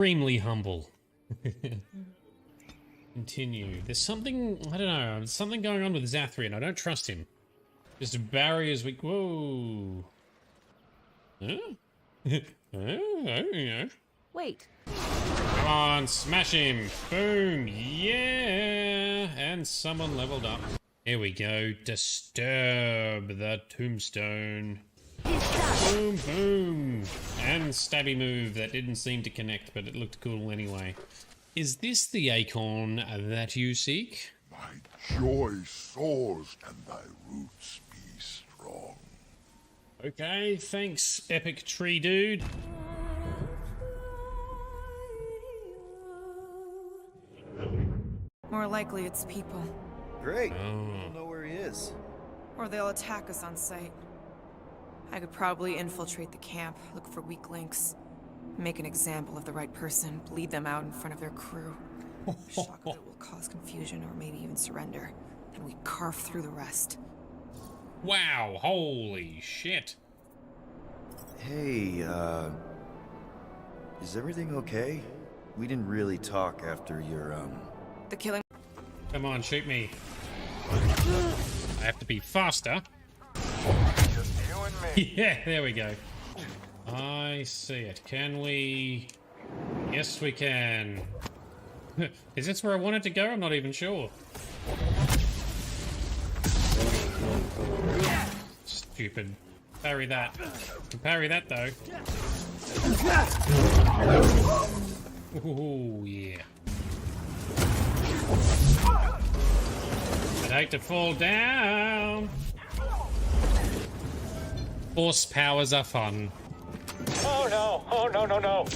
Extremely humble. Continue. There's something, I don't know, there's something going on with Zathrian. I don't trust him. Just barriers we... Whoa. Huh? Wait. Come on, smash him. Boom. Yeah. And someone leveled up. Here we go. Disturb the tombstone. Boom, boom. And stabby move that didn't seem to connect, but it looked cool anyway. Is this the acorn that you seek? My joy soars and thy roots be strong. Okay, thanks, epic tree dude. More likely it's people. Great. Oh. I don't know where he is. Or they'll attack us on sight. I could probably infiltrate the camp, look for weak links, make an example of the right person, bleed them out in front of their crew. Shock that will cause confusion or maybe even surrender. Then we carve through the rest. Wow, holy shit. Hey, is everything okay? We didn't really talk after your, The killing... Come on, shoot me. I have to be faster. Just you and me. Yeah, there we go. I see it. Can we... Yes, we can. Is this where I wanted to go? I'm not even sure. Stupid. Parry that. Parry that, though. Ooh, yeah. I'd hate to fall down. Force powers are fun. Oh no! Oh no no no!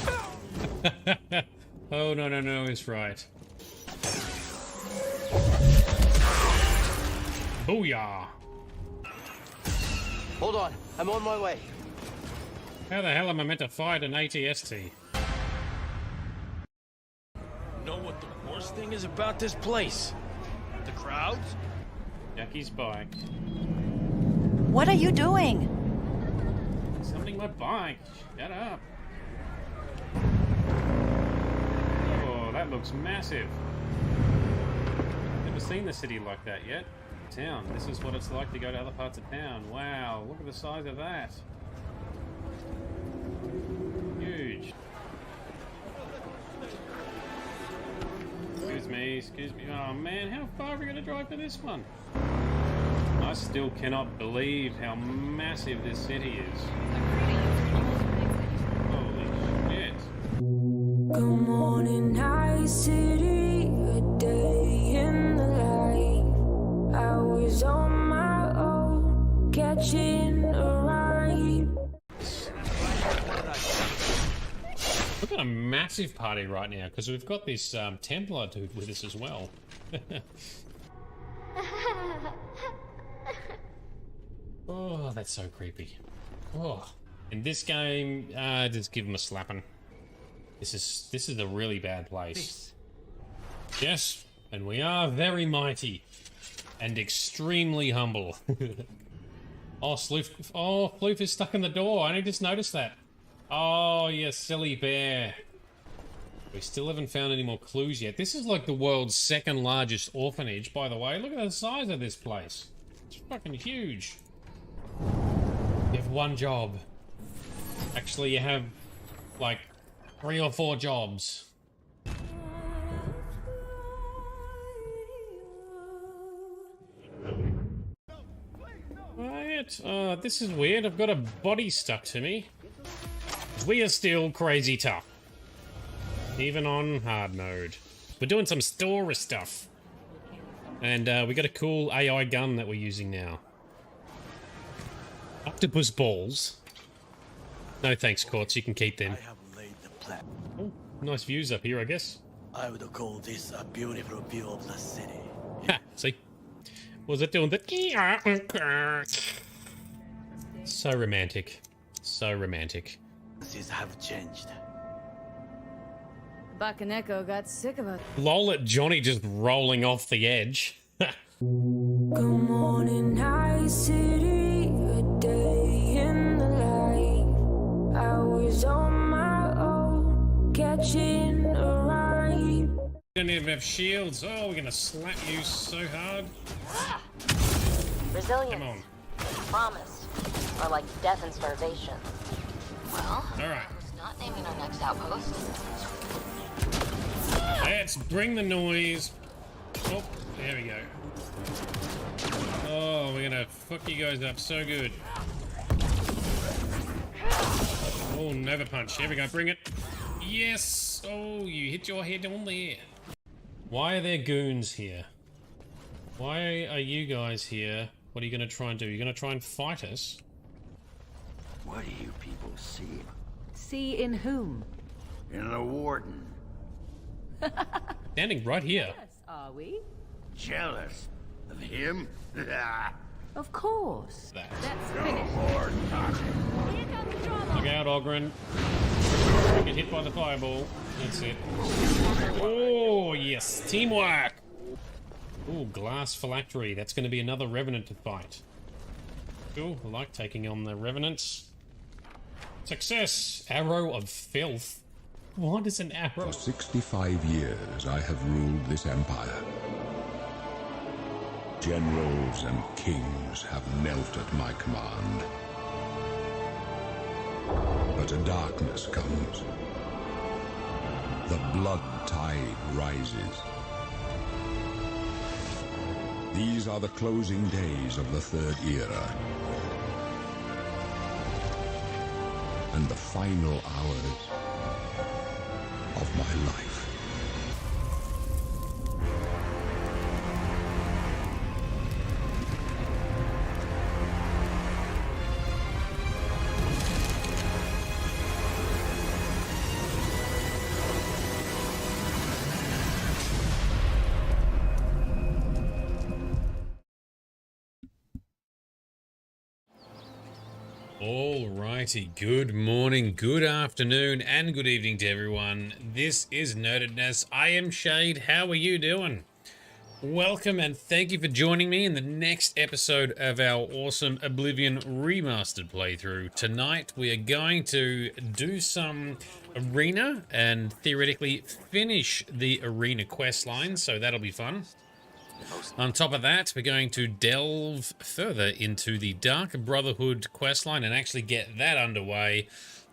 Oh no no no is right. Booyah! Hold on, I'm on my way. How the hell am I meant to fight an ATST? Know what the worst thing is about this place? The crowds? Jackie's bike. What are you doing? Something my bike. Shut up. Oh, that looks massive. Never seen the city like that yet. Town. This is what it's like to go to other parts of town. Wow, look at the size of that. Huge. Excuse me, excuse me. Oh man, how far are we going to drive for this one? I still cannot believe how massive this city is. Holy shit. Good morning, night city, a day in the life. I was on my own, catching a ride. We've got a massive party right now because we've got this Templar dude with us as well. Oh, that's so creepy. Oh, in this game, just give him a slapping. This is a really bad place. Yes, and we are very mighty and extremely humble. Oh, Floof is stuck in the door. I only just noticed that. Oh, you silly bear. We still haven't found any more clues yet. This is like the world's second largest orphanage, by the way. Look at the size of this place. It's fucking huge. You have one job. Actually, you have like 3 or 4 jobs. Right. This is weird. I've got a body stuck to me. We are still crazy tough. Even on hard mode. We're doing some story stuff. And we got a cool AI gun that we're using now. Octopus balls. No thanks, Quartz. You can keep them. I have laid the plan. Oh, nice views up here, I guess. I would call this a beautiful view of the city. Ha! See? Was it doing that? So romantic. So romantic. Things have changed. Bakaneko got sick of it. Lol at Johnny just rolling off the edge. Good morning, night city, a day in the life. I was on my own, catching a ride. We don't even have shields. Oh, we're gonna slap you so hard. Resilience. Come on. Promised. Or like death and starvation. Well, Alright. who's not naming our next outpost? Let's bring the noise. Oh, there we go. Oh, we're gonna fuck you guys up so good. Oh, Nova Punch. Here we go. Bring it. Yes. Oh, you hit your head on there. Why are there goons here? Why are you guys here? What are you going to try and do? You're going to try and fight us? What do you people see? See in whom? In the warden. Standing right here. Yes, are we? Jealous of him? Of course. That. Let's finish. More talking. Here comes trouble. Look out, Ogren. Get hit by the fireball. That's it. Oh, yes. Teamwork. Oh, glass phylactery. That's going to be another revenant to fight. Cool. I like taking on the revenants. Success. Arrow of filth. What is an arrow? For 65 years I have ruled this empire. Generals and kings have knelt at my command. But a darkness comes. The blood tide rises. These are the closing days of the Third Era. And the final hours of my life. Alrighty, good morning, good afternoon, and good evening to everyone. This is Nerdedness. I am Shade. How are you doing? Welcome and thank you for joining me in the next episode of our awesome Oblivion Remastered playthrough. Tonight we are going to do some arena and theoretically finish the arena quest line, so that'll be fun. On top of that, we're going to delve further into the Dark Brotherhood questline and actually get that underway.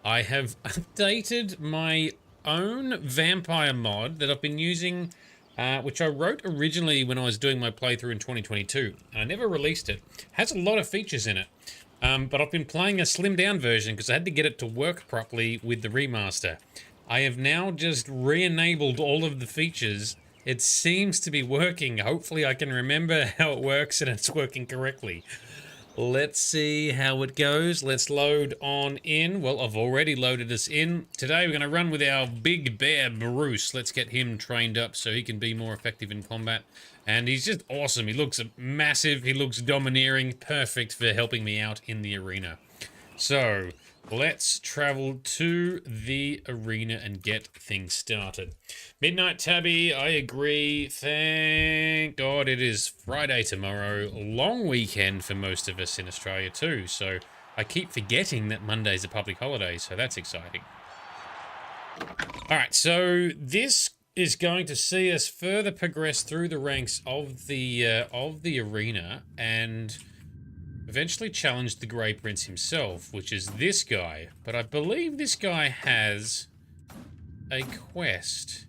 I have updated my own vampire mod that I've been using, which I wrote originally when I was doing my playthrough in 2022. I never released it. It has a lot of features in it, but I've been playing a slimmed down version because I had to get it to work properly with the remaster. I have now just re-enabled all of the features. It seems to be working. Hopefully I can remember how it works and it's working correctly. Let's see how it goes. Let's load on in. Well, I've already loaded us in. Today we're going to run with our big bear, Bruce. Let's get him trained up so he can be more effective in combat. And he's just awesome. He looks massive. He looks domineering. Perfect for helping me out in the arena. So let's travel to the arena and get things started. Midnight Tabby, I agree. Thank God it is Friday tomorrow. Long weekend for most of us in Australia too. So I keep forgetting that Monday's a public holiday, so that's exciting. All right, so this is going to see us further progress through the ranks of the arena and eventually challenge the Grey Prince himself, which is this guy. But I believe this guy has a quest.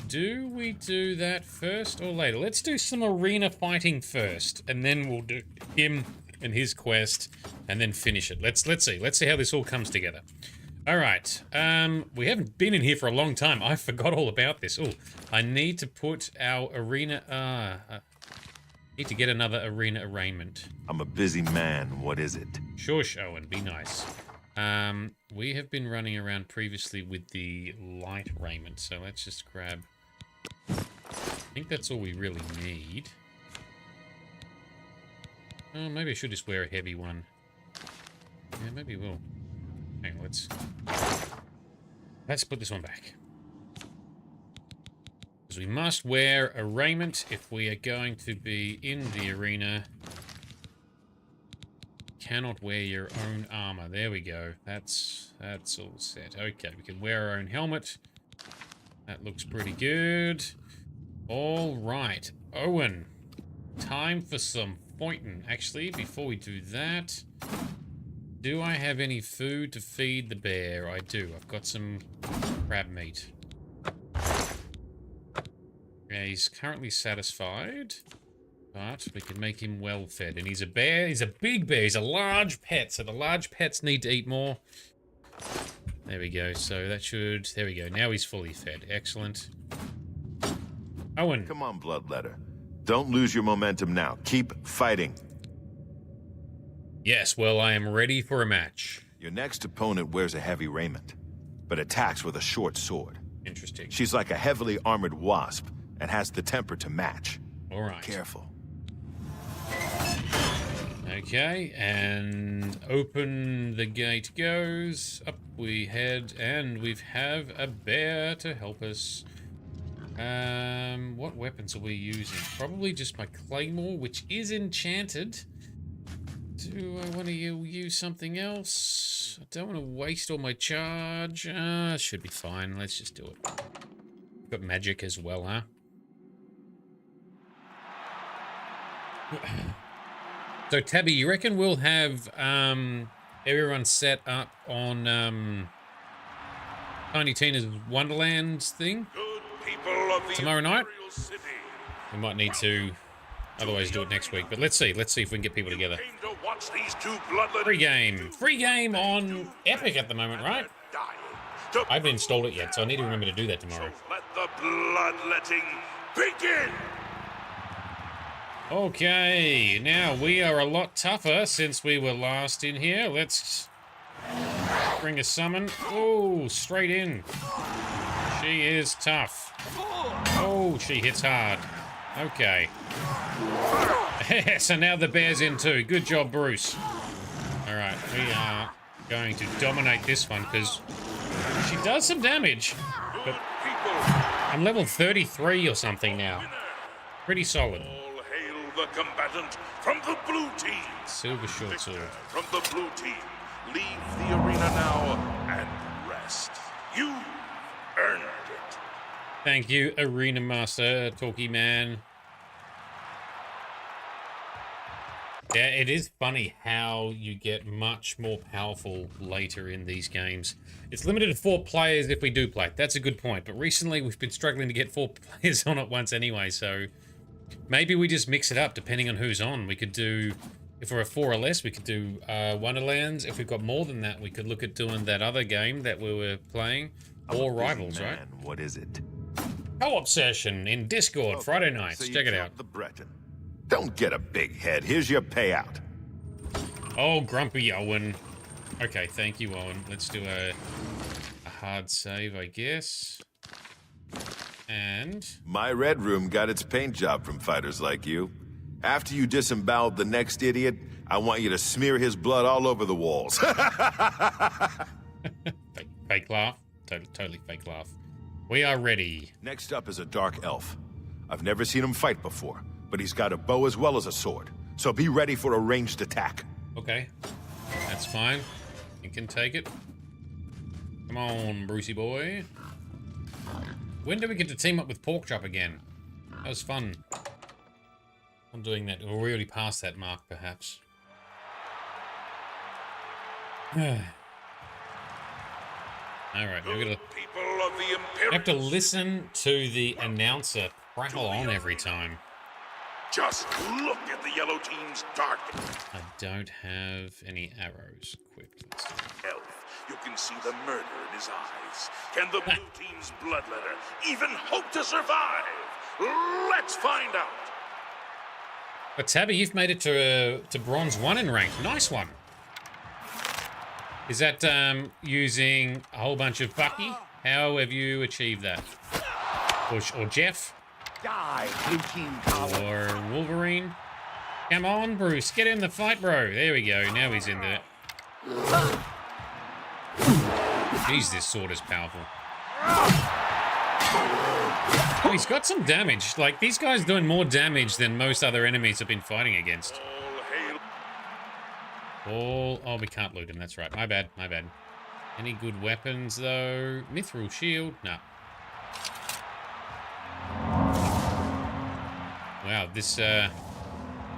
Do we do that first or later? Let's do some arena fighting first, and then we'll do him and his quest, and then finish it. Let's see. Let's see how this all comes together. All right. We haven't been in here for a long time. I forgot all about this. Oh, I need to put our arena. Need to get another arena arraignment. I'm a busy man. What is it? Shush, Owen. Be nice. We have been running around previously with the light raiment, so let's just grab... I think that's all we really need. Oh, maybe I should just wear a heavy one. Yeah, maybe we'll. Hang on, let's put this one back. Because we must wear a raiment if we are going to be in the arena. Cannot wear your own armor. There we go. That's all set. Okay, we can wear our own helmet. That looks pretty good. All right, Owen. Time for some fighting. Actually, before we do that, do I have any food to feed the bear? I do. I've got some crab meat. Yeah, he's currently satisfied, but we can make him well fed. And he's a bear. He's a big bear. He's a large pet, so the large pets need to eat more. There we go. So that should... There we go. Now he's fully fed. Excellent. Owen. Come on, Bloodletter. Don't lose your momentum now. Keep fighting. Yes, well, I am ready for a match. Your next opponent wears a heavy raiment, but attacks with a short sword. Interesting. She's like a heavily armored wasp and has the temper to match. All right. Careful. Okay, and open the gate goes. Up we head, and we have a bear to help us. What weapons are we using? Probably just my claymore, which is enchanted. Do I want to use something else? I don't want to waste all my charge. Should be fine. Let's just do it. Got magic as well, huh? So, Tabby, you reckon we'll have everyone set up on Tiny Tina's Wonderland thing tomorrow night? We might need to otherwise do it next week, but let's see if we can get people together. Free game on Epic at the moment, right? I haven't installed it yet, so I need to remember to do that tomorrow. Let the bloodletting begin! Okay, now we are a lot tougher since we were last in here. Let's bring a summon. Oh, straight in. She is tough. Oh, she hits hard. Okay. So now the bear's in too. Good job, Bruce. Alright, we are going to dominate this one because she does some damage. But I'm level 33 or something now. Pretty solid. All hail the combatant from the blue team. Silver short sword. From the blue team, leave the arena now and rest. You earned it. Thank you, Arena Master, Talkie Man. Yeah, it is funny how you get much more powerful later in these games. It's limited to 4 players if we do play. That's a good point. But recently we've been struggling to get 4 players on at once anyway, so maybe we just mix it up depending on who's on. We could do, if we're a 4 or less, we could do Wonderlands. If we've got more than that, we could look at doing that other game that we were playing. Or Rivals, right? What is it? Co-op session in Discord, Friday nights. So Check it out. The Breton. Don't get a big head. Here's your payout. Oh, grumpy Owen. Okay, thank you, Owen. Let's do a hard save, I guess. And... My Red Room got its paint job from fighters like you. After you disemboweled the next idiot, I want you to smear his blood all over the walls. Fake laugh. Totally fake laugh. We are ready. Next up is a dark elf. I've never seen him fight before, but he's got a bow as well as a sword. So be ready for a ranged attack. Okay. That's fine. You can take it. Come on, Brucey boy. When do we get to team up with Porkchop again? That was fun. I'm doing that. Or we already passed that mark, perhaps. Alright, we're gonna have to listen to the announcer prattle on every time. Just look at the yellow team's dark. I don't have any arrows equipped. Elf, you can see the murder in his eyes. Can the blue team's bloodletter even hope to survive? Let's find out. But Tabby, you've made it to Bronze 1 in rank. Nice one. Is that using a whole bunch of Bucky? How have you achieved that? Or Jeff? Die, blue team coward. Or Wolverine? Come on, Bruce, get in the fight, bro. There we go. Now he's in there. Jeez, this sword is powerful. Oh, he's got some damage. Like, these guys doing more damage than most other enemies have been fighting against. Oh, we can't loot him. That's right. My bad. Any good weapons, though? Mithril shield? No. Wow, this,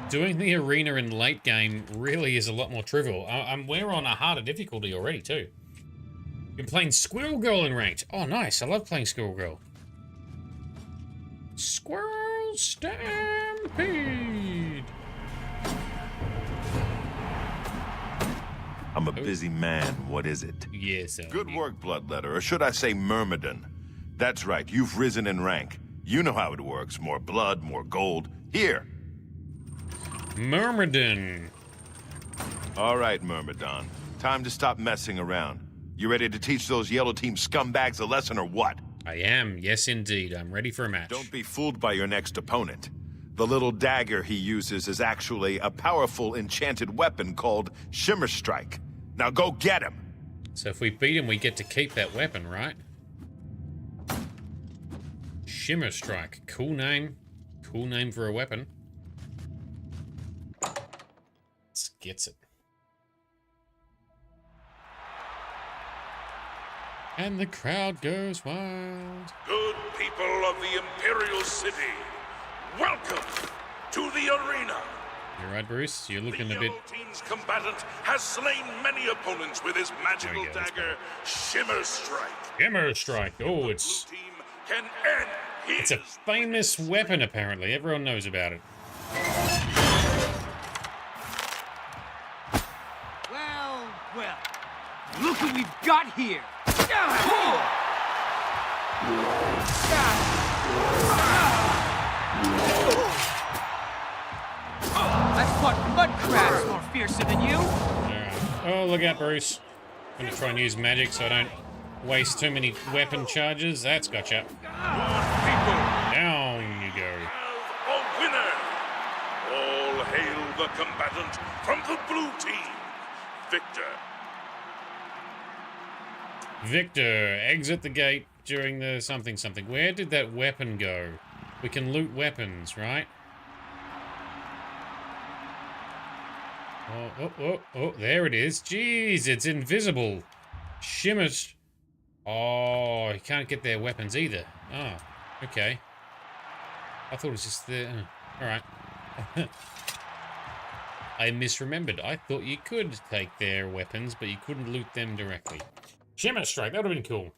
doing the arena in late game really is a lot more trivial. We're on a harder difficulty already, too. You're playing Squirrel Girl in ranked. Oh, nice. I love playing Squirrel Girl. Squirrel Stampede! I'm a busy man. What is it? Yes, Good work, Bloodletter, or should I say Myrmidon? That's right, you've risen in rank. You know how it works. More blood, more gold. Here. Myrmidon. All right, Myrmidon. Time to stop messing around. You ready to teach those Yellow Team scumbags a lesson or what? I am. Yes, indeed. I'm ready for a match. Don't be fooled by your next opponent. The little dagger he uses is actually a powerful enchanted weapon called Shimmer Strike. Now go get him! So if we beat him, we get to keep that weapon, right? Shimmer Strike. Cool name. Cool name for a weapon. Let's get it. And the crowd goes wild. Good people of the Imperial City, welcome to the arena. You're right, Bruce. You're looking the a bit... Yellow Team's combatant has slain many opponents with his magical There we go, dagger, Shimmer Strike. Shimmer Strike. Oh, The it's... blue team can end It's his... a famous weapon, apparently. Everyone knows about it. Well, well. Look what we've got here. I fought mud crabs more fiercer than you. Alright. Oh, look out, Bruce. I'm gonna try and use magic so I don't waste too many weapon charges. That's gotcha. Down you go. A winner. All hail the combatant from the blue team, Victor. Victor, exit the gate during the something. Where did that weapon go? We can loot weapons, right? Oh, there it is. Jeez, it's invisible. Shimmers. Oh, you can't get their weapons either. Oh, okay. I thought it was just the... Alright. I misremembered. I thought you could take their weapons, but you couldn't loot them directly. Shimmer Strike, that would have been cool.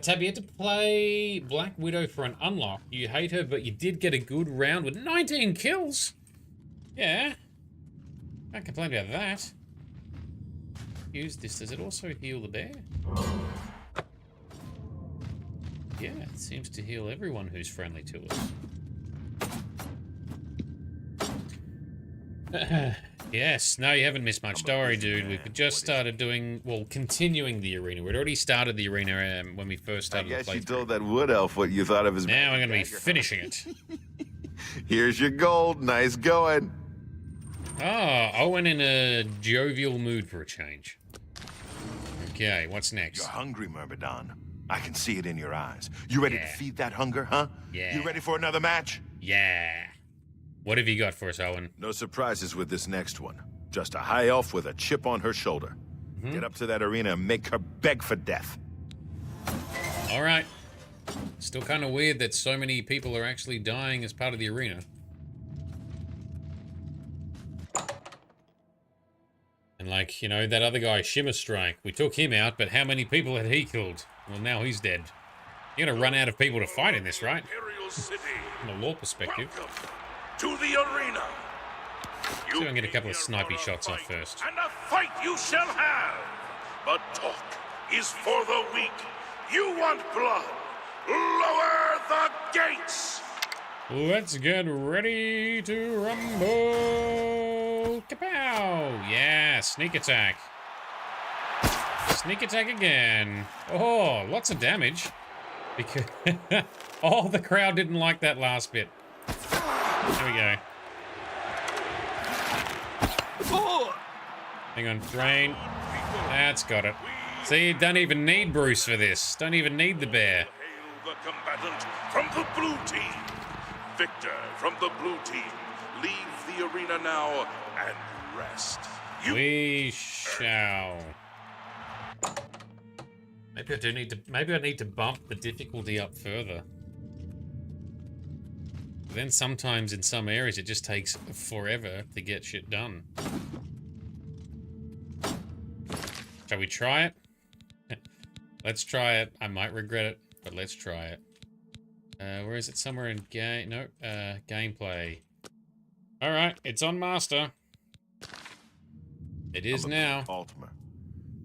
Tab, you had to play Black Widow for an unlock. You hate her, but you did get a good round with 19 kills. Yeah. Can't complain about that. Use this. Does it also heal the bear? Yeah, it seems to heal everyone who's friendly to us. Yes, no, you haven't missed much. Don't worry, dude. We've just started doing, well, continuing the arena. We'd already started the arena when we first started the playthrough. I guess you told that wood elf what you thought of his... Now we're going to be finishing it. Here's your gold. Nice going. Oh, Owen in a jovial mood for a change. Okay, what's next? You're hungry, Myrmidon. I can see it in your eyes. You ready to feed that hunger, huh? Yeah. You ready for another match? Yeah. What have you got for us, Owen? No surprises with this next one. Just a high elf with a chip on her shoulder. Get up to that arena and make her beg for death. All right. Still kind of weird that so many people are actually dying as part of the arena. And like, you know, that other guy, Shimmer Strike, we took him out, but how many people had he killed? Well, now he's dead. You're gonna run out of people to fight in this, right? Imperial City. From a lore perspective. Welcome to the arena. See if I can get a couple of snipey shots off first. And a fight you shall have. But talk is for the weak. You want blood? Lower the gates. Let's get ready to rumble. Kapow! Yeah, sneak attack. Sneak attack again. Oh, lots of damage. Because oh, the crowd didn't like that last bit. There we go. Hang on, drain. That's got it. See, don't even need Bruce for this. Don't even need the bear. Hail the combatant from the blue team. Victor from the blue team. Leave the arena now and rest. We shall. Maybe I do need to. Maybe I need to bump the difficulty up further. But then sometimes in some areas it just takes forever to get shit done. Shall we try it? Let's try it. I might regret it, but let's try it. Where is it? Somewhere in game? Nope. Gameplay. Alright, it's on Master. It is now. Ultima.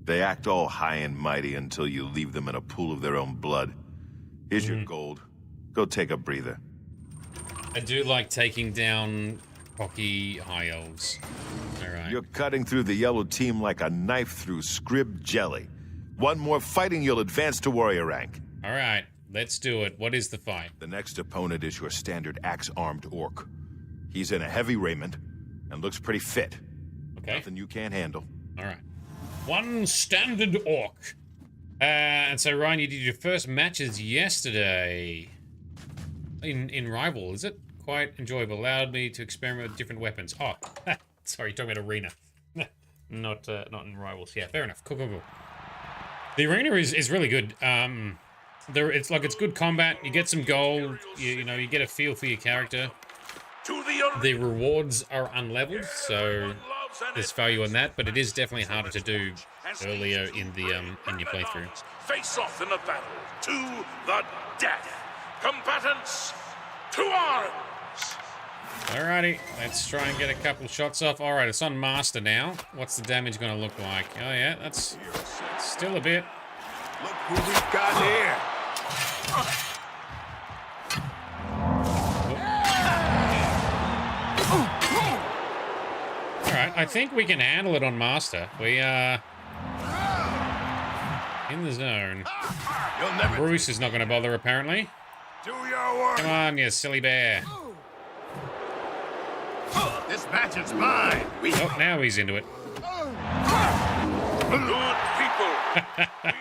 They act all high and mighty until you leave them in a pool of their own blood. Here's your gold. Go take a breather. I do like taking down cocky high elves. Alright. You're cutting through the yellow team like a knife through scrib jelly. One more fighting, you'll advance to warrior rank. Alright, let's do it. What is the fight? The next opponent is your standard axe-armed orc. He's in a heavy raiment and looks pretty fit. Okay. Nothing you can't handle. Alright. One standard orc. And so, Ryan, you did your first matches yesterday. In Rival, is it? Quite enjoyable. Allowed me to experiment with different weapons. Oh, sorry, you're talking about Arena. not in Rivals. Yeah, fair enough. Cool. The Arena is really good. It's good combat. You get some gold. You know, you get a feel for your character. The rewards are unleveled, so there's value in that, but it is definitely harder to do earlier in your playthrough. Face off in a battle to the death. Combatants, to arms! Alrighty, let's try and get a couple shots off. Alright, it's on Master now. What's the damage going to look like? Oh yeah, that's still a bit. Look who we've got here! Alright, I think we can handle it on Master. We are in the zone. Bruce is not going to bother, apparently. Do your work! Come on, you silly bear. This match is mine! Oh, now he's into it. Good people!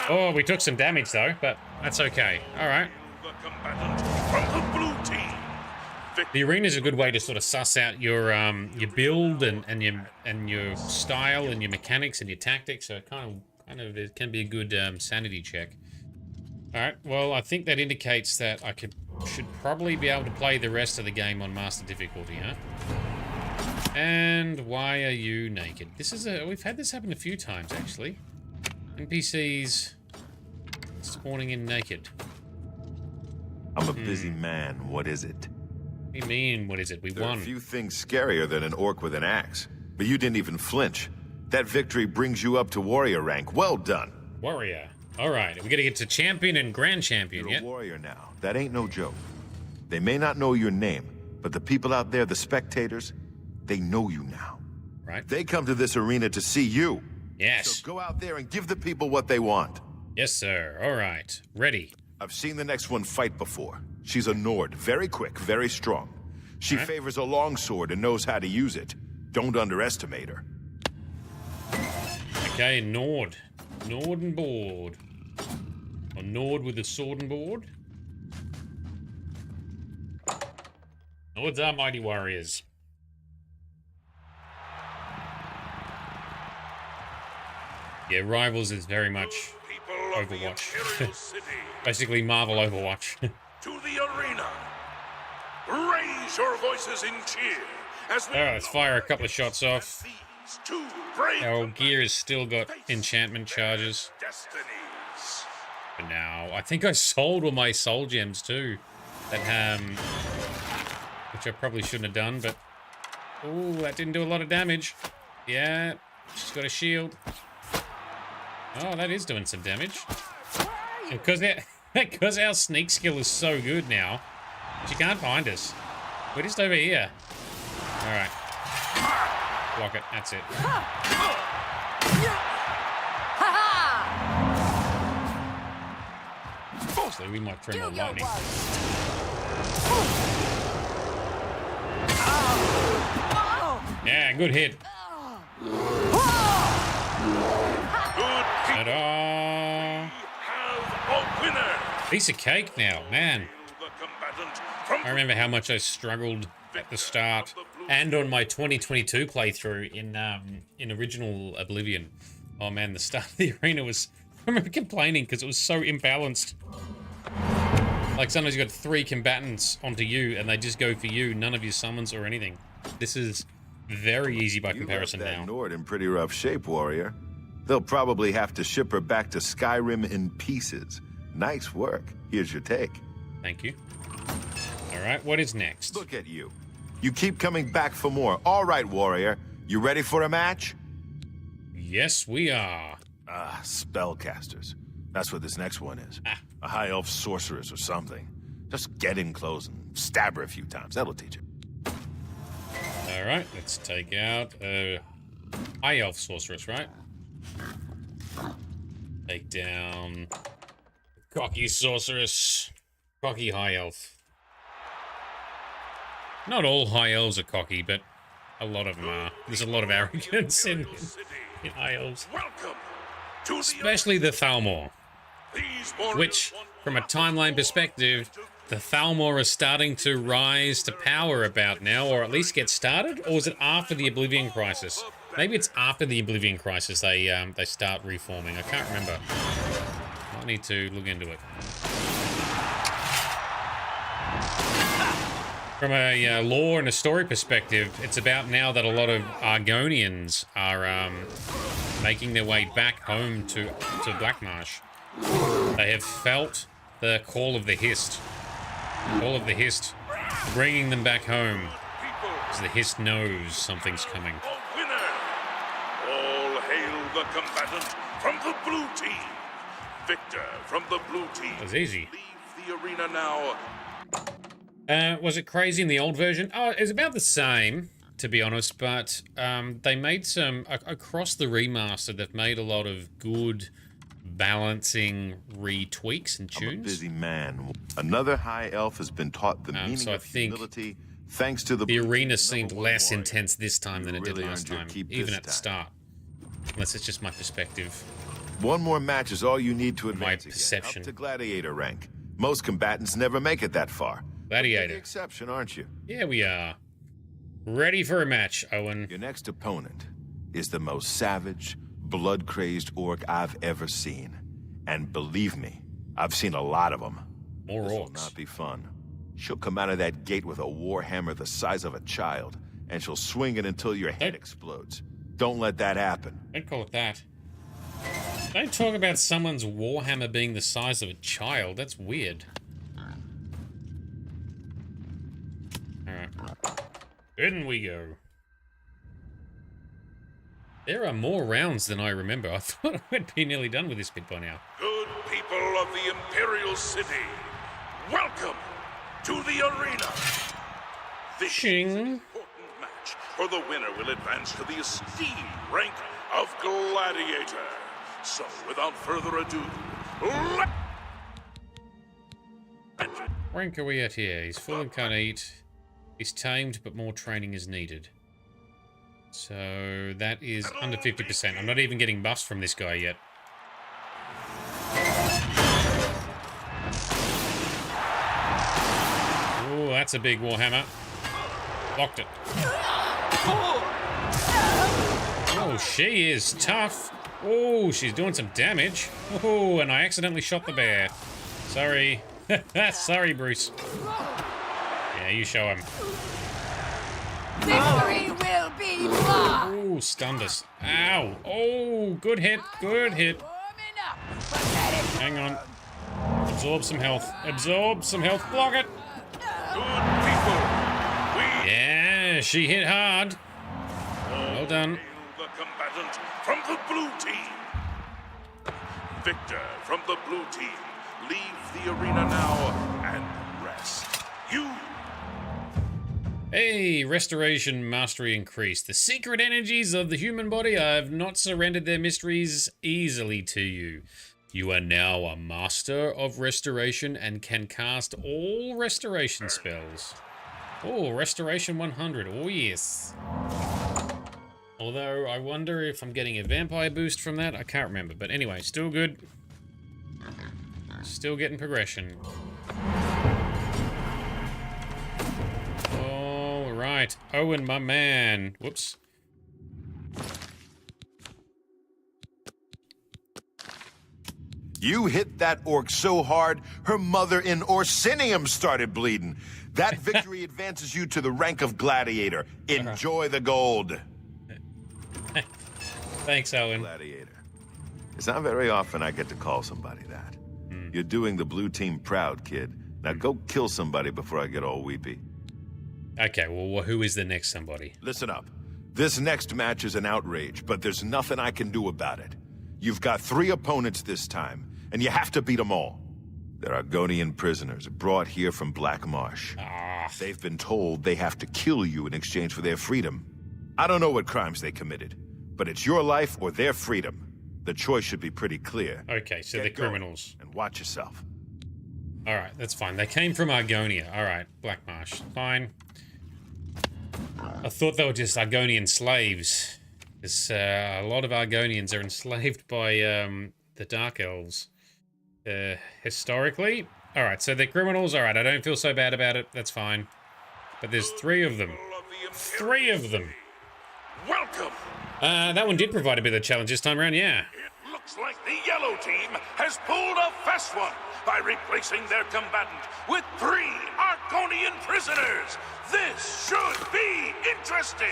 Oh, we took some damage, though, but that's okay. Alright. The combatant from the blue team. The arena is a good way to sort of suss out your build and your style and your mechanics and your tactics. So it kind of it can be a good sanity check. All right. Well, I think that indicates that I should probably be able to play the rest of the game on Master difficulty, huh? And why are you naked? We've had this happen a few times actually. NPCs spawning in naked. I'm a busy man. What is it? What do you mean, what is it? We There are won. a few things scarier than an orc with an axe. But you didn't even flinch. That victory brings you up to warrior rank. Well done. Warrior. All right. We got to get to champion and grand champion, You're yeah? a warrior now. That ain't no joke. They may not know your name, but the people out there, the spectators, they know you now. Right. They come to this arena to see you. Yes. So go out there and give the people what they want. Yes, sir. All right. Ready. I've seen the next one fight before. She's a Nord, very quick, very strong. She favors a longsword and knows how to use it. Don't underestimate her. Okay, Nord. Nord and board. Or Nord with a sword and board. Nords are mighty warriors. Yeah, Rivals is very much Overwatch. Basically Marvel Overwatch. To the arena. Raise your voices in cheer as we Alright, let's fire a couple of shots off. these two brave Our gear has still got enchantment charges. destinies. For now. I think I sold all my soul gems too. That which I probably shouldn't have done, but ooh, that didn't do a lot of damage. Yeah, she's got a shield. Oh, that is doing some damage. Because our sneak skill is so good now, she can't find us. We're just over here. All right. Block it. That's it. Actually, we might throw more lightning. Yeah, good hit. Ta-da! Have a winner. Piece of cake now, man. The combatant from I remember how much I struggled at the start and on my 2022 playthrough in original Oblivion. Oh man, the start of the arena was... I remember complaining because it was so imbalanced. Like sometimes you've got 3 combatants onto you and they just go for you, none of your summons or anything. This is very easy by comparison you left that now. Nord in pretty rough shape, warrior. They'll probably have to ship her back to Skyrim in pieces. Nice work. Here's your take. Thank you. Alright, what is next? Look at you. You keep coming back for more. All right, warrior. You ready for a match? Yes, we are. Spellcasters. That's what this next one is. Ah. A high elf sorceress or something. Just get in close and stab her a few times. That'll teach her. Alright, let's take out High Elf Sorceress, right? Take down Cocky Sorceress. Cocky High Elf. Not all High Elves are cocky, but a lot of them are. There's a lot of arrogance in High Elves. Welcome to Especially the Thalmor. Which, from a timeline perspective, the Thalmor are starting to rise to power about now, or at least get started? Or is it after the Oblivion Crisis? Maybe it's after the Oblivion Crisis they start reforming. I can't remember. I need to look into it. From a lore and a story perspective, it's about now that a lot of Argonians are making their way back home to Blackmarsh. They have felt the call of the Hist. Call of the Hist bringing them back home. As the Hist knows something's coming. a winner. All hail the combatant from the blue team. Victor from the blue team. It was easy. Leave the arena now. Was it crazy in the old version? Oh, it's about the same, to be honest, but they made some, across the remaster, they've made a lot of good balancing retweaks and tunes. I'm a busy man. Another high elf has been taught the meaning so I of think humility thanks to the arena seemed less intense this time than it did really last earned your time, keep even this at the time. start. Unless it's just my perspective. One more match is all you need to advance perception. again, up to gladiator rank. Most combatants never make it that far. Gladiator. You're the exception, aren't you? Yeah, we are. Ready for a match, Owen. Your next opponent is the most savage, blood-crazed orc I've ever seen. And believe me, I've seen a lot of them. More This will orcs. not be fun. She'll come out of that gate with a warhammer the size of a child, and she'll swing it until your head explodes. Don't let that happen. Don't call it that. Don't talk about someone's warhammer being the size of a child. That's weird. Alright. In we go. There are more rounds than I remember. I thought I'd be nearly done with this bit by now. Good people of the Imperial City, welcome to the arena. This is an important match, for the winner will advance to the esteemed rank of Gladiator. So, without further ado, Rank are we at here? He's full incarnate. He's tamed, but more training is needed. So that is under 50%. I'm not even getting buffs from this guy yet. Oh, that's a big warhammer. Blocked it. Oh, she is tough. Oh, she's doing some damage. Oh, and I accidentally shot the bear. Sorry. Sorry, Bruce. Yeah, you show him. Victory will be mine. Oh, stunned us. Ow. Oh, good hit. Good hit. Hang on. Absorb some health. Absorb some health. Block it. good people, Yeah, she hit hard. Well done. the combatant from the blue team. Victor from the blue team, leave the arena now and rest. You Hey, restoration mastery increased. The secret energies of the human body have not surrendered their mysteries easily to you. You are now a master of restoration and can cast all restoration spells. Oh, restoration 100. Oh, yes. Although, I wonder if I'm getting a vampire boost from that. I can't remember. But anyway, still good. Still getting progression. All right. Owen, my man. Whoops. You hit that orc so hard, her mother in Orsinium started bleeding. That victory advances you to the rank of gladiator. Enjoy the gold. Thanks, Owen. Gladiator. It's not very often I get to call somebody that. You're doing the blue team proud, kid. Now go kill somebody before I get all weepy. Okay, well, who is the next somebody? Listen up. This next match is an outrage, but there's nothing I can do about it. You've got 3 opponents this time, and you have to beat them all. They're Argonian prisoners brought here from Black Marsh. They've been told they have to kill you in exchange for their freedom. I don't know what crimes they committed, but it's your life or their freedom. The choice should be pretty clear. Okay, so they're criminals. And watch yourself. All right, that's fine. They came from Argonia. All right, Black Marsh. Fine. I thought they were just Argonian slaves. Because a lot of Argonians are enslaved by the Dark Elves. Historically. All right, so they're criminals. All right, I don't feel so bad about it. That's fine. But there's 3 of them. 3 of them. Welcome. That one did provide a bit of a challenge this time around, yeah. It looks like the yellow team has pulled a fast one by replacing their combatant with 3 Argonian prisoners. This should be interesting.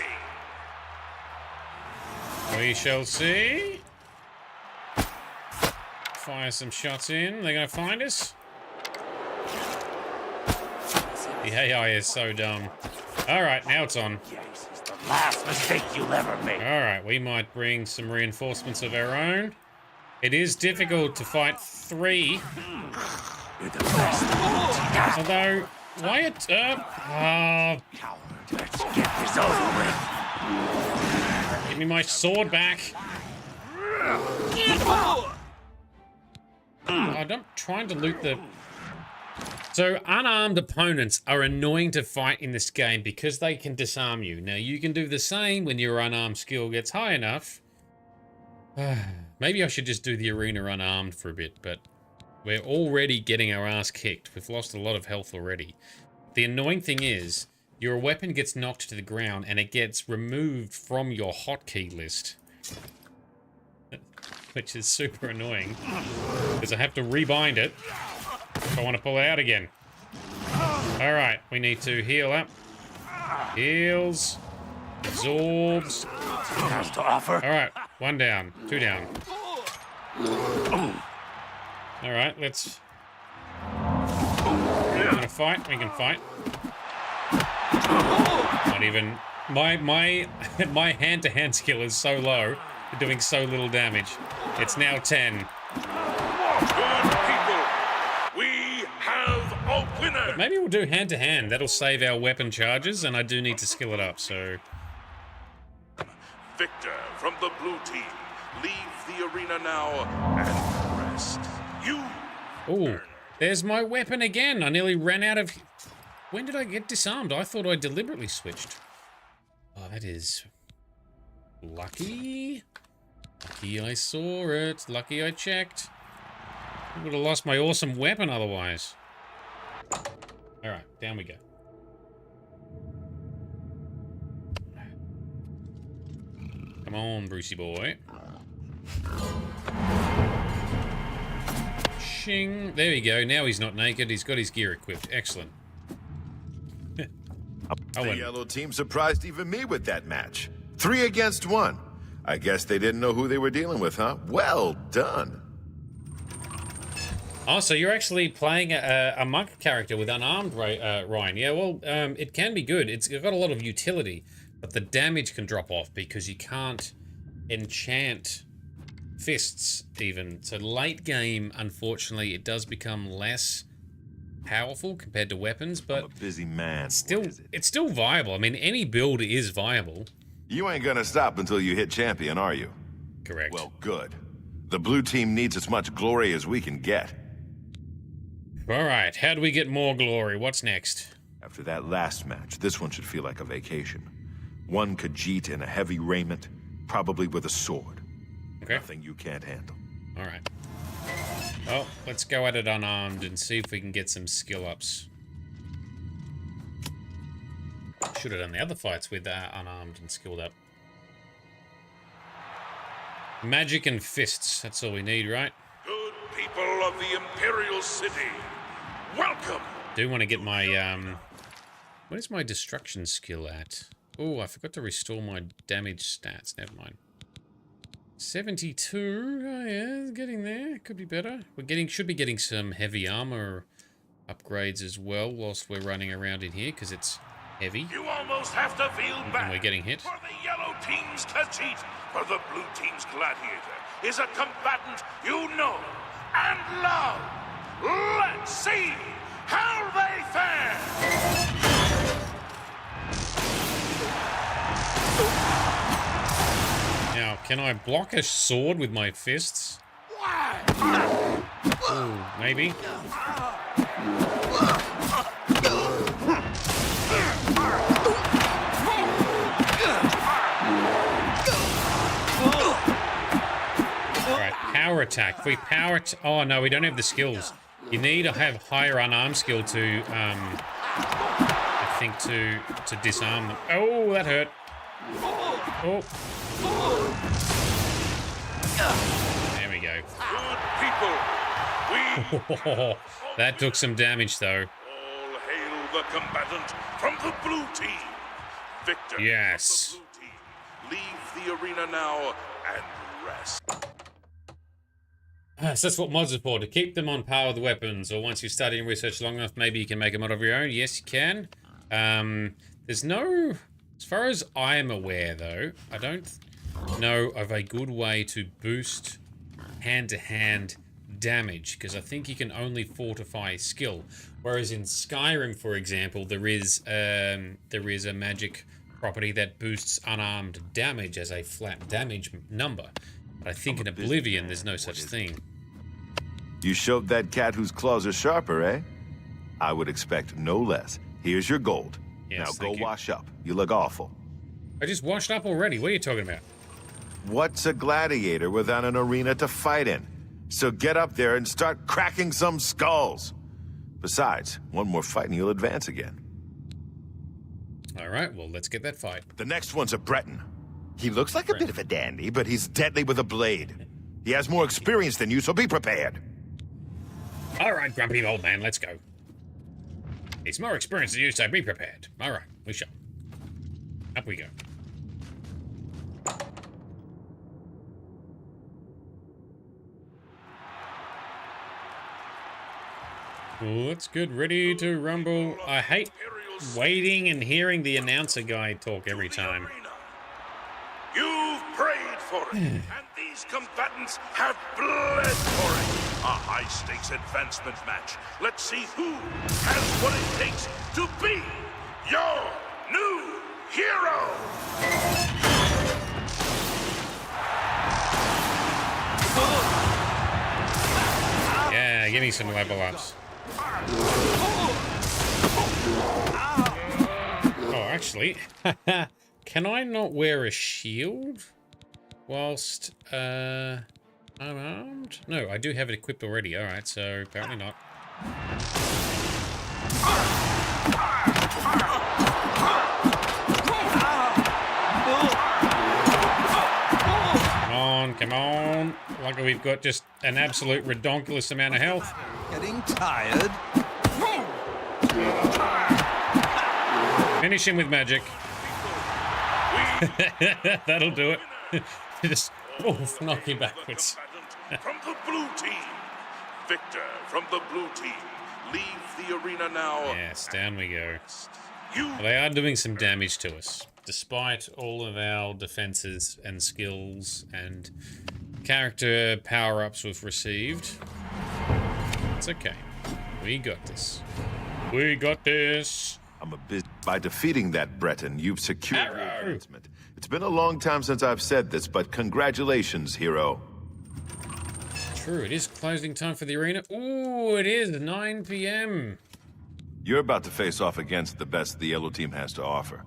We shall see. Fire some shots in. They're gonna find us. The AI is so dumb. All right, now it's on. Last mistake you'll ever make. All right, we might bring some reinforcements of our own. It is difficult to fight 3. You're the best. Although, Wyatt, Coward. Let's get this over with. give me my sword back. I'm trying to loot the... So, unarmed opponents are annoying to fight in this game because they can disarm you. Now, you can do the same when your unarmed skill gets high enough. Maybe I should just do the arena unarmed for a bit, but we're already getting our ass kicked. We've lost a lot of health already. The annoying thing is, your weapon gets knocked to the ground and it gets removed from your hotkey list. Which is super annoying. Because I have to rebind it if I want to pull it out again. Alright, we need to heal up. Heals. Absorbs. Has to offer. Alright, 1 down. 2 down. Alright, let's... We're gonna fight. We can fight. Not even... My hand-to-hand skill is so low, doing so little damage. It's now 10. Good people, we have a winner. But maybe we'll do hand-to-hand. That'll save our weapon charges, and I do need to skill it up, so... Victor from the blue team, leave the arena now and rest. You. Ooh, there's my weapon again. I nearly ran out of... When did I get disarmed? I thought I deliberately switched. Oh, that is... Lucky. Lucky I saw it. Lucky I checked. I would have lost my awesome weapon otherwise. Alright, down we go. Come on, Brucey boy. Shing. There we go. Now he's not naked. He's got his gear equipped. Excellent. The yellow team surprised even me with that match. 3 against 1. I guess they didn't know who they were dealing with, huh? Well done. Oh, so you're actually playing a monk character with unarmed Ryan. Yeah, well, it can be good. It's got a lot of utility, but the damage can drop off because you can't enchant fists even. So late game, unfortunately, it does become less powerful compared to weapons, but I'm a busy man. It's still viable. I mean, any build is viable. You ain't gonna stop until you hit champion, are you? Correct. Well, good. The blue team needs as much glory as we can get. All right, how do we get more glory? What's next? After that last match, this one should feel like a vacation. One Khajiit in a heavy raiment, probably with a sword. Okay. Nothing you can't handle. All right. Well, let's go at it unarmed and see if we can get some skill ups. Should have done the other fights with unarmed and skilled up. Magic and fists, that's all we need, right? Good people of the Imperial City, welcome. Do want to get my what is my destruction skill at? Oh, I forgot to restore my damage stats. Never mind. 72. Oh yeah, it's getting there. Could be better. Should be getting some heavy armor upgrades as well whilst we're running around in here because it's heavy. You almost have to feel bad. And we're getting hit. For the yellow team's Khajiit, for the blue team's gladiator is a combatant you know and love. Let's see how they fare. Now, can I block a sword with my fists? Ooh, maybe. Alright, power attack. If we power... oh, no, we don't have the skills. You need to have higher unarmed skill to, I think, to disarm them. Oh, that hurt. Oh. There we go. Good people, that took some damage, though. all hail the combatant from the blue team. Victor Yes. of the blue team. Leave the arena now and rest. So that's what mods are for, to keep them on par with weapons, or once you study and research long enough, maybe you can make a mod of your own. Yes, you can. There's no... as far as I am aware, though, I don't know of a good way to boost hand-to-hand damage, because I think you can only fortify skill. Whereas in Skyrim, for example, there is a magic property that boosts unarmed damage as a flat damage number. But I think in Oblivion, there's no such thing. You showed that cat whose claws are sharper, eh? I would expect no less. Here's your gold. Yes, now go thank you. wash up. You look awful. I just washed up already. What are you talking about? What's a gladiator without an arena to fight in? So get up there and start cracking some skulls. Besides, one more fight and you'll advance again. All right, well, let's get that fight. The next one's a Breton. He looks like a bit of a dandy, but he's deadly with a blade. He has more experience than you, so be prepared. All right, grumpy old man, let's go. He's more experienced than you, so be prepared. All right, we shall. Up we go. Let's get ready to rumble. I hate waiting and hearing the announcer guy talk every time. You've prayed for it, and these combatants have bled for it. A high-stakes advancement match. Let's see who has what it takes to be your new hero. Yeah, give me some level ups. Oh, actually, can I not wear a shield whilst unarmed? No, I do have it equipped already. All right, so apparently not. Come on, come on. Luckily, we've got just an absolute redonkulous amount of health. Getting tired. Finish him with magic. That'll do it. Just knock him backwards. From the blue team, Victor from the blue team. Leave the arena now. Yes, down we go. Well, they are doing some damage to us, despite all of our defenses and skills and character power-ups we've received. It's okay. We got this. We got this. I'm a bit... By defeating that Breton, you've secured your advancement. It's been a long time since I've said this, but congratulations, hero. True, it is closing time for the arena. Ooh, it is 9 p.m. You're about to face off against the best the yellow team has to offer.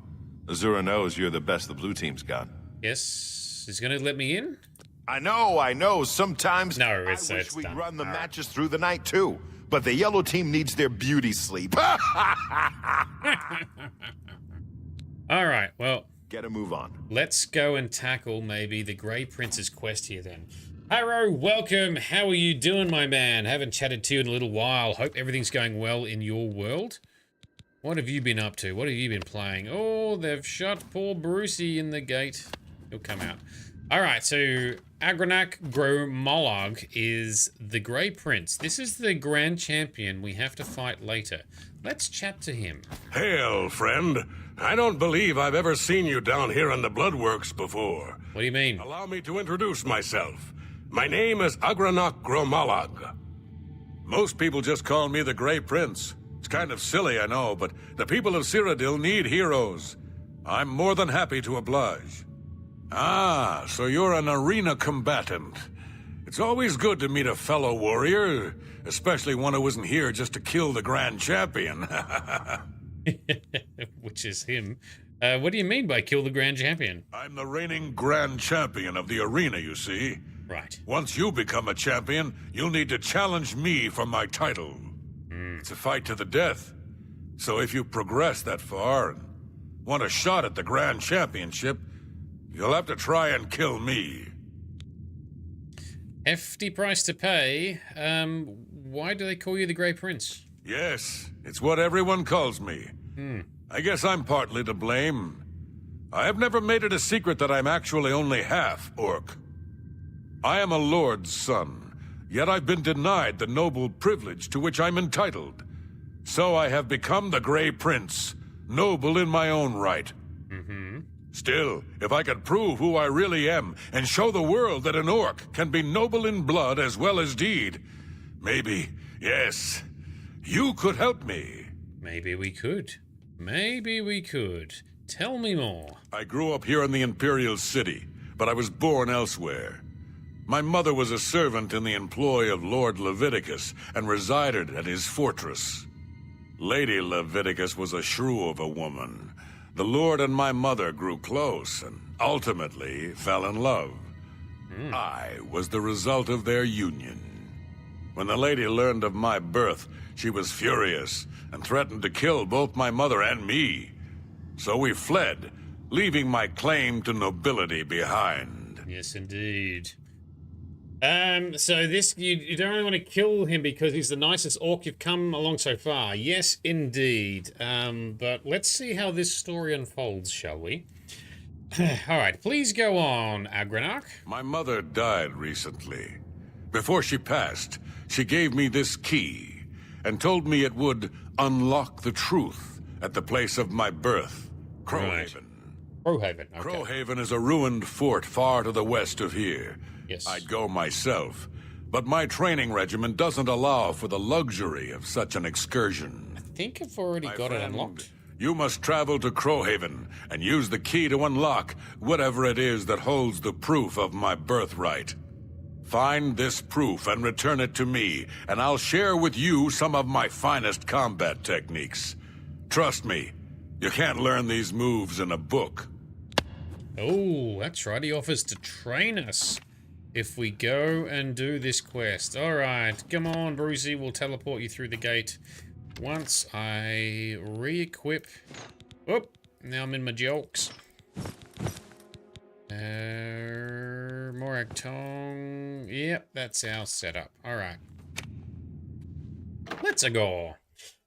Azura knows you're the best the blue team's got. Yes, he's gonna let me in? I know. Sometimes no, I wish it's we'd done. run the matches through the night, too. But the yellow team needs their beauty sleep. All right, well... Get a move on. Let's go and tackle maybe the Grey Prince's quest here then. Harrow, welcome. How are you doing, my man? Haven't chatted to you in a little while. Hope everything's going well in your world. What have you been up to? What have you been playing? Oh, they've shot poor Brucey in the gate. He'll come out. Alright, so Agranak Gromolog is the Grey Prince. This is the Grand Champion we have to fight later. Let's chat to him. Hail, friend. I don't believe I've ever seen you down here in the Bloodworks before. What do you mean? Allow me to introduce myself. My name is Agranak Gromolog. Most people just call me the Grey Prince. It's kind of silly, I know, but the people of Cyrodiil need heroes. I'm more than happy to oblige. Ah, so you're an arena combatant. It's always good to meet a fellow warrior, especially one who isn't here just to kill the Grand Champion. Which is him. What do you mean by kill the Grand Champion? I'm the reigning Grand Champion of the arena, you see. Right. Once you become a champion, you'll need to challenge me for my title. It's a fight to the death. So if you progress that far and want a shot at the Grand Championship, you'll have to try and kill me. Hefty price to pay. Why do they call you the Grey Prince? Yes, it's what everyone calls me. I guess I'm partly to blame. I have never made it a secret that I'm actually only half orc. I am a lord's son, yet I've been denied the noble privilege to which I'm entitled. So I have become the Grey Prince, noble in my own right. Still, if I could prove who I really am and show the world that an orc can be noble in blood as well as deed, maybe, yes, you could help me. Maybe we could. Maybe we could. Tell me more. I grew up here in the Imperial City, but I was born elsewhere. My mother was a servant in the employ of Lord Leviticus and resided at his fortress. Lady Leviticus was a shrew of a woman. The Lord and my mother grew close and ultimately fell in love. I was the result of their union. When the lady learned of my birth, she was furious and threatened to kill both my mother and me. So we fled, leaving my claim to nobility behind. Yes, indeed. So this, you don't really want to kill him because he's the nicest orc you've come along so far. Yes, indeed. But let's see how this story unfolds, shall we? Alright, please go on, Agranak. My mother died recently. Before she passed, she gave me this key and told me it would unlock the truth at the place of my birth, Crowhaven. Crowhaven, okay. Crowhaven is a ruined fort far to the west of here. Yes. I'd go myself, but my training regimen doesn't allow for the luxury of such an excursion. I think I've already got it unlocked. You must travel to Crowhaven and use the key to unlock whatever it is that holds the proof of my birthright. Find this proof and return it to me, and I'll share with you some of my finest combat techniques. Trust me, you can't learn these moves in a book. Oh, that's right. He offers to train us if we go and do this quest. Alright, come on, Brucey. We'll teleport you through the gate once I re-equip. Oh, now I'm in my jokes. Morak Tong. Yep, that's our setup. Alright. Let's go.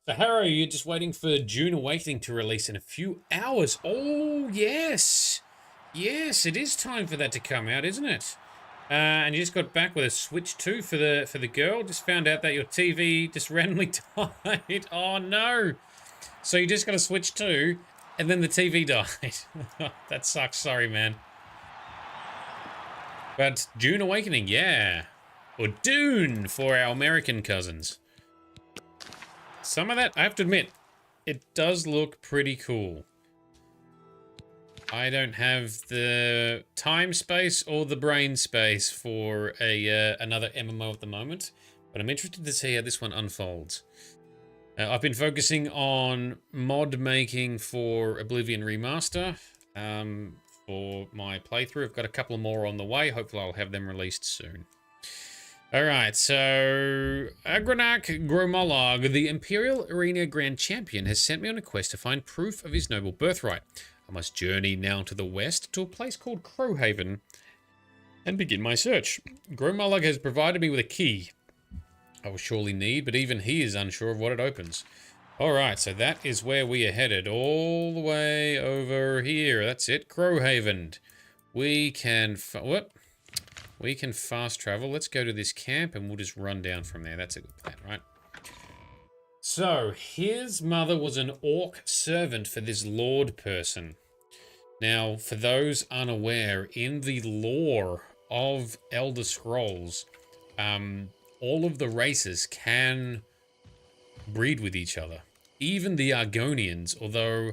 So, Harrow, you're just waiting for June Awakening to release in a few hours. Oh, yes. Yes, it is time for that to come out, isn't it? And you just got back with a Switch 2 for the girl. Just found out that your TV just randomly died. Oh, no. So you just got a Switch 2, and then the TV died. That sucks. Sorry, man. But June Awakening, yeah. Or Dune for our American cousins. Some of that, I have to admit, it does look pretty cool. I don't have the time space or the brain space for another MMO at the moment, but I'm interested to see how this one unfolds. I've been focusing on mod making for Oblivion Remaster for my playthrough. I've got a couple more on the way. Hopefully I'll have them released soon. Alright, so Agranak Gromolog, the Imperial Arena Grand Champion, has sent me on a quest to find proof of his noble birthright. I must journey now to the west to a place called Crowhaven and begin my search. Gromullag has provided me with a key I will surely need, but even he is unsure of what it opens. Alright, so that is where we are headed, all the way over here. That's it, Crowhaven. We can... We can fast travel. Let's go to this camp and we'll just run down from there. That's a good plan, right? So, his mother was an orc servant for this lord person. Now, for those unaware, in the lore of Elder Scrolls, all of the races can breed with each other. Even the Argonians, although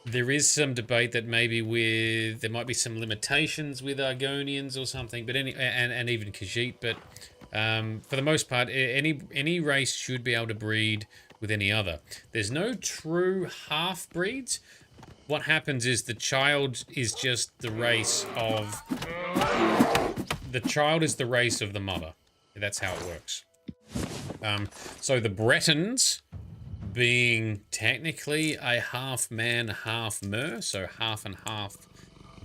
there is some debate that maybe there might be some limitations with Argonians or something, but and even Khajiit, but for the most part, any race should be able to breed with any other. There's no true half-breeds. What happens is the child is just the race of... The child is the race of the mother. That's how it works. So the Bretons, being technically a half man, half mer, so half and half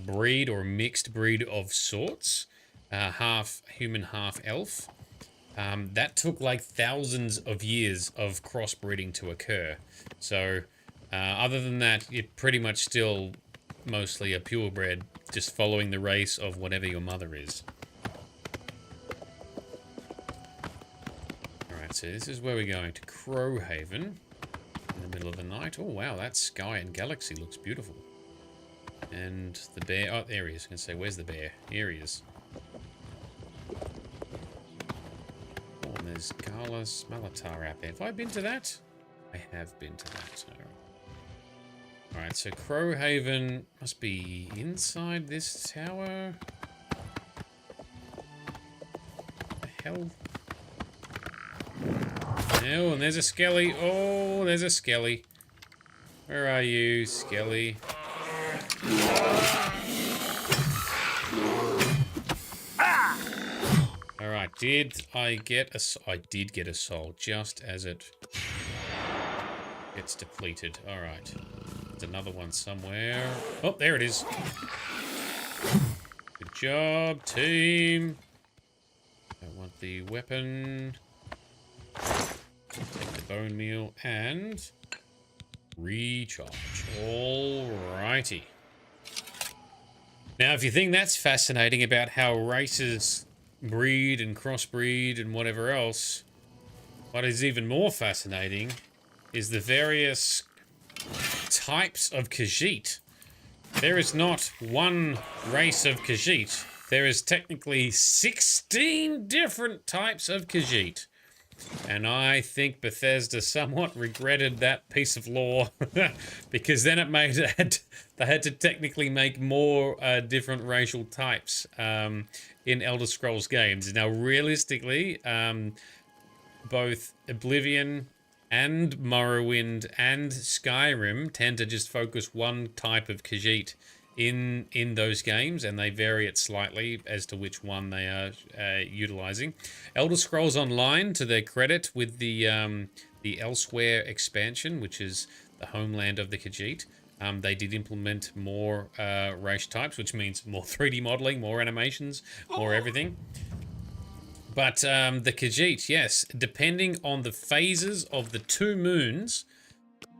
breed or mixed breed of sorts, half human, half elf. That took like thousands of years of crossbreeding to occur. So other than that, you're pretty much still mostly a purebred, just following the race of whatever your mother is. Alright, so this is where we're going to Crowhaven. In the middle of the night. Oh wow, that sky and galaxy looks beautiful. And the bear, oh there he is. I can say, where's the bear? Here he is. Oh, and there's Garlas Malatar out there. Have I been to that? I have been to that. Alright, so Crowhaven must be inside this tower. What the hell? Oh, and there's a Skelly. Oh, there's a Skelly. Where are you, Skelly? Alright, did I get a... I did get a soul, just as it gets depleted. Alright. There's another one somewhere. Oh, there it is. Good job, team. Don't want the weapon. Take the bone meal and recharge. Alrighty. Now, if you think that's fascinating about how races breed and crossbreed and whatever else, what is even more fascinating is the various types of Khajiit. There is not one race of Khajiit. There is technically 16 different types of Khajiit. And I think Bethesda somewhat regretted that piece of lore because then it made it, they had to technically make more different racial types in Elder Scrolls games. Now, realistically, both Oblivion and Morrowind and Skyrim tend to just focus one type of Khajiit in those games, and they vary it slightly as to which one they are utilizing. Elder Scrolls Online, to their credit, with the Elsewhere expansion, which is the homeland of the Khajiit, they did implement more race types, which means more 3D modeling, more animations, more everything. But the Khajiit, yes, depending on the phases of the 2 moons,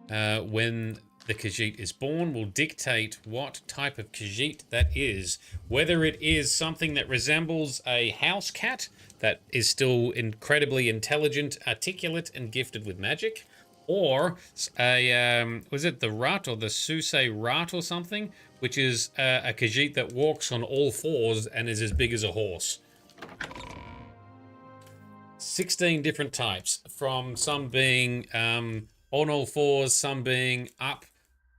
when the Khajiit is born, will dictate what type of Khajiit that is. Whether it is something that resembles a house cat that is still incredibly intelligent, articulate, and gifted with magic, or a, was it the Rat or the Susei Rat or something, which is a Khajiit that walks on all 4s and is as big as a horse. 16 different types, from some being on all 4s, some being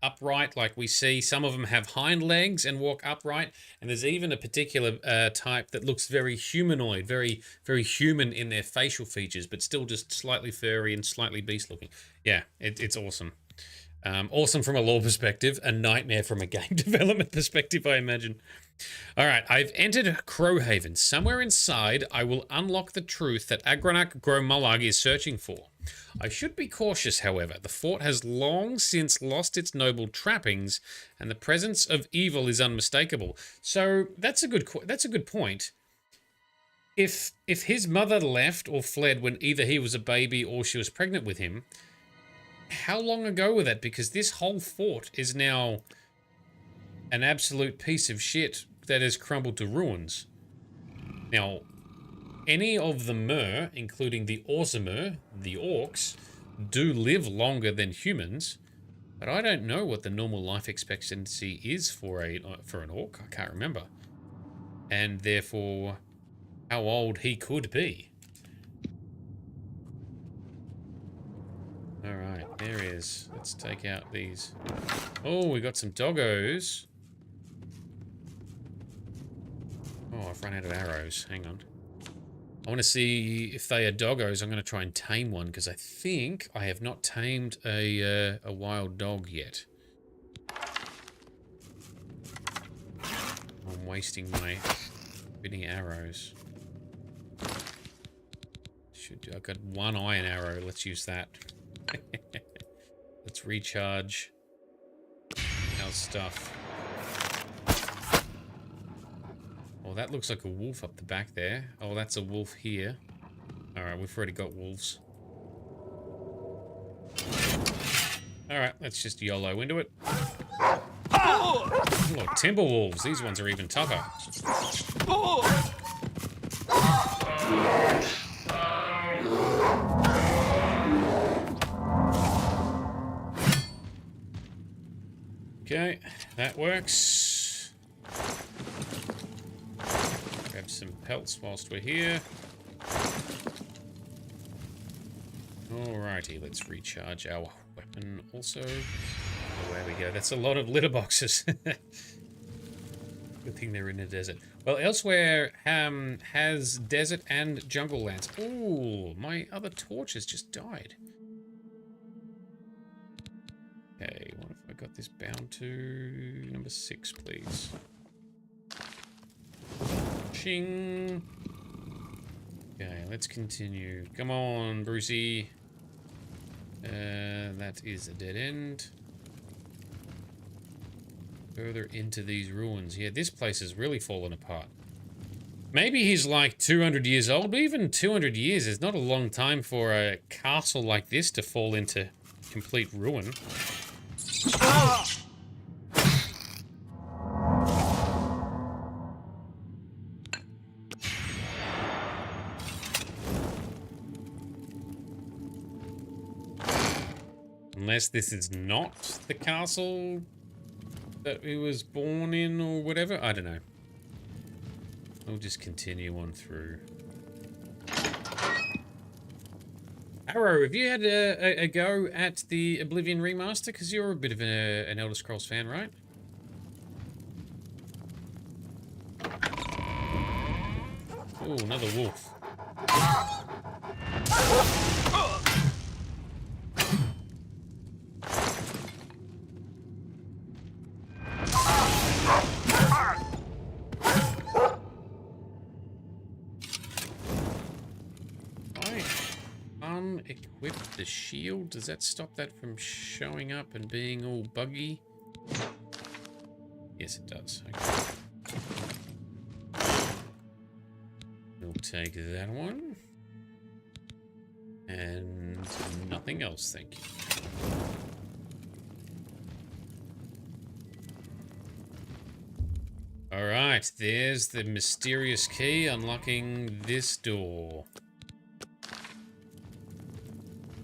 upright, like we see. Some of them have hind legs and walk upright, and there's even a particular type that looks very humanoid, very, very human in their facial features, but still just slightly furry and slightly beast looking. Yeah, it's awesome. Awesome from a lore perspective, a nightmare from a game development perspective, I imagine. All right, I've entered Crowhaven. Somewhere inside, I will unlock the truth that Agranak Gromullag is searching for. I should be cautious, however. The fort has long since lost its noble trappings, and the presence of evil is unmistakable. So that's a good point. If his mother left or fled when either he was a baby or she was pregnant with him, how long ago was that? Because this whole fort is now an absolute piece of shit that has crumbled to ruins. Now, any of the Mer, including the Orsimer, the orcs, do live longer than humans, but I don't know what the normal life expectancy is for an orc. I can't remember. And therefore, how old he could be. Alright, there he is. Let's take out these. Oh, we got some doggos. Oh, I've run out of arrows. Hang on. I want to see if they are doggos. I'm going to try and tame one, because I think I have not tamed a wild dog yet. I'm wasting my spinning arrows. I've got one iron arrow. Let's use that. Let's recharge our stuff. Oh, that looks like a wolf up the back there. Oh, that's a wolf here. Alright, we've already got wolves. Alright, let's just YOLO into it. Oh, timber wolves. These ones are even tougher. Okay, that works. Grab some pelts whilst we're here. Alrighty, let's recharge our weapon also. Oh, there we go. That's a lot of litter boxes. Good thing they're in a desert. Well, Elsewhere has desert and jungle lands. Ooh, my other torch has just died. Okay, what have I got this bound to? Number 6, please. Ching. Okay, let's continue. Come on, Brucey. That is a dead end. Further into these ruins. Yeah, this place has really fallen apart. Maybe he's like 200 years old, but even 200 years is not a long time for a castle like this to fall into complete ruin. Unless this is not the castle that he was born in or whatever. I don't know. We'll just continue on through. Arrow, have you had a go at the Oblivion Remaster? Because you're a bit of an Elder Scrolls fan, right? Oh, another wolf. Equip the shield. Does that stop that from showing up and being all buggy? Yes, it does. Okay. We'll take that one. And nothing else, thank you. Alright, there's the mysterious key unlocking this door.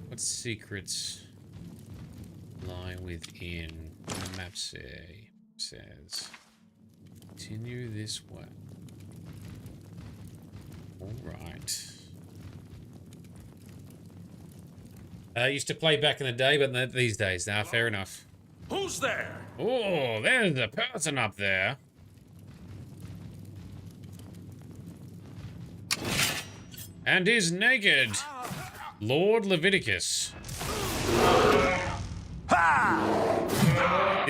What secrets lie within? The map says continue this way. Alright. I used to play back in the day, but not these days. Nah, fair enough. Who's there? Oh, there's a person up there. And is naked. Lord Leviticus. Ha!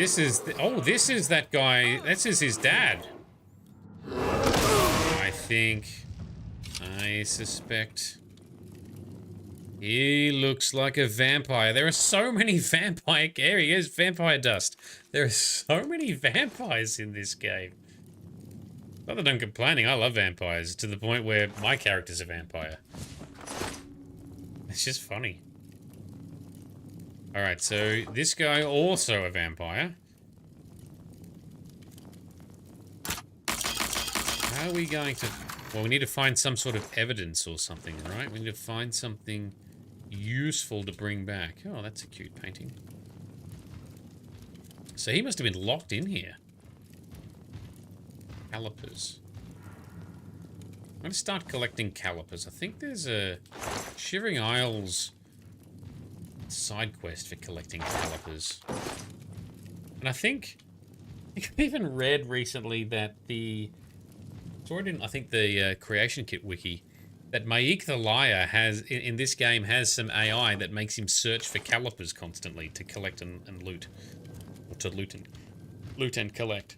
This is... oh, this is that guy. This is his dad. I think... I suspect... he looks like a vampire. There are so many vampire... Here he is, vampire dust. There are so many vampires in this game. Not that I'm complaining, I love vampires, to the point where my character's a vampire. It's just funny. Alright, so this guy also a vampire. How are we going to... well, we need to find some sort of evidence or something, right? We need to find something useful to bring back. Oh, that's a cute painting. So he must have been locked in here. Calipers. I'm going to start collecting calipers. I think there's a Shivering Isles side quest for collecting calipers. And I think I've even read recently that the... it's already in, I think, the Creation Kit wiki, that Mythic the Liar has, in this game, has some AI that makes him search for calipers constantly to collect and loot. Or to loot and collect.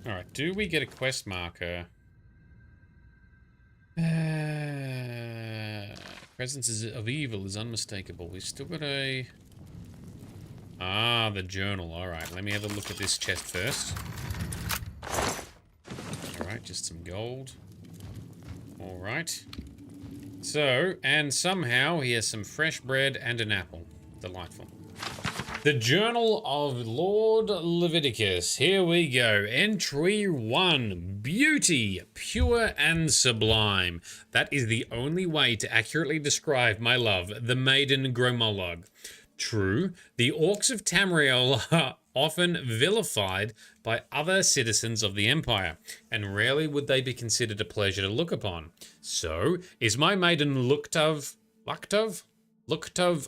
Alright, do we get a quest marker? Presence of evil is unmistakable. We've still got a... ah, the journal. Alright, let me have a look at this chest first. Alright, just some gold. Alright. So, and somehow he has some fresh bread and an apple. Delightful. The Journal of Lord Leviticus. Here we go. Entry 1. Beauty, pure and sublime. That is the only way to accurately describe my love, the maiden Gromolog. True, the orcs of Tamriel are often vilified by other citizens of the Empire, and rarely would they be considered a pleasure to look upon. So, is my maiden Luktov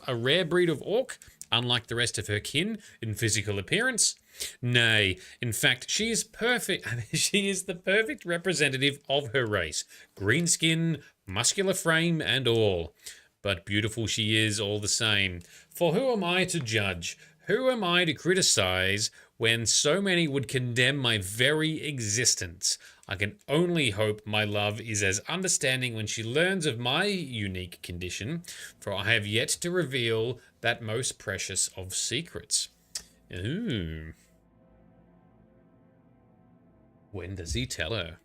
a rare breed of orc, unlike the rest of her kin in physical appearance? Nay, in fact, she is perfect. She is the perfect representative of her race. Green skin, muscular frame, and all. But beautiful she is all the same. For who am I to judge? Who am I to criticize when so many would condemn my very existence? I can only hope my love is as understanding when she learns of my unique condition, for I have yet to reveal that most precious of secrets. Ooh. When does he tell her?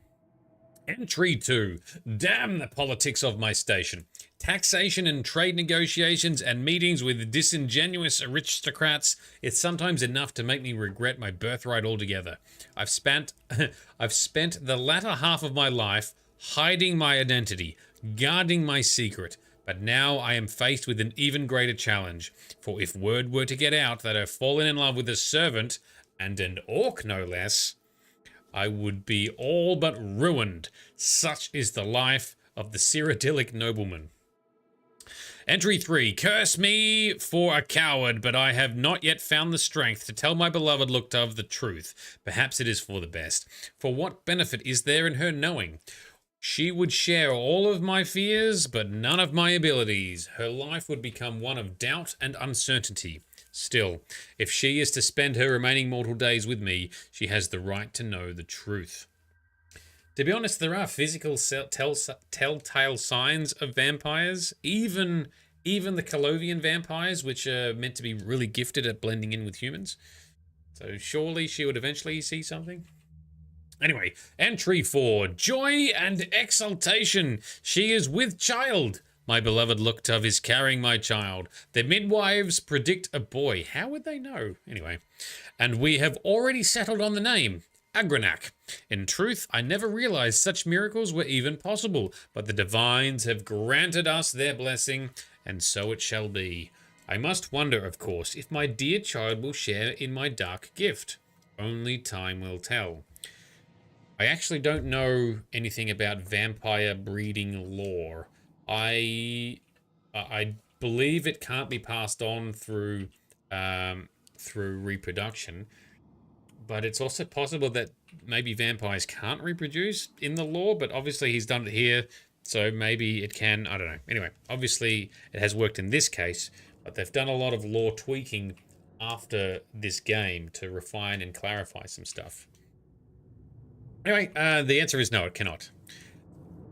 Entry 2. Damn the politics of my station. Taxation and trade negotiations and meetings with disingenuous aristocrats. It's sometimes enough to make me regret my birthright altogether. I've spent the latter half of my life hiding my identity, guarding my secret. But now I am faced with an even greater challenge. For if word were to get out that I've fallen in love with a servant, and an orc no less, I would be all but ruined. Such is the life of the Cyrodiilic nobleman. Entry 3. Curse me for a coward, but I have not yet found the strength to tell my beloved Luktov the truth. Perhaps it is for the best. For what benefit is there in her knowing? She would share all of my fears, but none of my abilities. Her life would become one of doubt and uncertainty. Still, if she is to spend her remaining mortal days with me, she has the right to know the truth. To be honest, there are physical telltale signs of vampires, even the Colovian vampires, which are meant to be really gifted at blending in with humans. So surely she would eventually see something. Anyway, entry 4. Joy and exultation. She is with child. My beloved Luktov is carrying my child. The midwives predict a boy. How would they know? Anyway. And we have already settled on the name. Agranak. In truth, I never realized such miracles were even possible, but the divines have granted us their blessing, and so it shall be. I must wonder, of course, if my dear child will share in my dark gift. Only time will tell. I actually don't know anything about vampire breeding lore. I believe it can't be passed on through reproduction, but it's also possible that maybe vampires can't reproduce in the lore. But obviously he's done it here So maybe it can, I don't know. Anyway, obviously it has worked in this case, but they've done a lot of lore tweaking after this game to refine and clarify some stuff. Anyway, the answer is no, it cannot.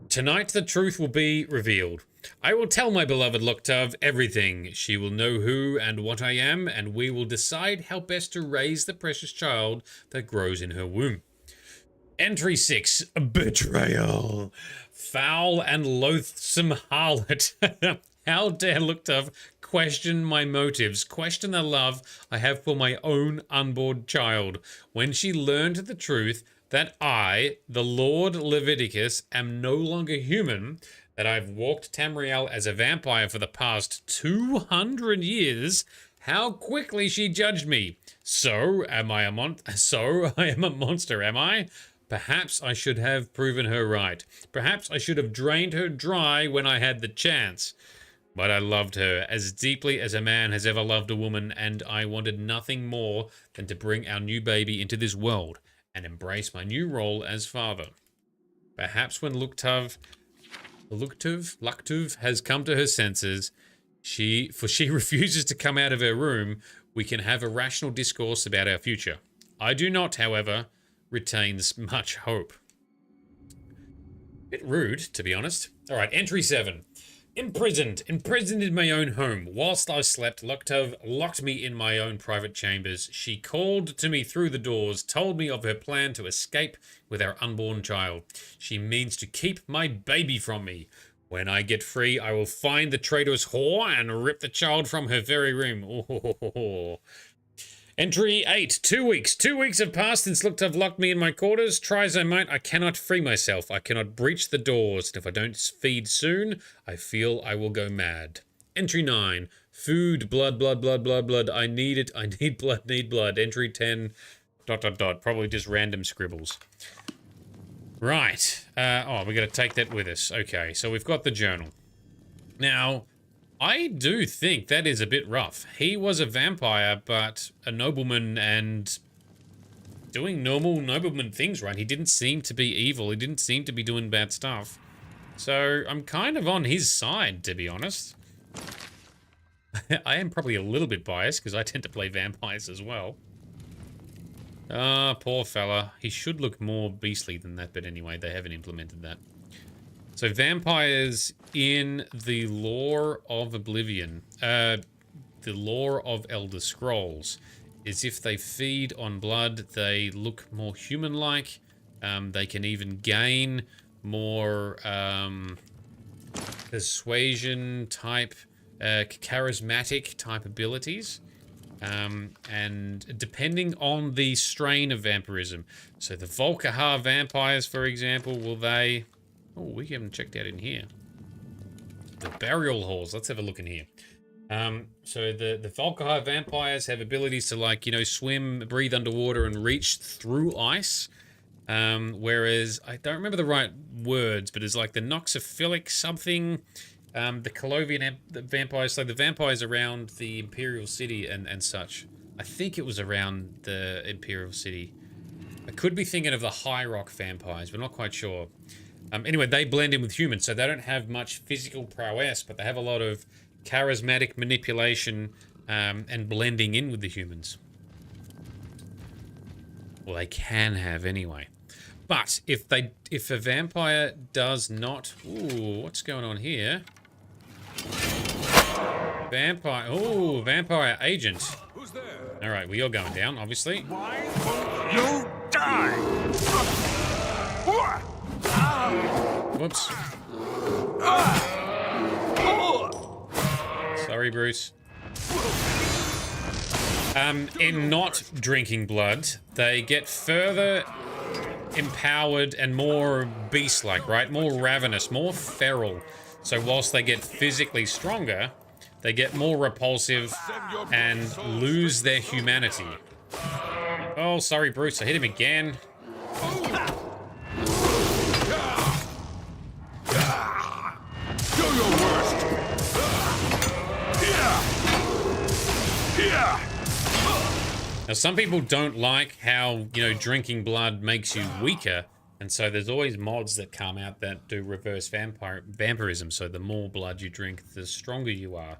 Tonight the truth will be revealed. I will tell my beloved Loktav everything. She will know who and what I am, and we will decide how best to raise the precious child that grows in her womb. Entry 6, Betrayal. Foul and loathsome harlot. How dare Loktav question my motives, question the love I have for my own unborn child, when she learned the truth that I, the Lord Leviticus, am no longer human, that I've walked Tamriel as a vampire for the past 200 years. How quickly she judged me. So I am a monster, am I? Perhaps I should have proven her right. Perhaps I should have drained her dry when I had the chance. But I loved her as deeply as a man has ever loved a woman, and I wanted nothing more than to bring our new baby into this world and embrace my new role as father. Perhaps when Loktav has come to her senses, she refuses to come out of her room, we can have a rational discourse about our future. I do not, however, retain much hope. Bit rude, to be honest. Alright, entry 7. Imprisoned in my own home. Whilst I slept, Loktav locked me in my own private chambers. She called to me through the doors, told me of her plan to escape with our unborn child. She means to keep my baby from me. When I get free, I will find the traitorous whore and rip the child from her very room. Oh. Entry 8. 2 weeks. 2 weeks have passed since Loktav locked me in my quarters. Try as I might, I cannot free myself. I cannot breach the doors. And if I don't feed soon, I feel I will go mad. Entry 9. Food. Blood. I need it. I need blood. Entry 10. ... Probably just random scribbles. Right. We got to take that with us. Okay, so we've got the journal. Now, I do think that is a bit rough. He was a vampire, but a nobleman and doing normal nobleman things, right? He didn't seem to be evil. He didn't seem to be doing bad stuff. So I'm kind of on his side, to be honest. I am probably a little bit biased because I tend to play vampires as well. Ah, poor fella. He should look more beastly than that, but anyway, they haven't implemented that. So vampires in the lore of Oblivion, the lore of Elder Scrolls, is if they feed on blood, they look more human-like. They can even gain more persuasion type, charismatic type abilities. And depending on the strain of vampirism. So the Volkihar vampires, for example, will they... Oh, we haven't checked out in here. The burial halls. Let's have a look in here. So the Volkihar vampires have abilities to, like, you know, swim, breathe underwater, and reach through ice. Whereas, I don't remember the right words, but it's like the Noxophilic something. The Colovian vampires, so the vampires around the Imperial City and such. I think it was around the Imperial City. I could be thinking of the High Rock vampires, but not quite sure. Anyway, they blend in with humans, so they don't have much physical prowess, but they have a lot of charismatic manipulation and blending in with the humans. Well, they can have anyway. But if a vampire does not... Ooh, what's going on here? Vampire... Ooh, vampire agent. Who's there? Alright, well, you're going down, obviously. You die! Whoops. Sorry, Bruce. In not drinking blood, they get further empowered and more beast-like, right? More ravenous, more feral. So whilst they get physically stronger, they get more repulsive and lose their humanity. Oh, sorry, Bruce. I hit him again. Do your worst. Now, some people don't like how, you know, drinking blood makes you weaker. And so there's always mods that come out that do reverse vampirism. So the more blood you drink, the stronger you are.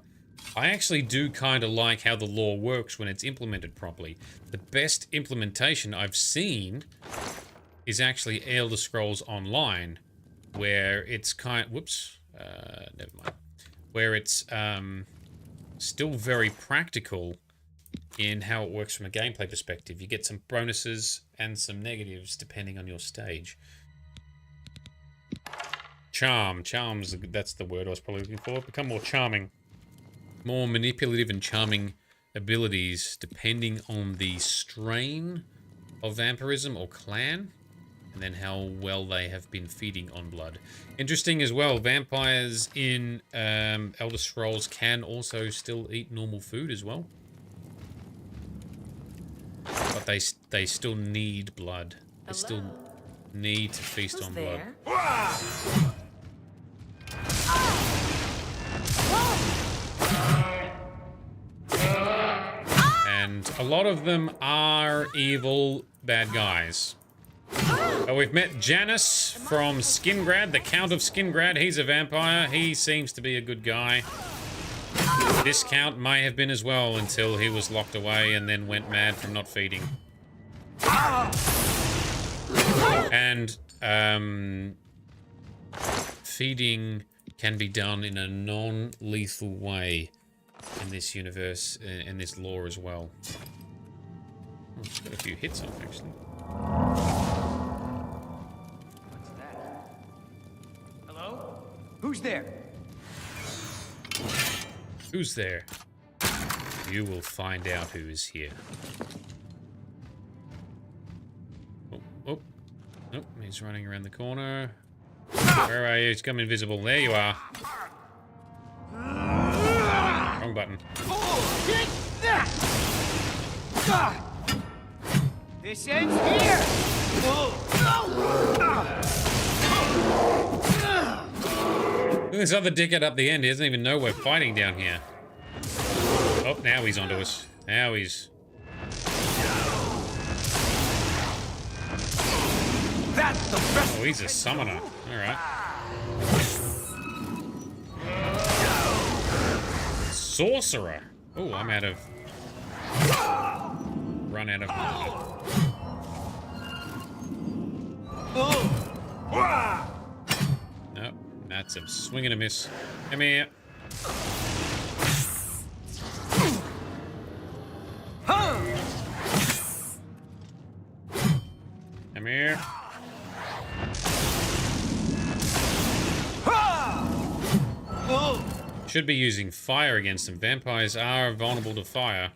I actually do kind of like how the lore works when it's implemented properly. The best implementation I've seen is actually Elder Scrolls Online, where it's never mind. Where it's still very practical in how it works from a gameplay perspective. You get some bonuses and some negatives depending on your stage. Charms, that's the word I was probably looking for. Become more charming. More manipulative and charming abilities depending on the strain of vampirism or clan, and then how well they have been feeding on blood. Interesting as well, vampires in Elder Scrolls can also still eat normal food as well. But they still need blood. They still need to feast on blood. And a lot of them are evil bad guys. We've met Janus from Skingrad, the Count of Skingrad. He's a vampire. He seems to be a good guy. This Count may have been as well until he was locked away and then went mad from not feeding. And feeding can be done in a non-lethal way in this universe, in this lore as well. Oh, it's got a few hits off, actually. What's that? Hello? Who's there? Who's there? You will find out who is here. Oh, he's running around the corner. Where are you? He's come invisible. There you are. Wrong button. This ends here! Look at this other dickhead up the end. He doesn't even know we're fighting down here. Oh, now he's onto us. Now he's... That's the best. Oh, he's a summoner. Alright. Sorcerer. Oh, I'm out of... Run out of... Nope. That's a swing and a miss. Come here. Come here. Should be using fire against them. Vampires are vulnerable to fire.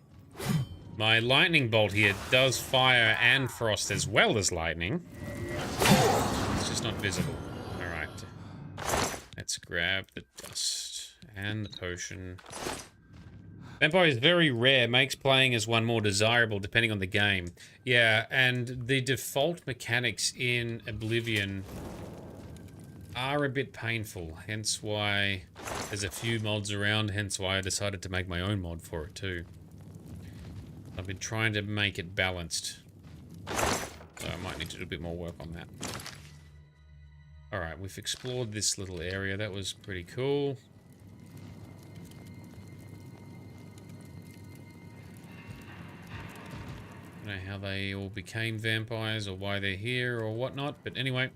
My lightning bolt here does fire and frost as well as lightning. It's just not visible. Alright. Let's grab the dust and the potion. Vampire is very rare, makes playing as one more desirable depending on the game. Yeah, and the default mechanics in Oblivion are a bit painful, hence why there's a few mods around, hence why I decided to make my own mod for it too. I've been trying to make it balanced, so I might need to do a bit more work on that. Alright, we've explored this little area, that was pretty cool. I don't know how they all became vampires or why they're here or whatnot, but anyway.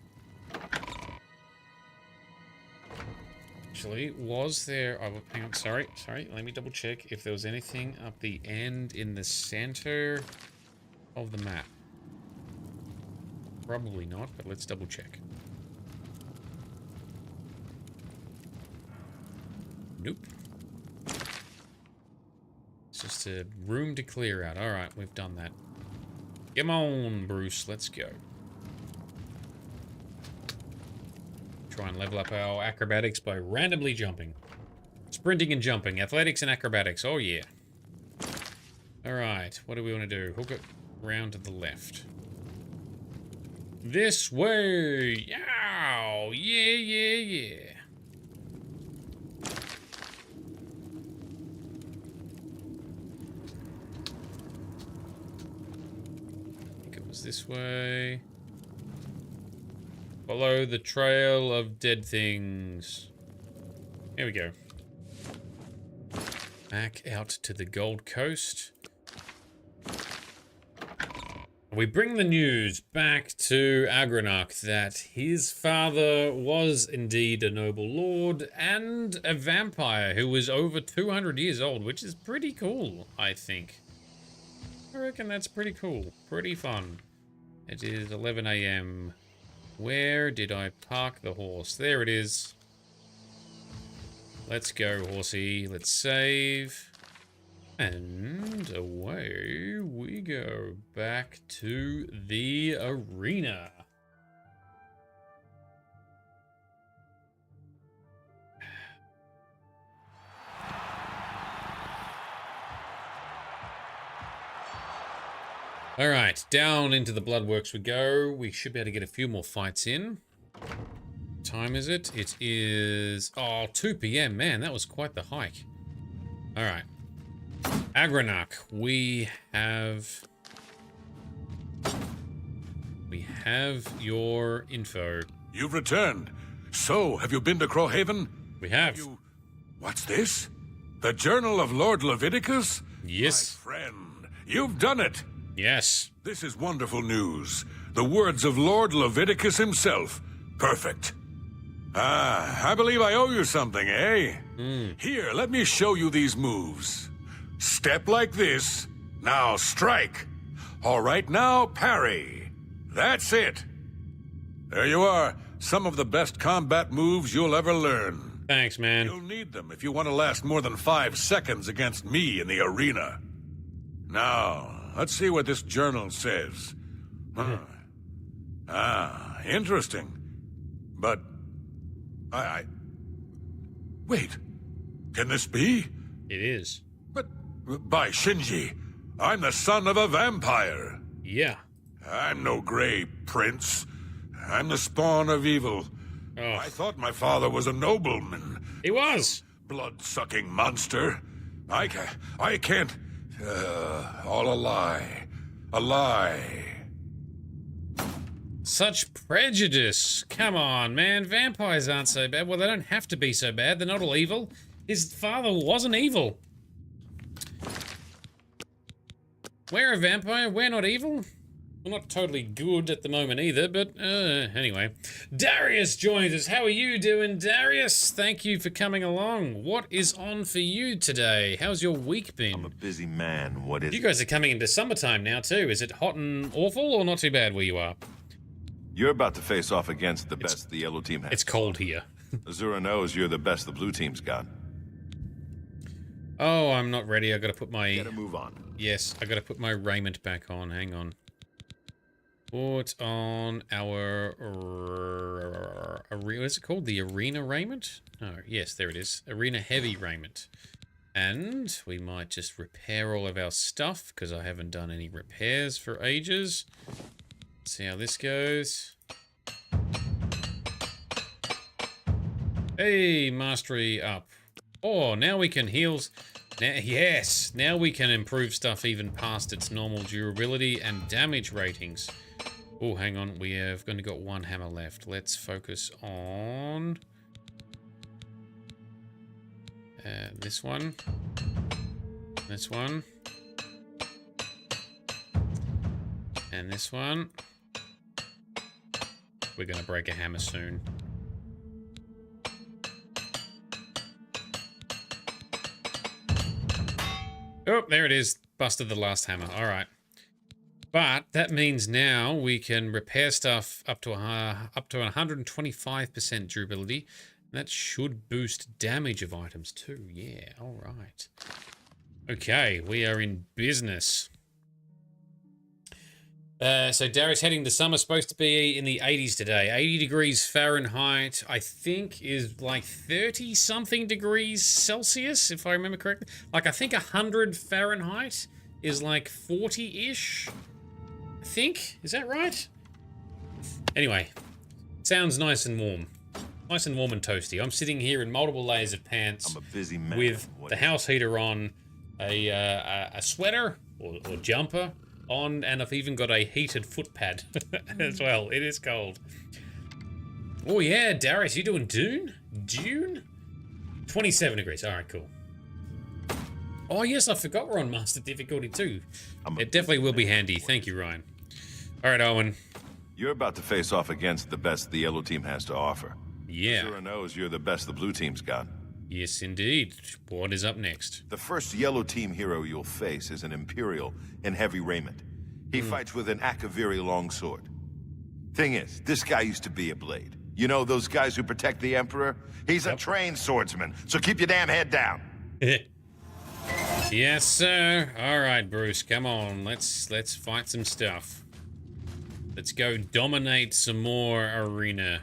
Actually, was there... Oh, hang on, sorry, let me double check if there was anything up the end in the center of the map. Probably not, but let's double check. Nope. It's just a room to clear out. Alright, we've done that. Come on, Bruce, let's go. Try and level up our acrobatics by randomly jumping. Sprinting and jumping. Athletics and acrobatics. Oh, yeah. Alright, what do we want to do? Hook it round to the left. This way! Yow! Yeah, yeah, yeah. I think it was this way. Follow the trail of dead things. Here we go. Back out to the Gold Coast. We bring the news back to Agranarch that his father was indeed a noble lord and a vampire who was over 200 years old, which is pretty cool, I think. I reckon that's pretty cool. Pretty fun. It is 11 AM. Where did I park the horse? There it is. Let's go, horsey. Let's save. And away we go. Back to the arena. Alright, down into the Bloodworks we go. We should be able to get a few more fights in. What time is it? It is... oh, 2 PM. Man, that was quite the hike. Alright. Agranarch, we have your info. You've returned. So, have you been to Crowhaven? We have. What's this? The Journal of Lord Leviticus? Yes. My friend, you've done it. Yes. This is wonderful news. The words of Lord Leviticus himself. Perfect. Ah, I believe I owe you something, eh? Here, let me show you these moves. Step like this. Now strike. All right, now parry. That's it. There you are. Some of the best combat moves you'll ever learn. Thanks, man. You'll need them if you want to last more than 5 seconds against me in the arena. Now, let's see what this journal says. Interesting. But... Wait. Can this be? It is. But, by Shinji, I'm the son of a vampire. Yeah. I'm no gray prince. I'm the spawn of evil. Oh. I thought my father was a nobleman. He was. Blood-sucking monster. I can't... all a lie. A lie. Such prejudice. Come on, man. Vampires aren't so bad. Well, they don't have to be so bad. They're not all evil. His father wasn't evil. We're a vampire. We're not evil. We're not totally good at the moment either, but anyway. Darius joins us. How are you doing, Darius? Thank you for coming along. What is on for you today? How's your week been? I'm a busy man. What is You guys are coming into summertime now, too. Is it hot and awful or not too bad where you are? You're about to face off against the best the yellow team has. It's cold here. Azura knows you're the best the blue team's got. Oh, I'm not ready. I gotta put my... Gotta move on. Yes, I gotta put my raiment back on. Hang on. Put on our... what is it called? The arena raiment? Oh, yes, there it is. Arena heavy raiment. And we might just repair all of our stuff, because I haven't done any repairs for ages. Let's see how this goes. Hey, mastery up. Oh, now we can heal... yes, now we can improve stuff even past its normal durability and damage ratings. Oh, hang on, we have only got one hammer left. Let's focus on... this one. This one. And this one. We're gonna break a hammer soon. Oh, there it is. Busted the last hammer. All right. But that means now we can repair stuff up to 125% durability. That should boost damage of items too. Yeah, all right. Okay, we are in business. So Darius heading to summer, supposed to be in the 80s today. 80 degrees Fahrenheit, I think, is like 30-something degrees Celsius, if I remember correctly. Like, I think 100 Fahrenheit is like 40-ish, I think. Is that right? Anyway, sounds nice and warm. Nice and warm and toasty. I'm sitting here in multiple layers of pants. I'm a busy man. With the house heater on, a sweater or jumper on, and I've even got a heated foot pad as well. It is cold. Oh yeah, Darius, you doing Dune? Dune? 27 degrees. All right, cool. Oh yes, I forgot we're on master difficulty too. It definitely will be handy. Thank you, Ryan. All right, Owen. You're about to face off against the best the yellow team has to offer. Yeah. Sure knows you're the best the blue team's got. Yes, indeed. What is up next? The first yellow team hero you'll face is an Imperial in heavy raiment. He fights with an Akaviri longsword. Thing is, this guy used to be a blade. You know those guys who protect the Emperor? He's a trained swordsman, so keep your damn head down. Yes, sir. All right, Bruce, come on. Let's fight some stuff. Let's go dominate some more arena.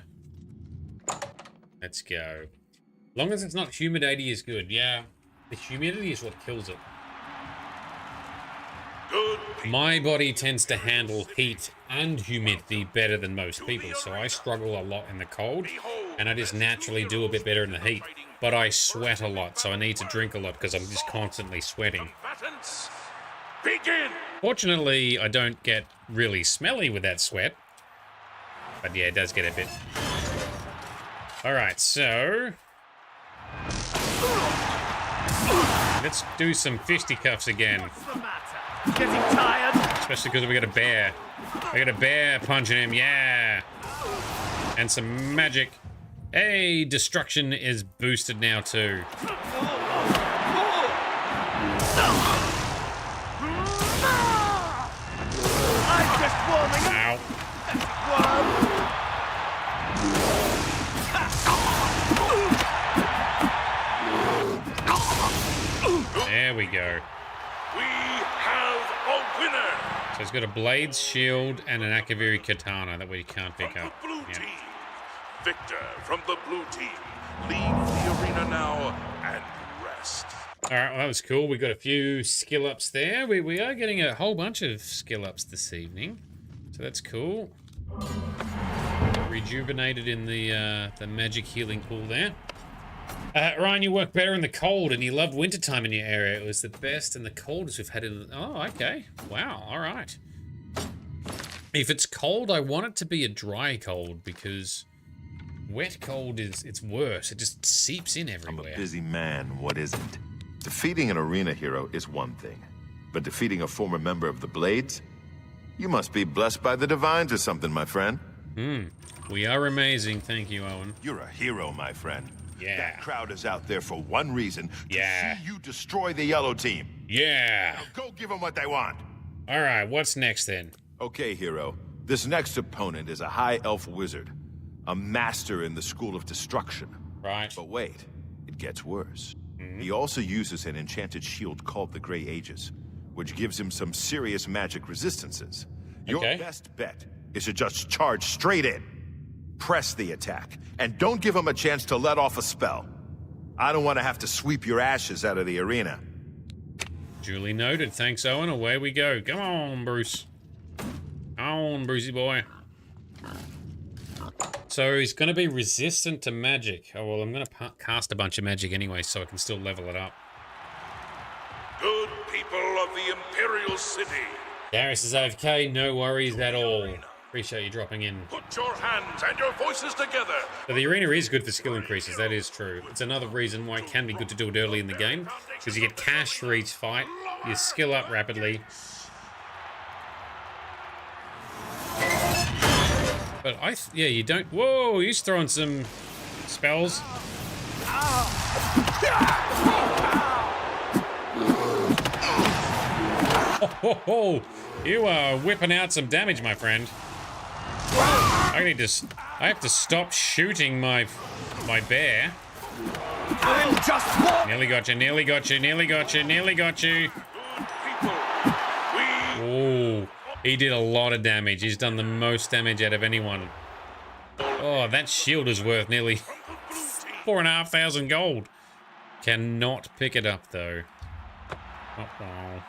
Let's go. As long as it's not humid, 80 is good. Yeah, the humidity is what kills it. My body tends to handle heat and humidity better than most people, so I struggle a lot in the cold, and I just naturally do a bit better in the heat. But I sweat a lot, so I need to drink a lot because I'm just constantly sweating. Fortunately, I don't get really smelly with that sweat. But yeah, it does get a bit. Alright, so... let's do some fisticuffs again. Getting tired? Especially because we got a bear. We got a bear punching him, yeah! And some magic. Hey, destruction is boosted now too. I'm just warming up. Ow. There we go. We have a winner. So it's got a blades, shield, and an Akaviri katana that we can't pick From up. the blue Yeah. team, Victor from the blue team. Leave the arena now and rest. All right, well, that was cool. We got a few skill ups there. We are getting a whole bunch of skill ups this evening, so that's cool. Rejuvenated in the magic healing pool there. Ryan, you work better in the cold, and you loved wintertime in your area. It was the best and the coldest we've had in. Oh, okay. Wow. All right. If it's cold, I want it to be a dry cold because wet cold it's worse. It just seeps in everywhere. I'm a busy man. What isn't? Defeating an arena hero is one thing, but defeating a former member of the Blades? You must be blessed by the divines or something, my friend. We are amazing. Thank you, Owen. You're a hero, my friend. Yeah. That crowd is out there for one reason, to Yeah. see you destroy the yellow team. Yeah. Now go give them what they want. All right, what's next then? Okay, hero. This next opponent is a high elf wizard, a master in the school of destruction. Right. But wait, it gets worse. He also uses an enchanted shield called the Grey Aegis, which gives him some serious magic resistances. Your best bet is to just charge straight in. Press the attack, and don't give him a chance to let off a spell. I don't want to have to sweep your ashes out of the arena. Duly noted. Thanks, Owen. Away we go. Come on, Bruce. Come on, Brucey boy. So he's going to be resistant to magic. Oh, well, I'm going to cast a bunch of magic anyway, so I can still level it up. Good people of the Imperial City. Darius is AFK. No worries at all. Appreciate you dropping in. Put your hands and your voices together. So the arena is good for skill increases. That is true. It's another reason why it can be good to do it early in the game, because you get cash for each fight. You skill up rapidly. But yeah, you don't. Whoa, he's throwing some spells. Oh, you are whipping out some damage, my friend. I have to stop shooting my bear. Nearly got you, nearly got you, nearly got you, nearly got you. Oh, he did a lot of damage. He's done the most damage out of anyone. Oh, that shield is worth nearly 4,500 gold. Cannot pick it up, though. Uh-oh.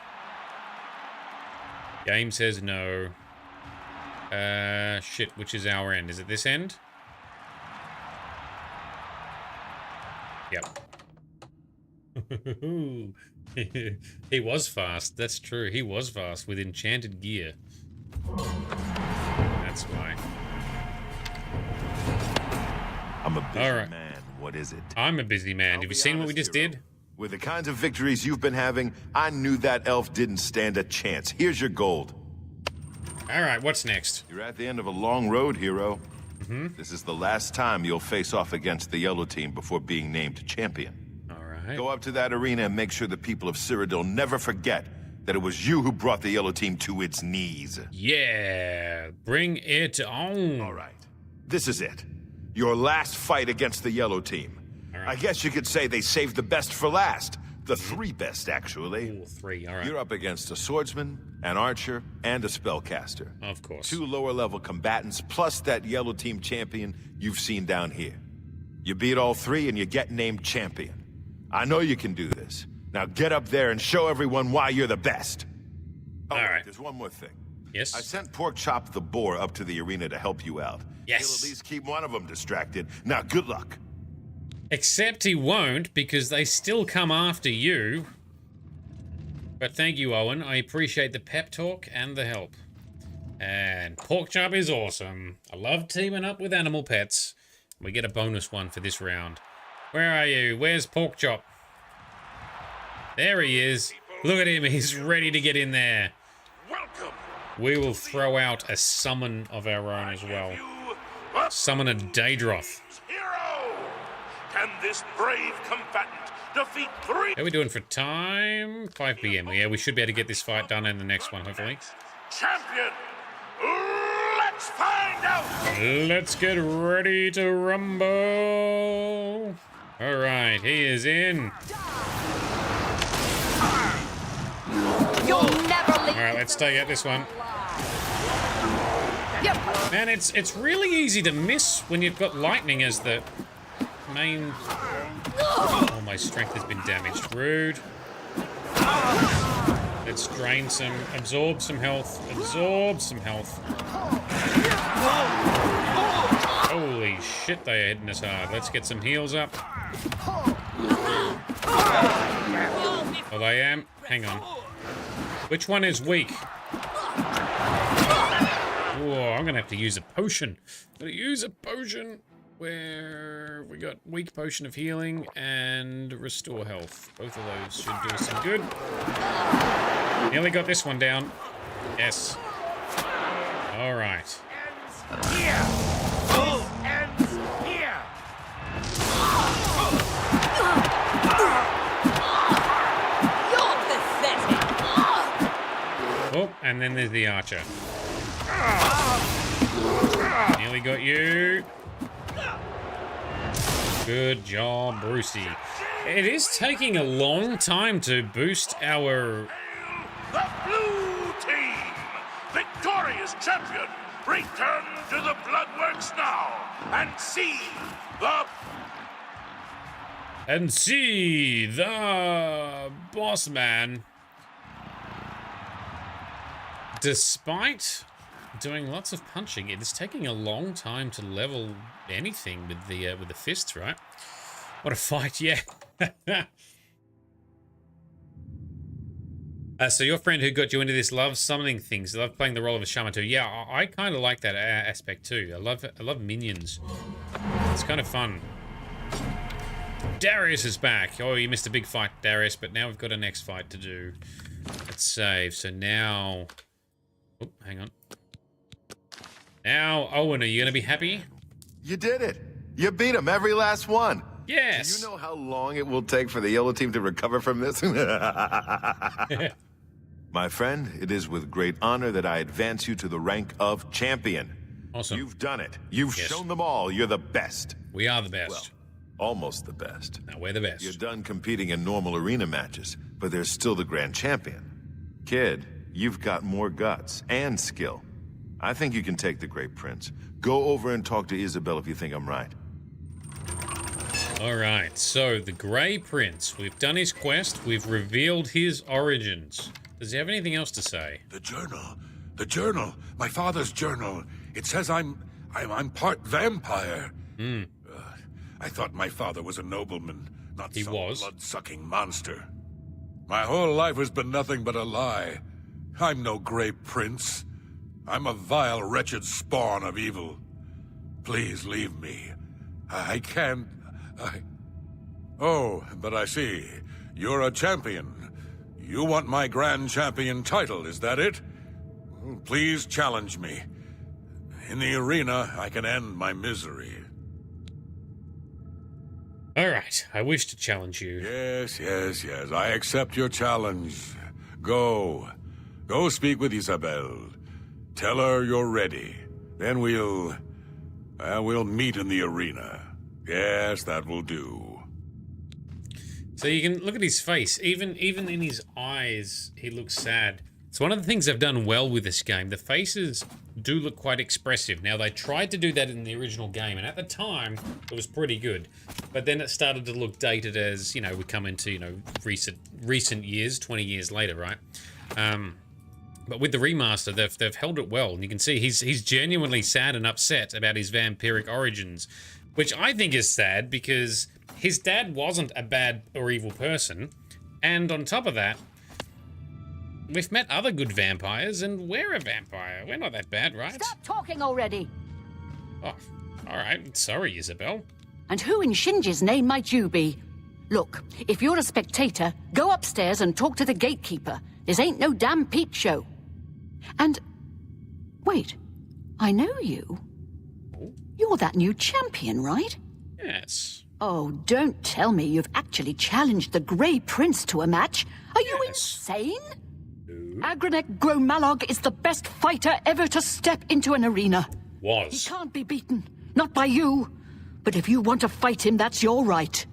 Game says no. Shit, which is our end? Is it this end? Yep. He was fast. That's true. He was fast with enchanted gear. That's why. I'm a busy man. What is it? I'm a busy man. Have you seen what we just did? With the kinds of victories you've been having, I knew that elf didn't stand a chance. Here's your gold. All right, what's next? You're at the end of a long road, hero. This is the last time you'll face off against the yellow team before being named champion. All right. Go up to that arena and make sure the people of Cyrodiil never forget that it was you who brought the yellow team to its knees. Yeah, bring it on. All right. This is it. Your last fight against the yellow team. I guess you could say they saved the best for last. The three best, actually. Ooh, three, all right. You're up against a swordsman, an archer, and a spellcaster. Of course. 2 lower-level combatants, plus that yellow team champion you've seen down here. You beat all 3 and you get named champion. I know you can do this. Now get up there and show everyone why you're the best. Oh, all right. There's one more thing. Yes? I sent Porkchop the boar up to the arena to help you out. Yes. He'll at least keep one of them distracted. Now, good luck. Except he won't, because they still come after you. But thank you, Owen. I appreciate the pep talk and the help. And Porkchop is awesome. I love teaming up with animal pets. We get a bonus one for this round. Where are you? Where's Porkchop? There he is. Look at him. He's ready to get in there. Welcome. We will throw out a summon of our own as well. Summon a Daedroth. Hero! Can this brave combatant defeat 3? How are we doing for time? 5 p.m. Yeah, we should be able to get this fight done in the next one, hopefully. Champion! Let's find out! Let's get ready to rumble. All right, he is in. You'll never leave. All right, let's take out this one. Man, it's really easy to miss when you've got lightning as the main... Oh, my strength has been damaged. Rude. Let's drain some... Absorb some health. Absorb some health. Holy shit, they are hitting us hard. Let's get some heals up. Oh, I am. Hang on. Which one is weak? Oh, I'm gonna have to use a potion. I'm gonna use a potion where we got weak potion of healing and restore health. Both of those should do us some good. Nearly got this one down. Yes. All right. Here. This ends here. You're pathetic. Oh, and then there's the archer. Nearly got you. Good job, Brucey. It is taking a long time to boost our... The blue team! Victorious champion! Return to the Bloodworks now and see the... And see the boss man. Despite doing lots of punching, it is taking a long time to level anything with the fists, right? What a fight, yeah. So your friend who got you into this loves summoning things. Love playing the role of a shaman too. Yeah, I kind of like that aspect too. I love minions. It's kind of fun. Darius is back. Oh, you missed a big fight, Darius, but now we've got a next fight to do. Let's save. So now... Oh, hang on. Now, Owen, are you going to be happy? You did it. You beat him, every last one. Yes. Do you know how long it will take for the yellow team to recover from this? My friend, it is with great honor that I advance you to the rank of champion. Awesome. You've done it. You've shown them all you're the best. We are the best. Well, almost the best. No, we're the best. You're done competing in normal arena matches, but there's still the grand champion. Kid, you've got more guts and skill. I think you can take the Great Prince. Go over and talk to Isabel if you think I'm right. All right, so the Grey Prince. We've done his quest. We've revealed his origins. Does he have anything else to say? The journal, my father's journal. It says I'm part vampire. I thought my father was a nobleman, not some blood-sucking monster. My whole life has been nothing but a lie. I'm no Grey Prince. I'm a vile, wretched spawn of evil. Please leave me. I can't... Oh, but I see. You're a champion. You want my Grand Champion title, is that it? Please challenge me. In the arena, I can end my misery. All right, I wish to challenge you. Yes. I accept your challenge. Go. Go speak with Isabel. Tell her you're ready. Then we'll meet in the arena. Yes, that will do. So you can look at his face. Even in his eyes, he looks sad. It's one of the things they've done well with this game. The faces do look quite expressive. Now, they tried to do that in the original game, and at the time, it was pretty good. But then it started to look dated as, you know, we come into, you know, recent years, 20 years later, right? But with the remaster, they've held it well. And you can see he's genuinely sad and upset about his vampiric origins, which I think is sad because his dad wasn't a bad or evil person. And on top of that, we've met other good vampires, and we're a vampire. We're not that bad, right? Stop talking already! Oh, all right. Sorry, Isabel. And who in Shinji's name might you be? Look, if you're a spectator, go upstairs and talk to the gatekeeper. This ain't no damn peep show. And... wait, I know you. Oh. You're that new champion, right? Yes. Oh, don't tell me you've actually challenged the Grey Prince to a match. Are you insane? Agranek Gromalog is the best fighter ever to step into an arena. Was. He can't be beaten. Not by you. But if you want to fight him, that's your right.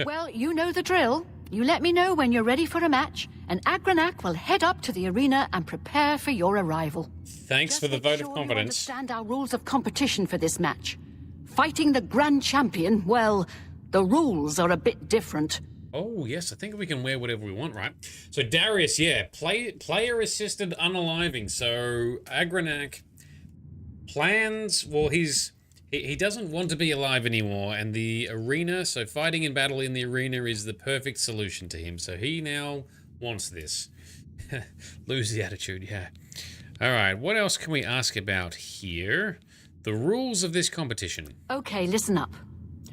Well, you know the drill. You let me know when you're ready for a match, and Agranak will head up to the arena and prepare for your arrival. Thanks for the vote of confidence. You understand our rules of competition for this match. Fighting the Grand Champion, well, the rules are a bit different. Oh, yes, I think we can wear whatever we want, right? So Darius, yeah, player-assisted unaliving. So Agranak plans, well, he doesn't want to be alive anymore, and the arena, so fighting in battle in the arena is the perfect solution to him. So he now wants this. Lose the attitude, yeah. All right, what else can we ask about here? The rules of this competition. Okay, listen up.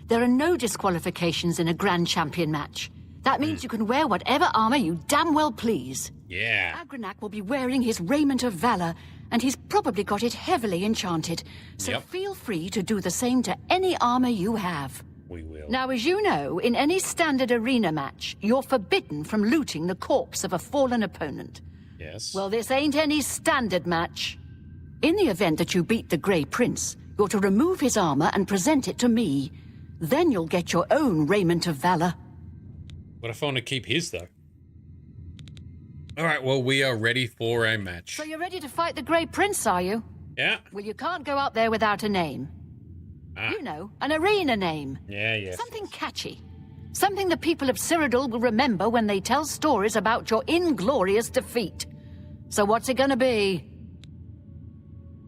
There are no disqualifications in a Grand Champion match. That means you can wear whatever armor you damn well please. Yeah. Agranak will be wearing his raiment of valor, and he's probably got it heavily enchanted. So feel free to do the same to any armor you have. We will. Now, as you know, in any standard arena match, you're forbidden from looting the corpse of a fallen opponent. Yes. Well, this ain't any standard match. In the event that you beat the Grey Prince, you're to remove his armor and present it to me. Then you'll get your own raiment of valor. What if I want to keep his, though? All right, well, we are ready for a match. So you're ready to fight the Grey Prince, are you? Yeah. Well, you can't go out there without a name. You know, an arena name. Yeah. Something catchy. Something the people of Cyrodiil will remember when they tell stories about your inglorious defeat. So what's it gonna be?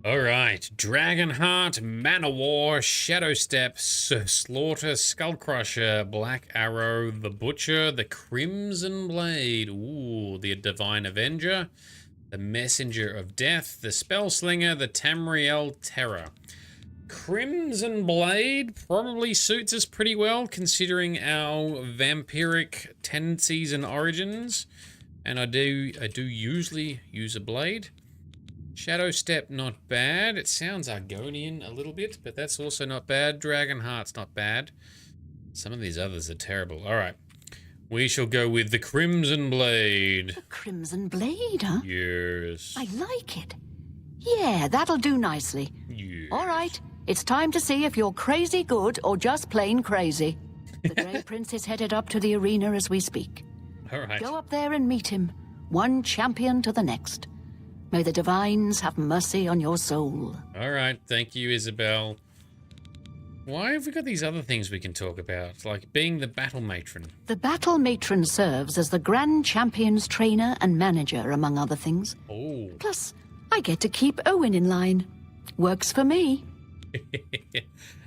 All right, Dragonheart, Manowar, Shadowstep, Slaughter, Skullcrusher, Black Arrow, the Butcher, the Crimson Blade, ooh, the Divine Avenger, the Messenger of Death, the Spellslinger, the Tamriel Terror. Crimson Blade probably suits us pretty well considering our vampiric tendencies and origins, and I do usually use a blade. Shadowstep, not bad. It sounds Argonian a little bit, but that's also not bad. Dragonheart's not bad. Some of these others are terrible. All right. We shall go with the Crimson Blade. The Crimson Blade, huh? Yes. I like it. Yeah, that'll do nicely. Yes. All right. It's time to see if you're crazy good or just plain crazy. The Grey Prince is headed up to the arena as we speak. All right. Go up there and meet him, one champion to the next. May the divines have mercy on your soul. All right, thank you, Isabel. Why have we got these other things we can talk about, like being the Battle Matron? The Battle Matron serves as the Grand Champion's trainer and manager, among other things. Oh. Plus, I get to keep Owen in line. Works for me.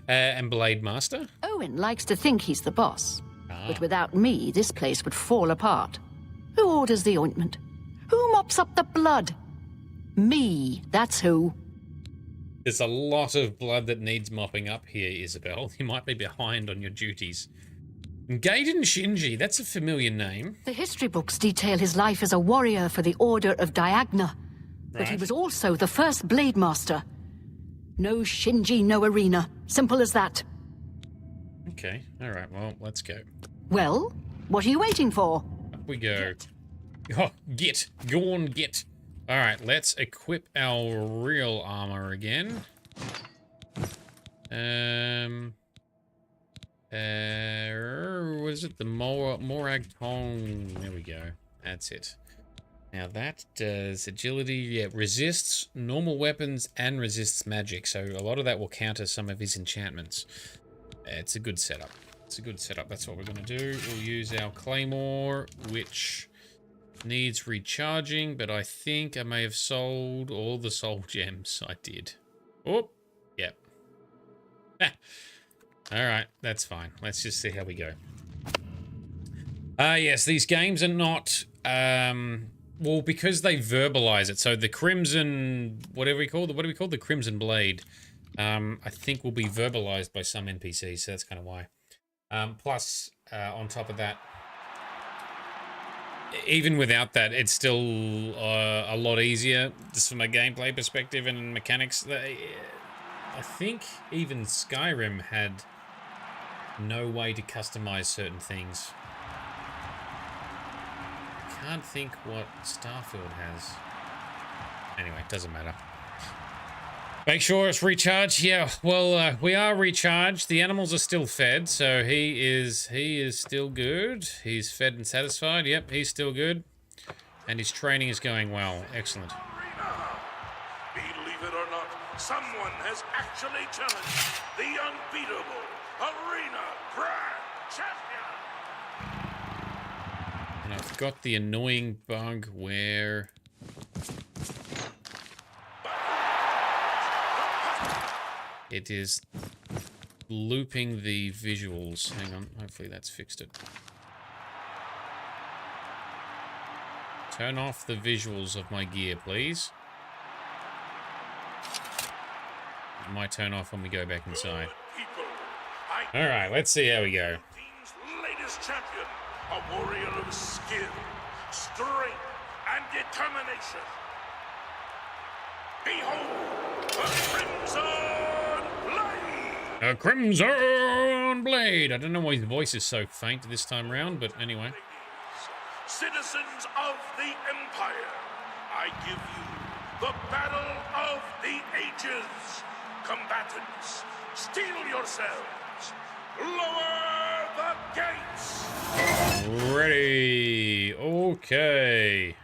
And Blade Master? Owen likes to think he's the boss. But without me, this place would fall apart. Who orders the ointment? Who mops up the blood? Me, that's who. There's a lot of blood that needs mopping up here, Isabel. You might be behind on your duties. Gaiden Shinji, that's a familiar name. The history books detail his life as a warrior for the Order of Diagna. But he was also the first Blade Master. No Shinji, no arena. Simple as that. Okay, alright, well, let's go. Well, what are you waiting for? Up we go. Oh, go on, get. Alright, let's equip our real armor again. What is it? The Morag Tong. There we go. That's it. Now that does agility, yeah, resists normal weapons and resists magic. So a lot of that will counter some of his enchantments. It's a good setup. It's a good setup. That's what we're going to do. We'll use our Claymore, which needs recharging, but I think I may have sold all the soul gems. I did. Oh, yep. Alright, that's fine. Let's just see how we go. Yes, these games are not, well, because they verbalize it. So the Crimson, whatever we call it, what do we call it? The Crimson Blade, I think will be verbalized by some NPCs, so that's kind of why. Plus, on top of that, even without that, it's still a lot easier, just from a gameplay perspective and mechanics. I think even Skyrim had no way to customize certain things. I can't think what Starfield has. Anyway, doesn't matter. Make sure it's recharged. Yeah, well, we are recharged. The animals are still fed, so he is still good. He's fed and satisfied. Yep, he's still good. And his training is going well. Excellent. Believe it or not, someone has actually challenged the unbeatable Arena Grand Champion. And I've got the annoying bug where... it is looping the visuals. Hang on, hopefully that's fixed it. Turn off the visuals of my gear, please. It might turn off when we go back inside. Alright, let's see how we go. Team's latest champion, a warrior of skill, strength, and determination. Behold, the Crimson Blade! A Crimson Blade! I don't know why his voice is so faint this time around, but anyway. Citizens of the Empire, I give you the battle of the ages. Combatants, steel yourselves. Lower the gates. Ready. Okay.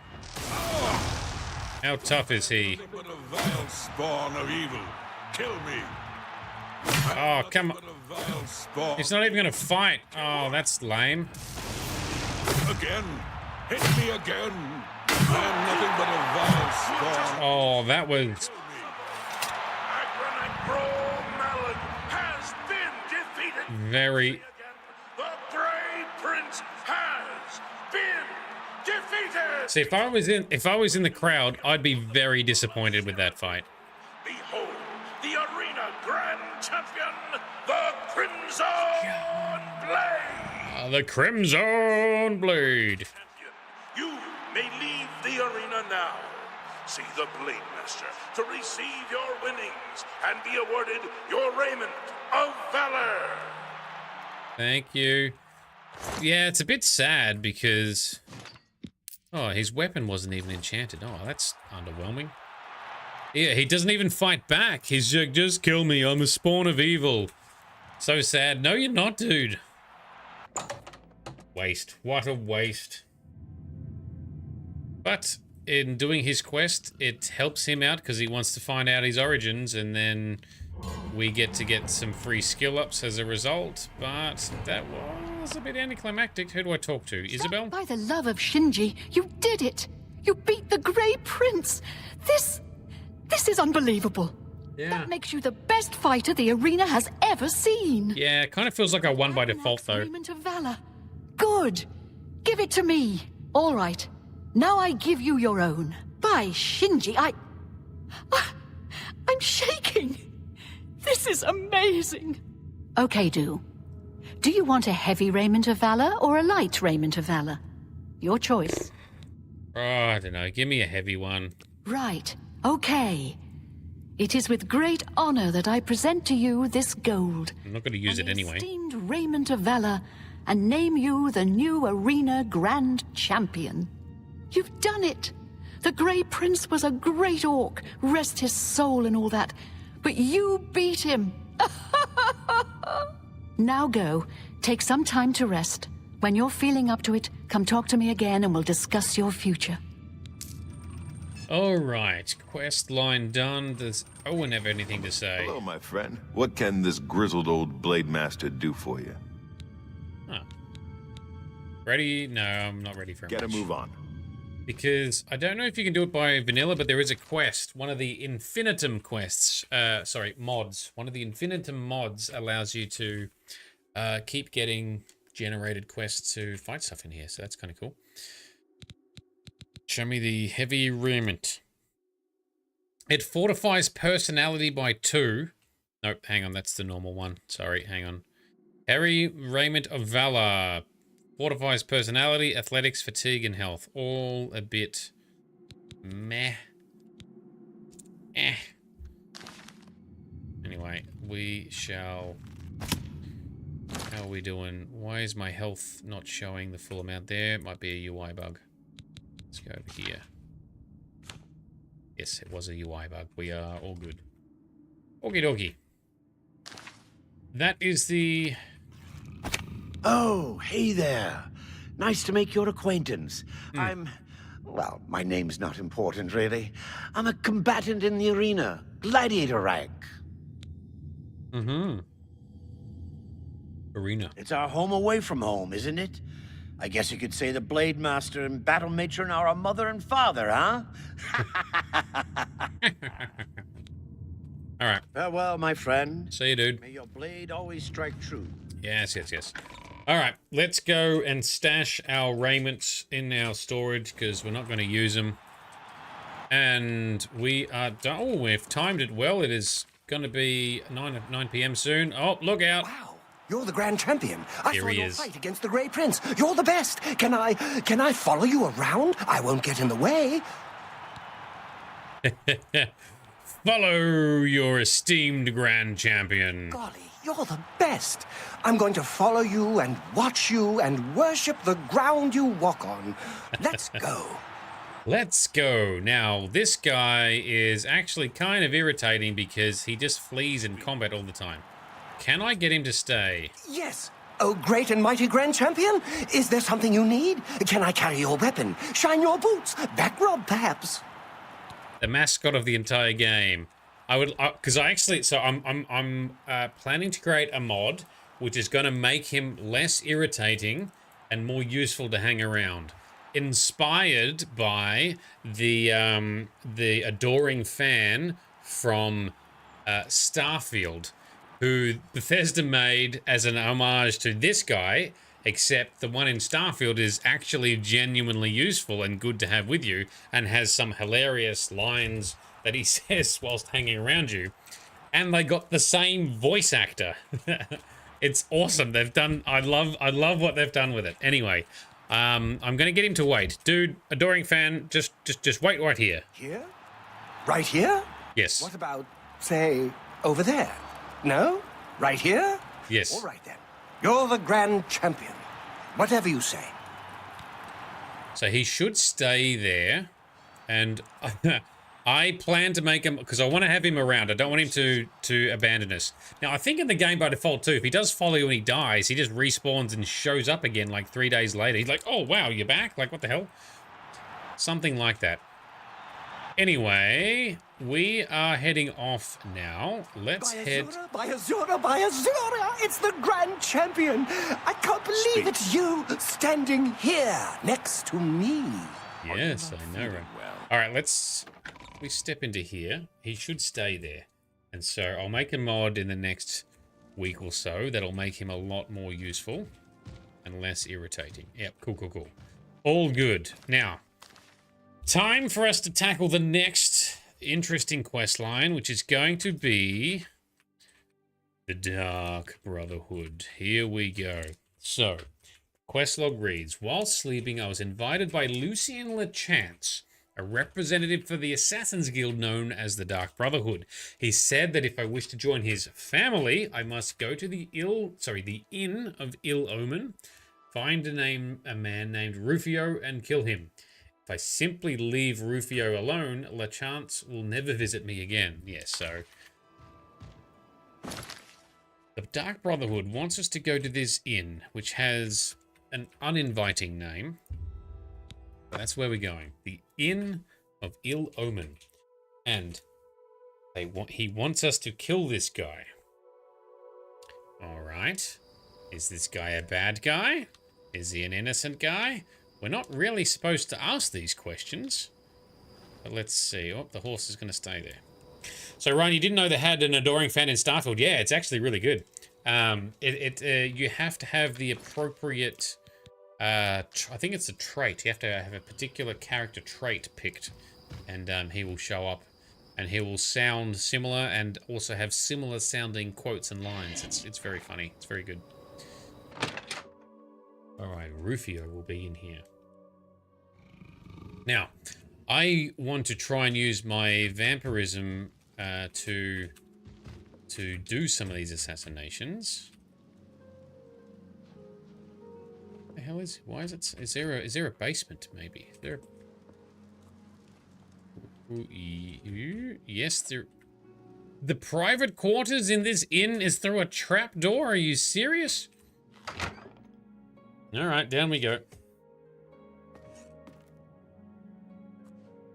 How tough is he? But a vile spawn of evil. Kill me. Oh, come on. He's not even going to fight. Oh, that's lame. Again. Hit me again. I am nothing but a vile spawn. Oh, that was... very... The Grey Prince has been defeated. See, if I was in the crowd, I'd be very disappointed with that fight. Behold, the Arena Grand Champion, the Crimson Blade. The Crimson Blade. You may leave the arena now. See the Blade Master to receive your winnings and be awarded your raiment of valor. Thank you. Yeah, it's a bit sad because... oh, his weapon wasn't even enchanted. Oh, that's underwhelming. Yeah, he doesn't even fight back. He's like, just kill me. I'm a spawn of evil. So sad. No, you're not, dude. Waste. What a waste. But in doing his quest, it helps him out because he wants to find out his origins, and then we get some free skill ups as a result. But that was a bit anticlimactic. Who do I talk to? Isabel? By the love of Shinji, you did it! You beat the Grey Prince! This is unbelievable. Yeah. That makes you the best fighter the arena has ever seen. Yeah, it kind of feels like I won by default, though. Raiment of valor. Good. Give it to me. All right. Now I give you your own. By Shinji, I'm shaking. This is amazing. Okay, Do you want a heavy raiment of valor or a light raiment of valor? Your choice. Oh, I don't know. Give me a heavy one. Right. Okay. It is with great honor that I present to you this gold. I'm not going to use it anyway. Esteemed raiment of valor, and name you the new arena grand champion. You've done it. The Grey Prince was a great orc, rest his soul and all that, but you beat him. Now go. Take some time to rest. When you're feeling up to it, come talk to me again and we'll discuss your future. Alright, quest line done. Does Owen have anything to say? Hello, my friend. What can this grizzled old blade master do for you? Huh. Ready? No, I'm not ready for it. Gotta move on. Because I don't know if you can do it by vanilla, but there is a quest. One of the infinitum quests, mods. One of the infinitum mods allows you to keep getting generated quests to fight stuff in here. So that's kind of cool. Show me the heavy raiment. It fortifies personality by 2. Nope, hang on, that's the normal one. Sorry, hang on. Heavy raiment of valor. Fortifies personality, athletics, fatigue, and health. All a bit meh. Anyway, we shall... How are we doing? Why is my health not showing the full amount there? It might be a UI bug. Let's go over here. Yes, it was a UI bug. We are all good. Okie dokie. That is the... Oh, hey there. Nice to make your acquaintance. Well, my name's not important, really. I'm a combatant in the arena, gladiator rank. Mm-hmm. Arena. It's our home away from home, isn't it? I guess you could say the Blade Master and Battle Matron are our mother and father, huh? All right. Farewell, my friend. See you, dude. May your blade always strike true. Yes, yes, yes. All right, let's go and stash our raiments in our storage because we're not going to use them. And we are done. Oh, we've timed it well. It is going to be 9 p.m. soon. Oh, look out. Wow, you're the grand champion. I saw your is. fight against the Grey Prince. You're the best. Can I follow you around? I won't get in the way. Follow your esteemed grand champion. Golly, you're the best. I'm going to follow you and watch you and worship the ground you walk on. Let's go. Let's go. Now, this guy is actually kind of irritating because he just flees in combat all the time. Can I get him to stay? Yes. Oh, great and mighty grand champion. Is there something you need? Can I carry your weapon? Shine your boots? Back rub, perhaps? The mascot of the entire game. I would, because I'm planning to create a mod which is going to make him less irritating and more useful to hang around. Inspired by the adoring fan from Starfield, who Bethesda made as an homage to this guy, except the one in Starfield is actually genuinely useful and good to have with you and has some hilarious lines that he says whilst hanging around you. And they got the same voice actor. It's awesome. They've done, I love what they've done with it. Anyway, I'm going to get him to wait. Dude, adoring fan, just wait right here. Here? Right here? Yes. What about, say, over there? No? Right here? Yes. All right then. You're the grand champion. Whatever you say. So he should stay there. And I plan to make him, because I want to have him around. I don't want him to abandon us. Now, I think in the game by default, too, if he does follow you and he dies, he just respawns and shows up again like 3 days later. He's like, oh, wow, you're back? Like, what the hell? Something like that. Anyway, we are heading off now. Let's head... By Azura! It's the grand champion! I can't believe it's you standing here next to me. Yes, I know, right? All right, we step into here. He should stay there. And so I'll make a mod in the next week or so that'll make him a lot more useful and less irritating. Yep, cool. All good. Now, time for us to tackle the next interesting quest line, which is going to be the Dark Brotherhood. Here we go. So, quest log reads, while sleeping, I was invited by Lucien Lechance, a representative for the Assassin's Guild known as the Dark Brotherhood. He said that if I wish to join his family, I must go to the Inn of Ill Omen, find a man named Rufio, and kill him. If I simply leave Rufio alone, Lechance will never visit me again. Yes, so the Dark Brotherhood wants us to go to this inn, which has an uninviting name. That's where we're going. The Inn of Ill Omen. And he wants us to kill this guy. Alright. Is this guy a bad guy? Is he an innocent guy? We're not really supposed to ask these questions. But let's see. Oh, the horse is going to stay there. So, Ryan, you didn't know they had an adoring fan in Starfield. Yeah, it's actually really good. You have to have the appropriate... I think it's a trait. You have to have a particular character trait picked. And he will show up. And he will sound similar and also have similar sounding quotes and lines. It's very funny. It's very good. Alright, Rufio will be in here. Now, I want to try and use my vampirism to do some of these assassinations. What the hell is? Why is it? Is there a basement? Maybe is there. Yes, there. The private quarters in this inn is through a trap door. Are you serious? All right, down we go.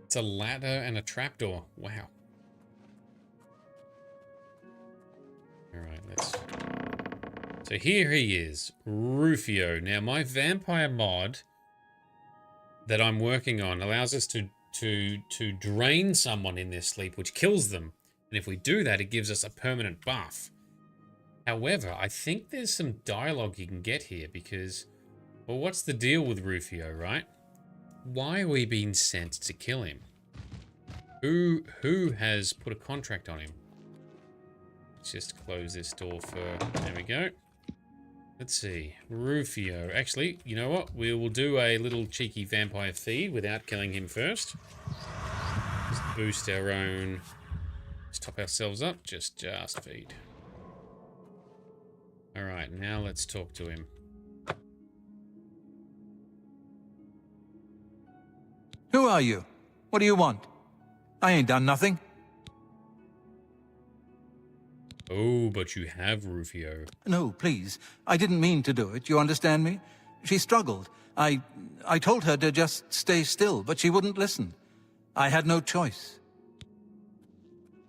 It's a ladder and a trapdoor. Wow. Alright, let's... So here he is, Rufio. Now, my vampire mod that I'm working on allows us to drain someone in their sleep, which kills them. And if we do that, it gives us a permanent buff. However, I think there's some dialogue you can get here because... Well, what's the deal with Rufio, right? Why are we being sent to kill him? Who has put a contract on him? Let's just close this door for... There we go. Let's see. Rufio. Actually, you know what? We will do a little cheeky vampire feed without killing him first. Just boost our own... Let's top ourselves up. Just feed. Alright, now let's talk to him. Who are you? What do you want? I ain't done nothing. Oh, but you have, Rufio. No, please. I didn't mean to do it, you understand me? She struggled. I told her to just stay still, but she wouldn't listen. I had no choice.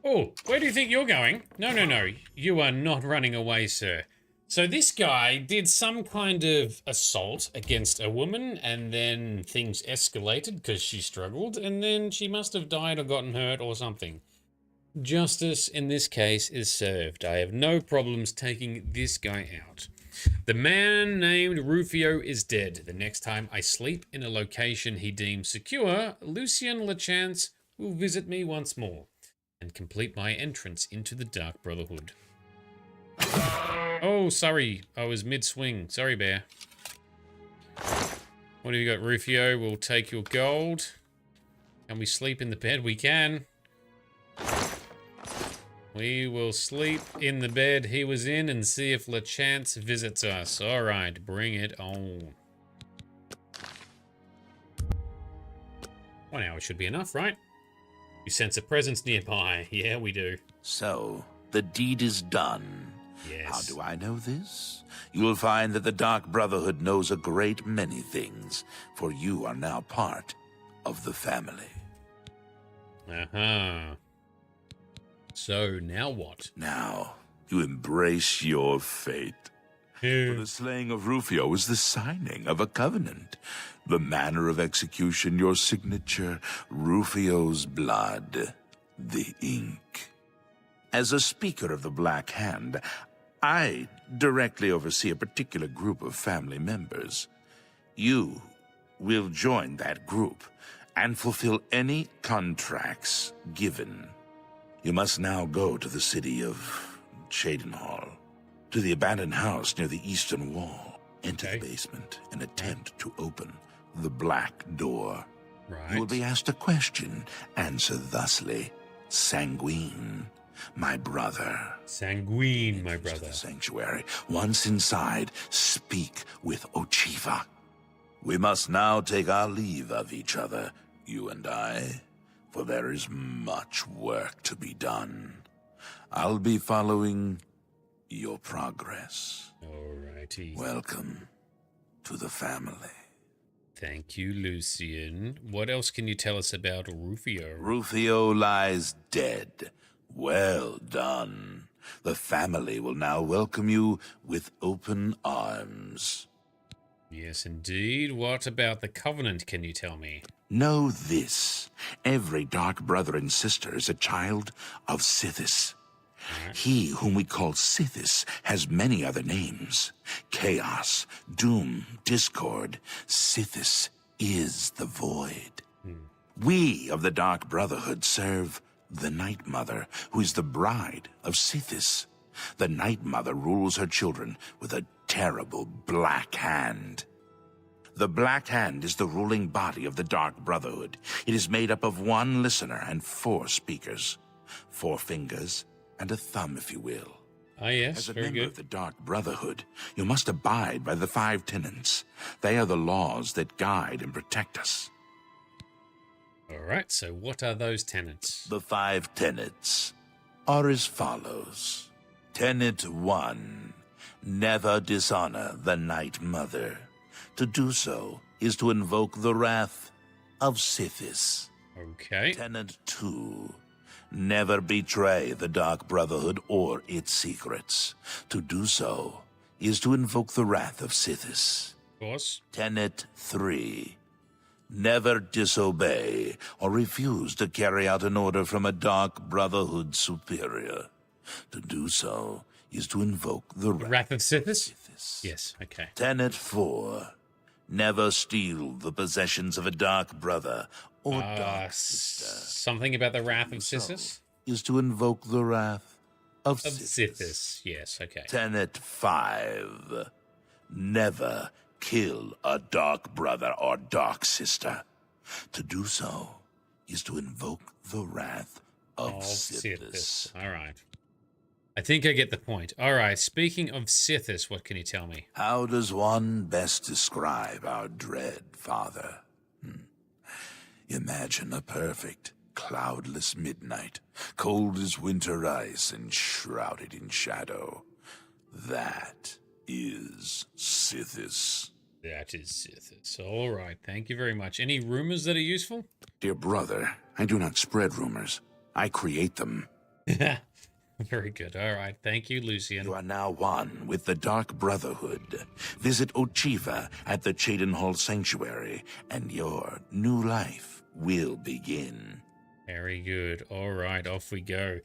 Oh, where do you think you're going? No. You are not running away, sir. So this guy did some kind of assault against a woman, and then things escalated because she struggled, and then she must have died or gotten hurt or something. Justice in this case is served. I have no problems taking this guy out. The man named Rufio is dead. The next time I sleep in a location he deems secure, Lucien Lechance will visit me once more and complete my entrance into the Dark Brotherhood. Oh, sorry. I was mid-swing. Sorry, bear. What have you got, Rufio? We'll take your gold. Can we sleep in the bed? We can. We will sleep in the bed he was in and see if Lechance visits us. All right, bring it on. 1 hour should be enough, right? You sense a presence nearby. Yeah, we do. So, the deed is done. Yes. How do I know this? You will find that the Dark Brotherhood knows a great many things, for you are now part of the family. Uh-huh. So, now what? Now, you embrace your fate. For the slaying of Rufio is the signing of a covenant. The manner of execution, your signature, Rufio's blood, the ink. As a speaker of the Black Hand, I directly oversee a particular group of family members. You will join that group and fulfill any contracts given. You must now go to the city of Cyrodiil, to the abandoned house near the eastern wall. Enter the basement and attempt to open the black door. Right. You will be asked a question. Answer thusly. Sanguine, my brother. Sanguine, my brother. The sanctuary. Once inside, speak with Ochiva. We must now take our leave of each other, you and I, for there is much work to be done. I'll be following your progress. Alrighty. Welcome to the family. Thank you, Lucian. What else can you tell us about Rufio? Rufio lies dead. Well done. The family will now welcome you with open arms. Yes, indeed. What about the Covenant, can you tell me? Know this. Every dark brother and sister is a child of Sithis. He whom we call Sithis has many other names. Chaos, Doom, Discord. Sithis is the Void. We of the Dark Brotherhood serve the Night Mother, who is the bride of Sithis. The Night Mother rules her children with a terrible black hand. The Black Hand is the ruling body of the Dark Brotherhood. It is made up of 1 listener and 4 speakers. 4 fingers and a thumb, if you will. Ah, yes, As a very member good. of the Dark Brotherhood, you must abide by the 5 tenets. They are the laws that guide and protect us. Alright, so what are those tenets? The 5 tenets are as follows. Tenet 1. Never dishonor the Night Mother. To do so is to invoke the wrath of Sithis. Okay. Tenet 2. Never betray the Dark Brotherhood or its secrets. To do so is to invoke the wrath of Sithis. Of course. Tenet 3. Never disobey or refuse to carry out an order from a Dark Brotherhood superior. To do so is to invoke the wrath of Sithis? Yes, okay. Tenet 4. Never steal the possessions of a Dark Brother or Dark Sister. Something about the wrath of Sithis? Is to invoke the wrath of Sithis. Yes, okay. Tenet 5. Never kill a Dark Brother or Dark Sister. To do so is to invoke the wrath of Sithis. Alright. I think I get the point. Alright, speaking of Sithis, what can you tell me? How does one best describe our dread father? Imagine a perfect, cloudless midnight, cold as winter ice and shrouded in shadow. That is Sithis. That is Sithis. Alright, thank you very much. Any rumors that are useful? Dear brother, I do not spread rumors. I create them. Very good. Alright, thank you, Lucian. You are now one with the Dark Brotherhood. Visit Ochiva at the Cyrodiil Sanctuary, and your new life will begin. Very good. Alright, off we go.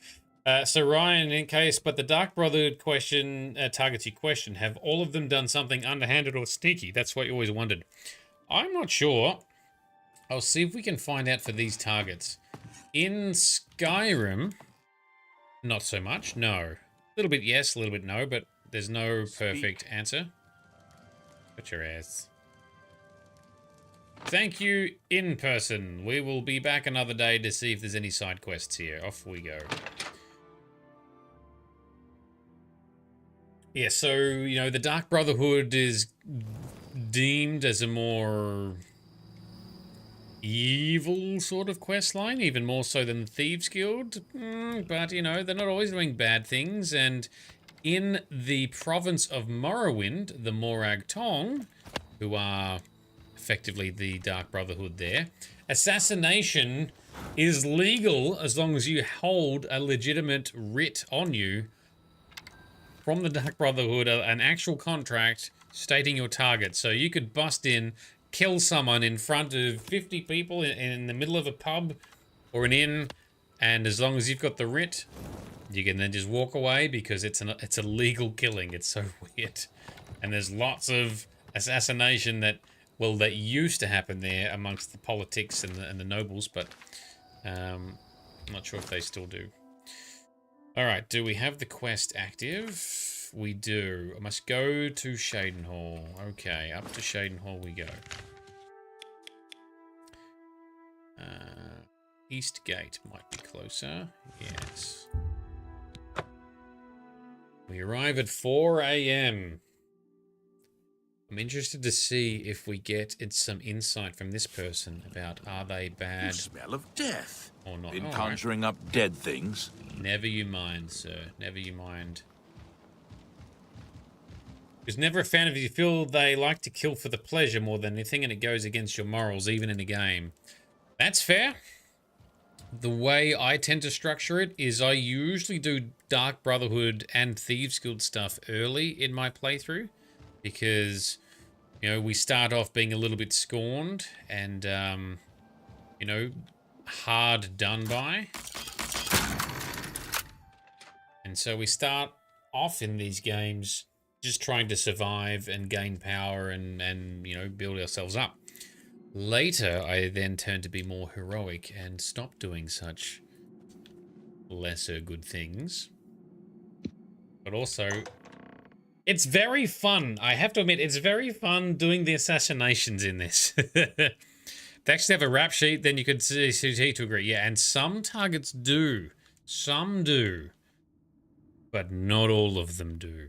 So Ryan, in case, but the Dark Brotherhood question targets your question. Have all of them done something underhanded or sneaky? That's what you always wondered. I'm not sure. I'll see if we can find out for these targets. In Skyrim, not so much, no. A little bit yes, a little bit no, but there's no perfect answer. Put your ass. Thank you, in person. We will be back another day to see if there's any side quests here. Off we go. Yeah, so, you know, the Dark Brotherhood is deemed as a more evil sort of quest line, even more so than the Thieves Guild. But, you know, they're not always doing bad things. And in the province of Morrowind, the Morag Tong, who are effectively the Dark Brotherhood there, assassination is legal as long as you hold a legitimate writ on you from the Dark Brotherhood, an actual contract stating your target. So you could bust in, kill someone in front of 50 people in the middle of a pub or an inn, and as long as you've got the writ, you can then just walk away because it's a legal killing. It's so weird. And there's lots of assassination that well, that used to happen there amongst the politics and the nobles, but I'm not sure if they still do. All right, do we have the quest active? We do. I must go to Shaden Hall. Okay, up to Shaden Hall we go. East Gate might be closer. Yes. We arrive at 4 a.m. I'm interested to see if we get some insight from this person about are they bad. You smell of death. Or not. Been conjuring up dead things? Never you mind, sir. Never you mind. Was never a fan of you feel they like to kill for the pleasure more than anything and it goes against your morals, even in a game. That's fair. The way I tend to structure it is I usually do Dark Brotherhood and Thieves Guild stuff early in my playthrough because, you know, we start off being a little bit scorned and, you know, hard done by. And so we start off in these games just trying to survive and gain power and you know, build ourselves up. Later, I then turn to be more heroic and stop doing such lesser good things. But also, it's very fun. I have to admit, it's very fun doing the assassinations in this. They actually have a rap sheet, then you could see to agree. Yeah, and some targets do. Some do. But not all of them do.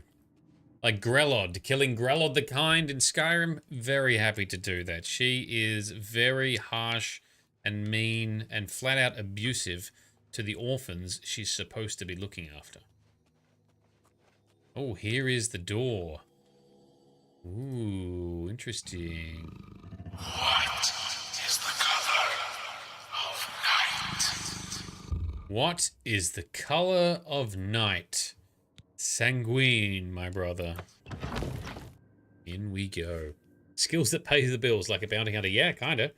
Like Grelod, killing Grelod the Kind in Skyrim, very happy to do that. She is very harsh and mean and flat out abusive to the orphans she's supposed to be looking after. Oh, here is the door. Ooh, interesting. What is the color of night? What is the color of night? Sanguine, my brother. In we go. Skills that pay the bills, like a bounty hunter. Yeah, kinda.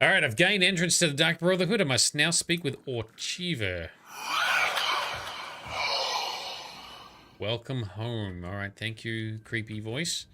Alright, I've gained entrance to the Dark Brotherhood. I must now speak with Orchiva. Welcome home. Alright, thank you, creepy voice.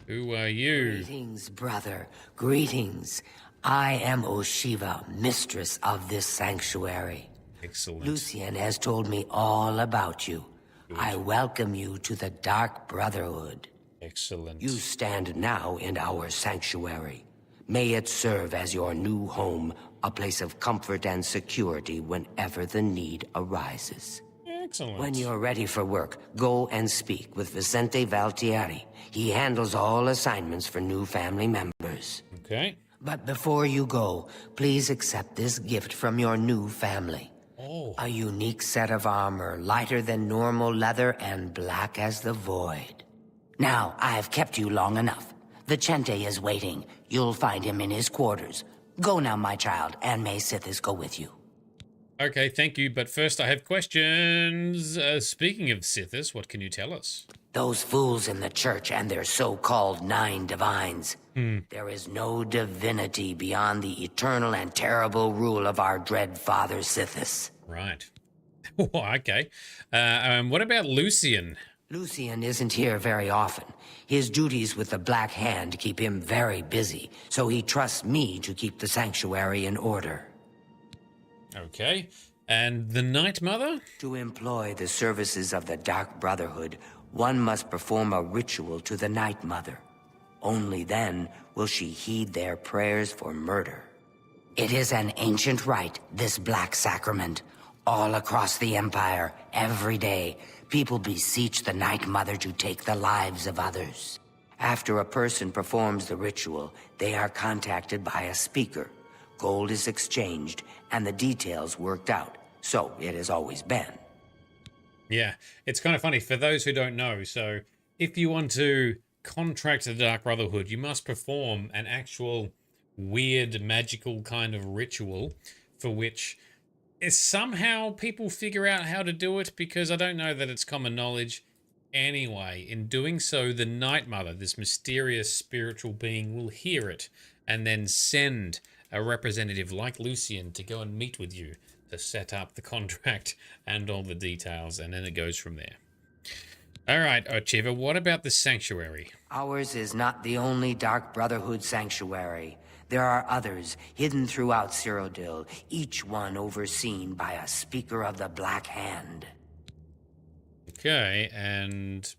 Who are you? Greetings, brother. Greetings. I am Oshiva, mistress of this sanctuary. Excellent. Lucian has told me all about you. Good. I welcome you to the Dark Brotherhood. Excellent. You stand now in our sanctuary. May it serve as your new home, a place of comfort and security whenever the need arises. Excellent. When you're ready for work, go and speak with Vicente Valtieri. He handles all assignments for new family members. Okay. But before you go, please accept this gift from your new family. Oh. A unique set of armor, lighter than normal leather and black as the void. Now, I've kept you long enough. Vicente is waiting. You'll find him in his quarters. Go now, my child, and may Sithis go with you. Okay, thank you, but first I have questions. Speaking of Sithis, what can you tell us? Those fools in the church and their so-called 9 divines. There is no divinity beyond the eternal and terrible rule of our dread father Sithis. Right. Oh, okay. What about Lucian? Lucian isn't here very often. His duties with the Black Hand keep him very busy, so he trusts me to keep the sanctuary in order. Okay. And the Night Mother? To employ the services of the Dark Brotherhood, one must perform a ritual to the Night Mother. Only then will she heed their prayers for murder. It is an ancient rite, this Black Sacrament. All across the Empire, every day, people beseech the Night Mother to take the lives of others. After a person performs the ritual, they are contacted by a speaker. Gold is exchanged, and the details worked out. So it has always been. Yeah, it's kind of funny for those who don't know. So if you want to contract the Dark Brotherhood, you must perform an actual weird magical kind of ritual for which is somehow people figure out how to do it, because I don't know that it's common knowledge. Anyway, in doing so, the Night Mother, this mysterious spiritual being, will hear it and then send a representative like Lucian to go and meet with you to set up the contract and all the details, and then it goes from there. All right, Ochiva, what about the sanctuary? Ours is not the only Dark Brotherhood sanctuary. There are others hidden throughout Cyrodiil, each one overseen by a Speaker of the Black Hand. Okay, and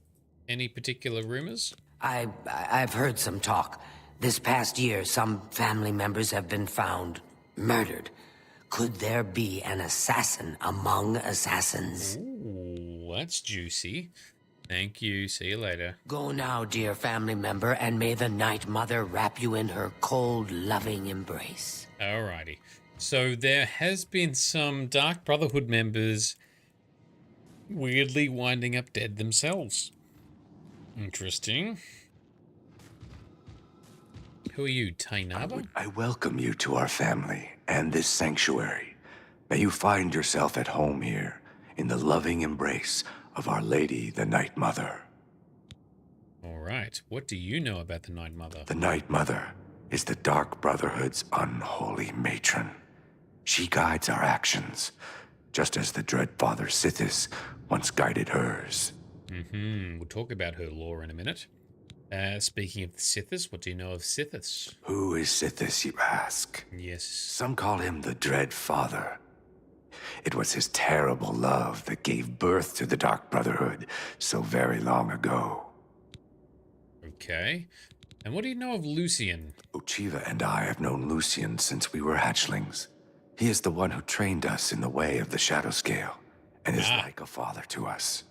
any particular rumors? I've heard some talk. This past year, some family members have been found murdered. Could there be an assassin among assassins? Ooh, that's juicy. Thank you. See you later. Go now, dear family member, and may the Night Mother wrap you in her cold, loving embrace. Alrighty. So there has been some Dark Brotherhood members weirdly winding up dead themselves. Interesting. Who are you, Tainaba? I welcome you to our family and this sanctuary. May you find yourself at home here in the loving embrace of Our Lady, the Night Mother. All right. What do you know about the Night Mother? The Night Mother is the Dark Brotherhood's unholy matron. She guides our actions, just as the Dread Father Sithis once guided hers. We'll talk about her lore in a minute. Speaking of Sithis, what do you know of Sithis? Who is Sithis, you ask? Yes. Some call him the Dread Father. It was his terrible love that gave birth to the Dark Brotherhood so very long ago. Okay. And what do you know of Lucian? Ochiva and I have known Lucian since we were hatchlings. He is the one who trained us in the way of the Shadow Scale, and is like a father to us.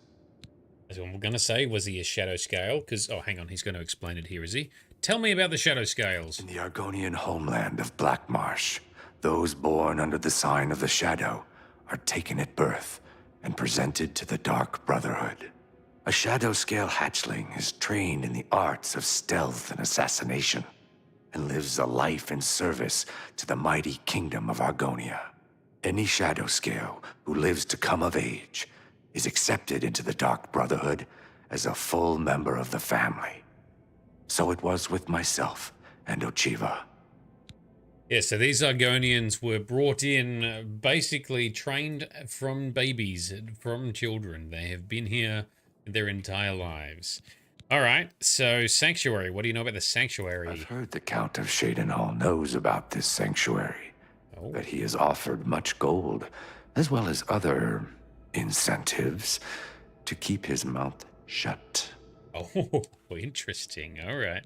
That's what I'm going to say. Was he a Shadow Scale? Because, oh, hang on, he's going to explain it here, is he? Tell me about the Shadow Scales. In the Argonian homeland of Black Marsh, those born under the sign of the Shadow are taken at birth and presented to the Dark Brotherhood. A Shadow Scale hatchling is trained in the arts of stealth and assassination, and lives a life in service to the mighty kingdom of Argonia. Any Shadow Scale who lives to come of age is accepted into the Dark Brotherhood as a full member of the family. So it was with myself and Ochiva. Yeah, so these Argonians were brought in, basically trained from babies, from children. They have been here their entire lives. All right, so Sanctuary. What do you know about the Sanctuary? I've heard the Count of Shadenhall knows about this sanctuary, that he has offered much gold, as well as other incentives, to keep his mouth shut. Oh, interesting. All right.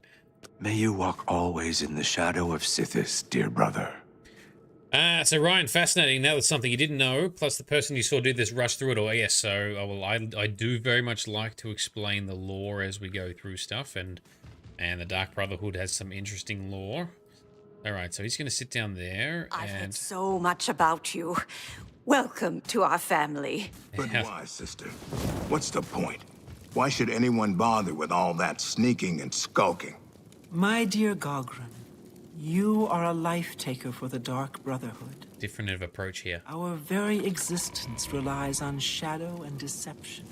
May you walk always in the shadow of Sithis, dear brother. So Ryan, fascinating. Now that's something you didn't know, plus the person you saw do this rush through it all. Yes, so I do very much like to explain the lore as we go through stuff, and the Dark Brotherhood has some interesting lore. All right, so he's going to sit down there. I've heard so much about you. Welcome to our family. But why, sister? What's the point? Why should anyone bother with all that sneaking and skulking? My dear Gogren, you are a life-taker for the Dark Brotherhood. Different of approach here. Our very existence relies on shadow and deception.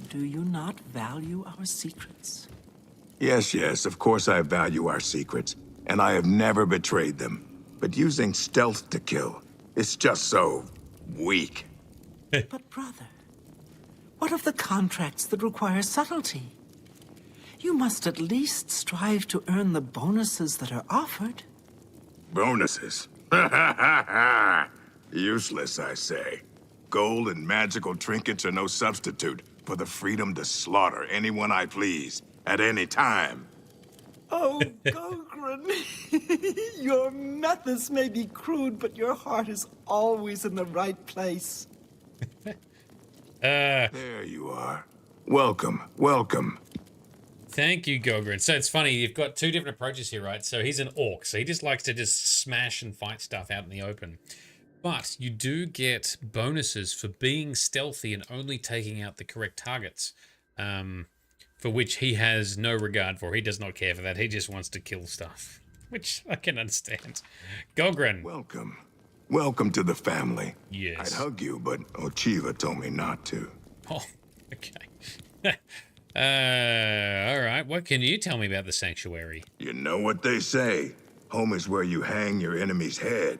Do you not value our secrets? Yes, of course I value our secrets, and I have never betrayed them. But using stealth to kill, it's just so weak. But brother, what of the contracts that require subtlety? You must at least strive to earn the bonuses that are offered. Bonuses? Useless, I say. Gold and magical trinkets are no substitute for the freedom to slaughter anyone I please, at any time. Oh, Gogren, your methods may be crude, but your heart is always in the right place. There you are. Welcome. Thank you, Gogren. So it's funny, you've got two different approaches here, right? So he's an orc, so he just likes to just smash and fight stuff out in the open. But you do get bonuses for being stealthy and only taking out the correct targets, for which he has no regard for. He does not care for that. He just wants to kill stuff, which I can understand. Gogren. Welcome to the family. Yes. I'd hug you, but Ochiva told me not to. Oh, okay. All right. What can you tell me about the Sanctuary? You know what they say. Home is where you hang your enemy's head.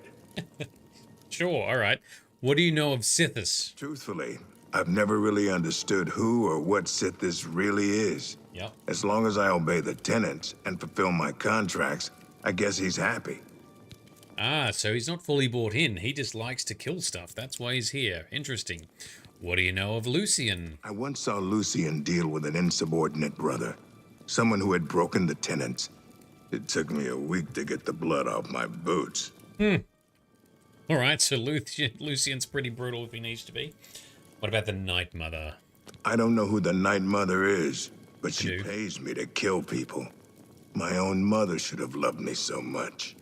Sure, all right. What do you know of Sithis? Truthfully, I've never really understood who or what Sithis really is. Yep. As long as I obey the tenants and fulfill my contracts, I guess he's happy. Ah, so he's not fully bought in. He just likes to kill stuff. That's why he's here. Interesting. What do you know of Lucian? I once saw Lucian deal with an insubordinate brother. Someone who had broken the tenants. It took me a week to get the blood off my boots. Alright, so Lucian's pretty brutal if he needs to be. What about the Night Mother? I don't know who the Night Mother is, but she pays me to kill people. My own mother should have loved me so much.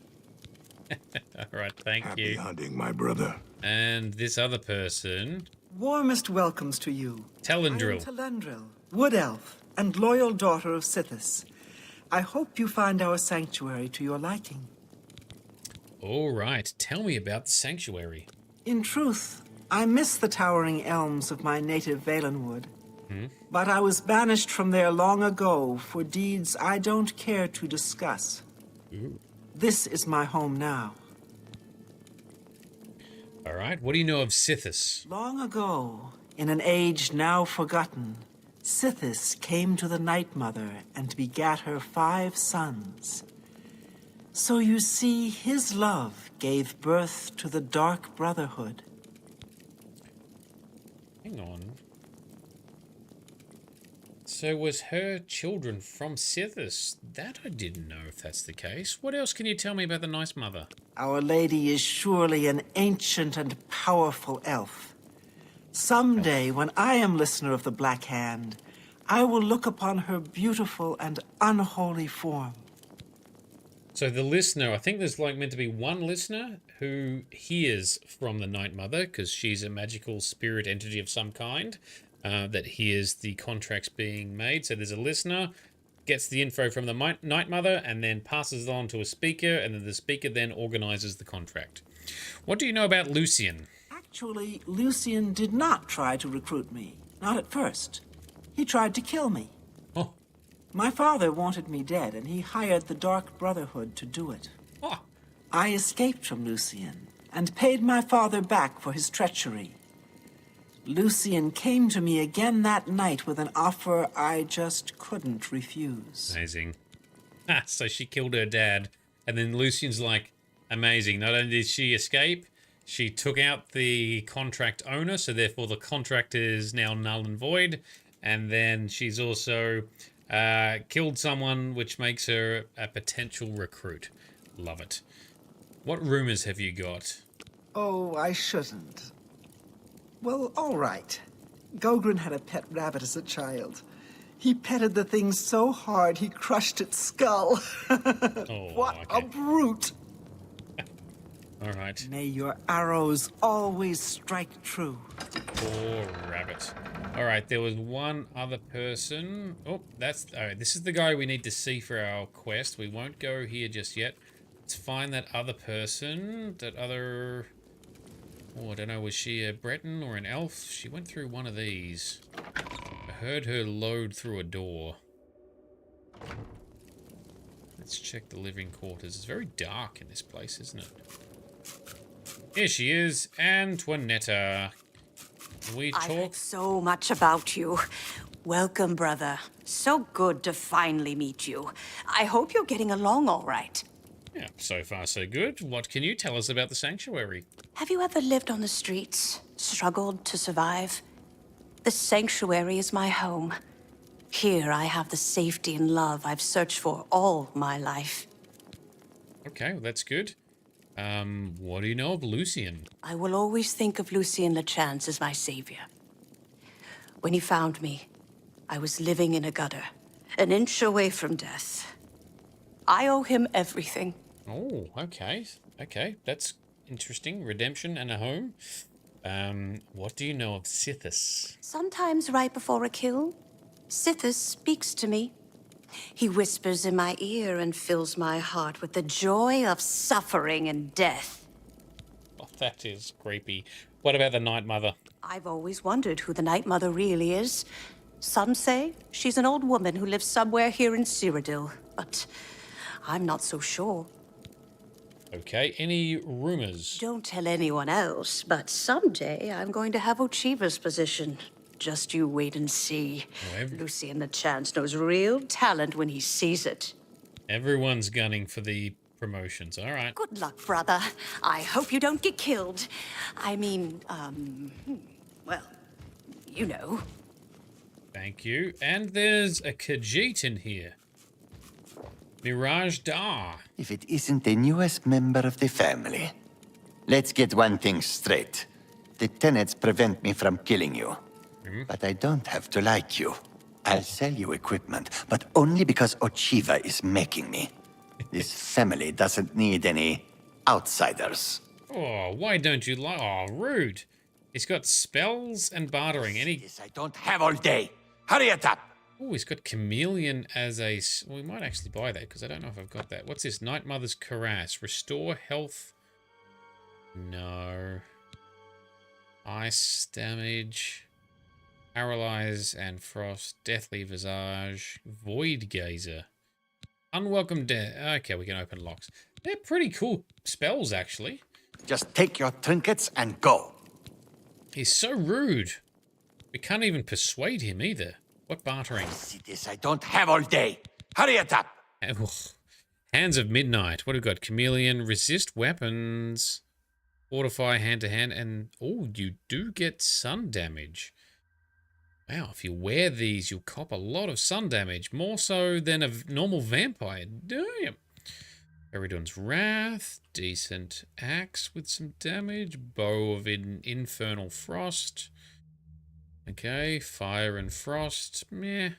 Alright, thank you. Happy hunting, my brother. And this other person... Warmest welcomes to you. Telendril. I am Telendril, Wood Elf, and loyal daughter of Sithis. I hope you find our sanctuary to your liking. Alright, tell me about the sanctuary. In truth, I miss the towering elms of my native Valenwood. But I was banished from there long ago for deeds I don't care to discuss. This is my home now. Alright, what do you know of Sithis? Long ago, in an age now forgotten, Sithis came to the Night Mother and begat her 5 sons. So you see, his love gave birth to the Dark Brotherhood. Hang on. So was her children from Sithis? That I didn't know if that's the case. What else can you tell me about the Night Mother? Our lady is surely an ancient and powerful elf. Someday, when I am listener of the Black Hand, I will look upon her beautiful and unholy form. So the listener, I think there's like meant to be one listener who hears from the Night Mother, because she's a magical spirit entity of some kind, that hears the contracts being made. So there's a listener, gets the info from the Night Mother, and then passes it on to a speaker, and then the speaker then organizes the contract. What do you know about Lucian? Actually, Lucian did not try to recruit me. Not at first. He tried to kill me. Oh. My father wanted me dead, and he hired the Dark Brotherhood to do it. Oh. I escaped from Lucian, and paid my father back for his treachery. Lucian came to me again that night with an offer I just couldn't refuse. Amazing. So she killed her dad, and then Lucian's like, amazing. Not only did she escape, she took out the contract owner, so therefore the contract is now null and void, and then she's also killed someone, which makes her a potential recruit. Love it. What rumors have you got? Oh, I shouldn't. Well, all right. Gogren had a pet rabbit as a child. He petted the thing so hard he crushed its skull. What a brute! All right. May your arrows always strike true. Poor rabbit. All right, there was one other person. Oh, that's... All right, this is the guy we need to see for our quest. We won't go here just yet. Let's find that other person. That other... Oh, I don't know, was she a Breton or an elf? She went through one of these. I heard her load through a door. Let's check the living quarters. It's very dark in this place, isn't it? Here she is, Antoinetta. We talk. I've heard so much about you. Welcome, brother. So good to finally meet you. I hope you're getting along all right. Yeah, so far so good. What can you tell us about the sanctuary? Have you ever lived on the streets, struggled to survive? The sanctuary is my home. Here I have the safety and love I've searched for all my life. Okay, well, that's good. What do you know of Lucian? I will always think of Lucian Lachance as my savior. When he found me, I was living in a gutter, an inch away from death. I owe him everything. Oh, okay. Okay, that's interesting. Redemption and a home. What do you know of Sithis? Sometimes right before a kill, Sithis speaks to me. He whispers in my ear and fills my heart with the joy of suffering and death. Oh, that is creepy. What about the Night Mother? I've always wondered who the Night Mother really is. Some say she's an old woman who lives somewhere here in Cyrodiil, but I'm not so sure. Okay, any rumors? Don't tell anyone else, but someday I'm going to have Ochiva's position. Just you wait and see. Lucian the Chance knows real talent when he sees it. Everyone's gunning for the promotions. All right. Good luck, brother. I hope you don't get killed. I mean, well, you know. Thank you. And there's a Khajiit in here. Mirage Dar. If it isn't the newest member of the family. Let's get one thing straight. The tenets prevent me from killing you. But I don't have to like you. I'll sell you equipment, but only because Ochiva is making me. This family doesn't need any outsiders. Oh, why don't you like... Oh, rude. He's got spells and bartering. I don't have all day. Hurry it up. Oh, he's got Chameleon as a... Well, we might actually buy that, because I don't know if I've got that. What's this? Night Mother's Cuirass. Restore health. No. Ice damage. Paralyze and Frost. Deathly Visage. Void Gazer. Unwelcome Death. Okay, we can open locks. They're pretty cool spells, actually. Just take your trinkets and go. He's so rude. We can't even persuade him either. What bartering? See this, I don't have all day. Hurry it up. Hands of Midnight. What have we got? Chameleon, resist weapons, fortify hand to hand, and oh, you do get sun damage. Wow, if you wear these, you'll cop a lot of sun damage, more so than a normal vampire. Damn. Eridon's Wrath, decent axe with some damage, bow of infernal frost. Okay, fire and frost, meh.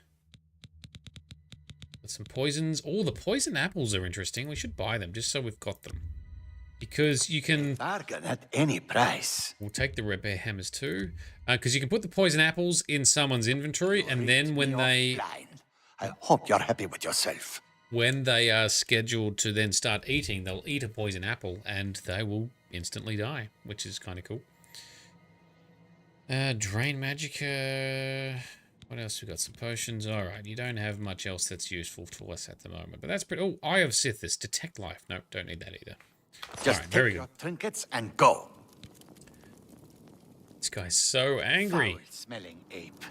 With some poisons. Oh, the poison apples are interesting. We should buy them just so we've got them. Because you can... Bargain at any price. We'll take the red bear hammers too. Because you can put the poison apples in someone's inventory, and then when they... I hope you're happy with yourself. When they are scheduled to then start eating, they'll eat a poison apple, and they will instantly die, which is kind of cool. Drain Magicka. What else? We got some potions. All right, you don't have much else that's useful to us at the moment, but that's pretty. Oh, Eye of Sithis, detect life. Nope, don't need that either. Just right, take your trinkets and go. This guy's so angry. Foul-smelling ape.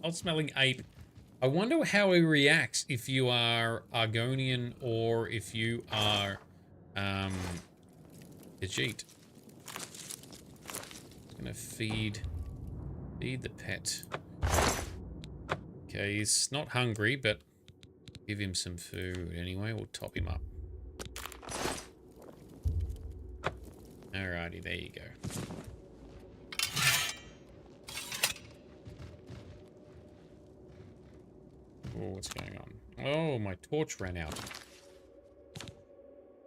Foul-smelling ape. I wonder how he reacts if you are Argonian or if you are Khajiit. Gonna feed the pet. Okay, he's not hungry, but give him some food anyway. We'll top him up. Alrighty, there you go. Oh, what's going on? Oh, my torch ran out.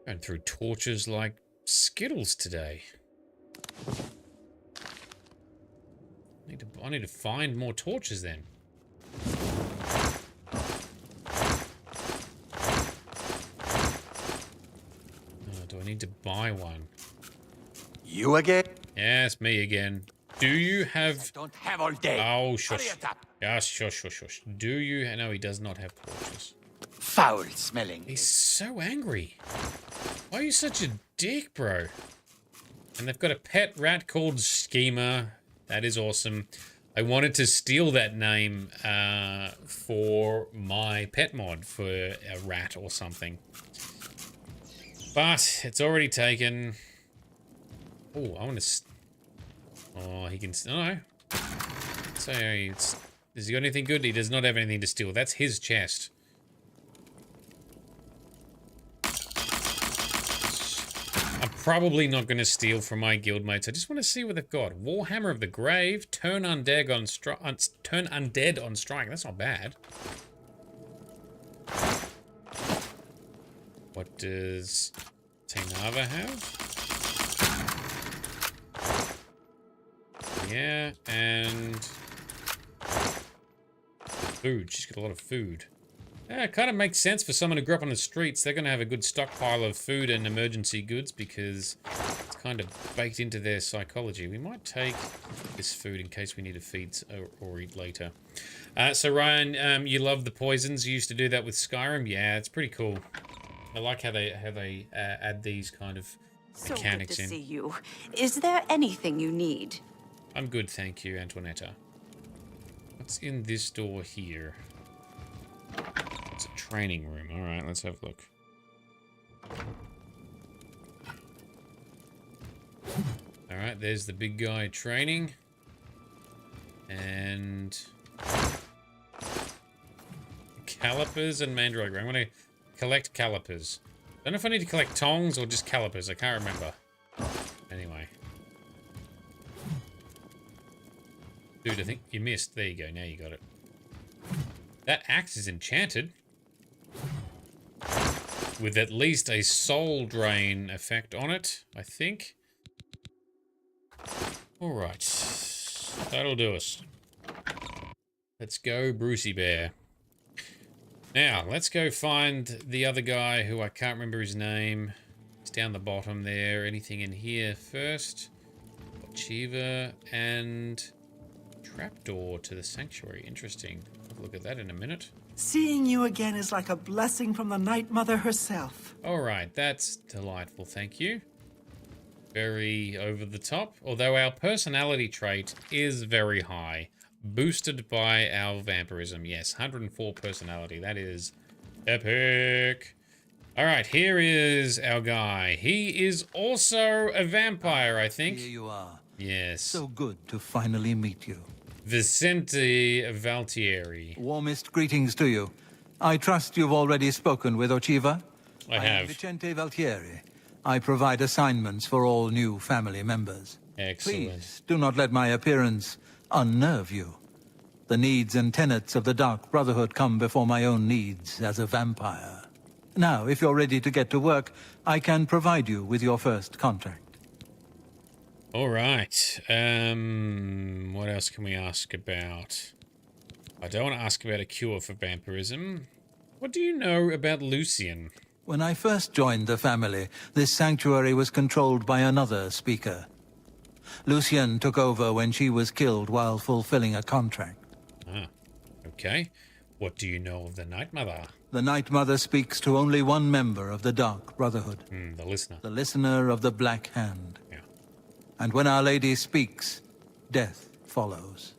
Going through torches like Skittles today. I need to find more torches then. Do I need to buy one? You again? Yes, me again. Do you have... I don't have all day. Oh, shush. Yes, shush. Do you... No, he does not have torches. Foul-smelling. He's so angry. Why are you such a dick, bro? And they've got a pet rat called Schema. That is awesome. I wanted to steal that name for my pet mod for a rat or something. But it's already taken. Oh, I want to... Oh, he can... No. So, has he got anything good? He does not have anything to steal. That's his chest. I'm probably not going to steal from my guildmates. I just want to see what they've got. Warhammer of the Grave, turn undead on strike. That's not bad. What does Tainava have? Yeah, and food. She's got a lot of food. Yeah, it kind of makes sense for someone who grew up on the streets. They're going to have a good stockpile of food and emergency goods because it's kind of baked into their psychology. We might take this food in case we need to feed or eat later. So Ryan, you love the poisons. You used to do that with Skyrim. Yeah, it's pretty cool. I like how they add these kind of mechanics so good to in. see you. Is there anything you need? I'm good, thank you, Antoinetta. What's in this door here? It's a training room. All right, let's have a look. All right, there's the big guy training. And calipers and mandrake. I'm going to collect calipers. I don't know if I need to collect tongs or just calipers. I can't remember. Anyway. Dude, I think you missed. There you go. Now you got it. That axe is enchanted. With at least a soul drain effect on it, I think. Alright. That'll do us. Let's go, Brucey Bear. Now, let's go find the other guy who I can't remember his name. It's down the bottom there. Anything in here first? Achiever and trapdoor to the sanctuary. Interesting. I'll look at that in a minute. Seeing you again is like a blessing from the Night Mother herself. Alright, that's delightful, thank you. Very over the top, although our personality trait is very high. Boosted by our vampirism. Yes, 104 personality. That is epic. Alright, here is our guy. He is also a vampire, I think. Here you are. Yes. So good to finally meet you. Vicente Valtieri. Warmest greetings to you. I trust you've already spoken with Ochiva? I have. am Vicente Valtieri. I provide assignments for all new family members. Excellent. Please, do not let my appearance unnerve you. The needs and tenets of the Dark Brotherhood come before my own needs as a vampire. Now, if you're ready to get to work, I can provide you with your first contract. All right. What else can we ask about? I don't want to ask about a cure for vampirism. What do you know about Lucian? When I first joined the family, this sanctuary was controlled by another speaker. Lucian took over when she was killed while fulfilling a contract. Ah, okay. What do you know of the Night Mother? The Night Mother speaks to only one member of the Dark Brotherhood. The listener. The listener of the Black Hand. Yeah. And when Our Lady speaks, death follows.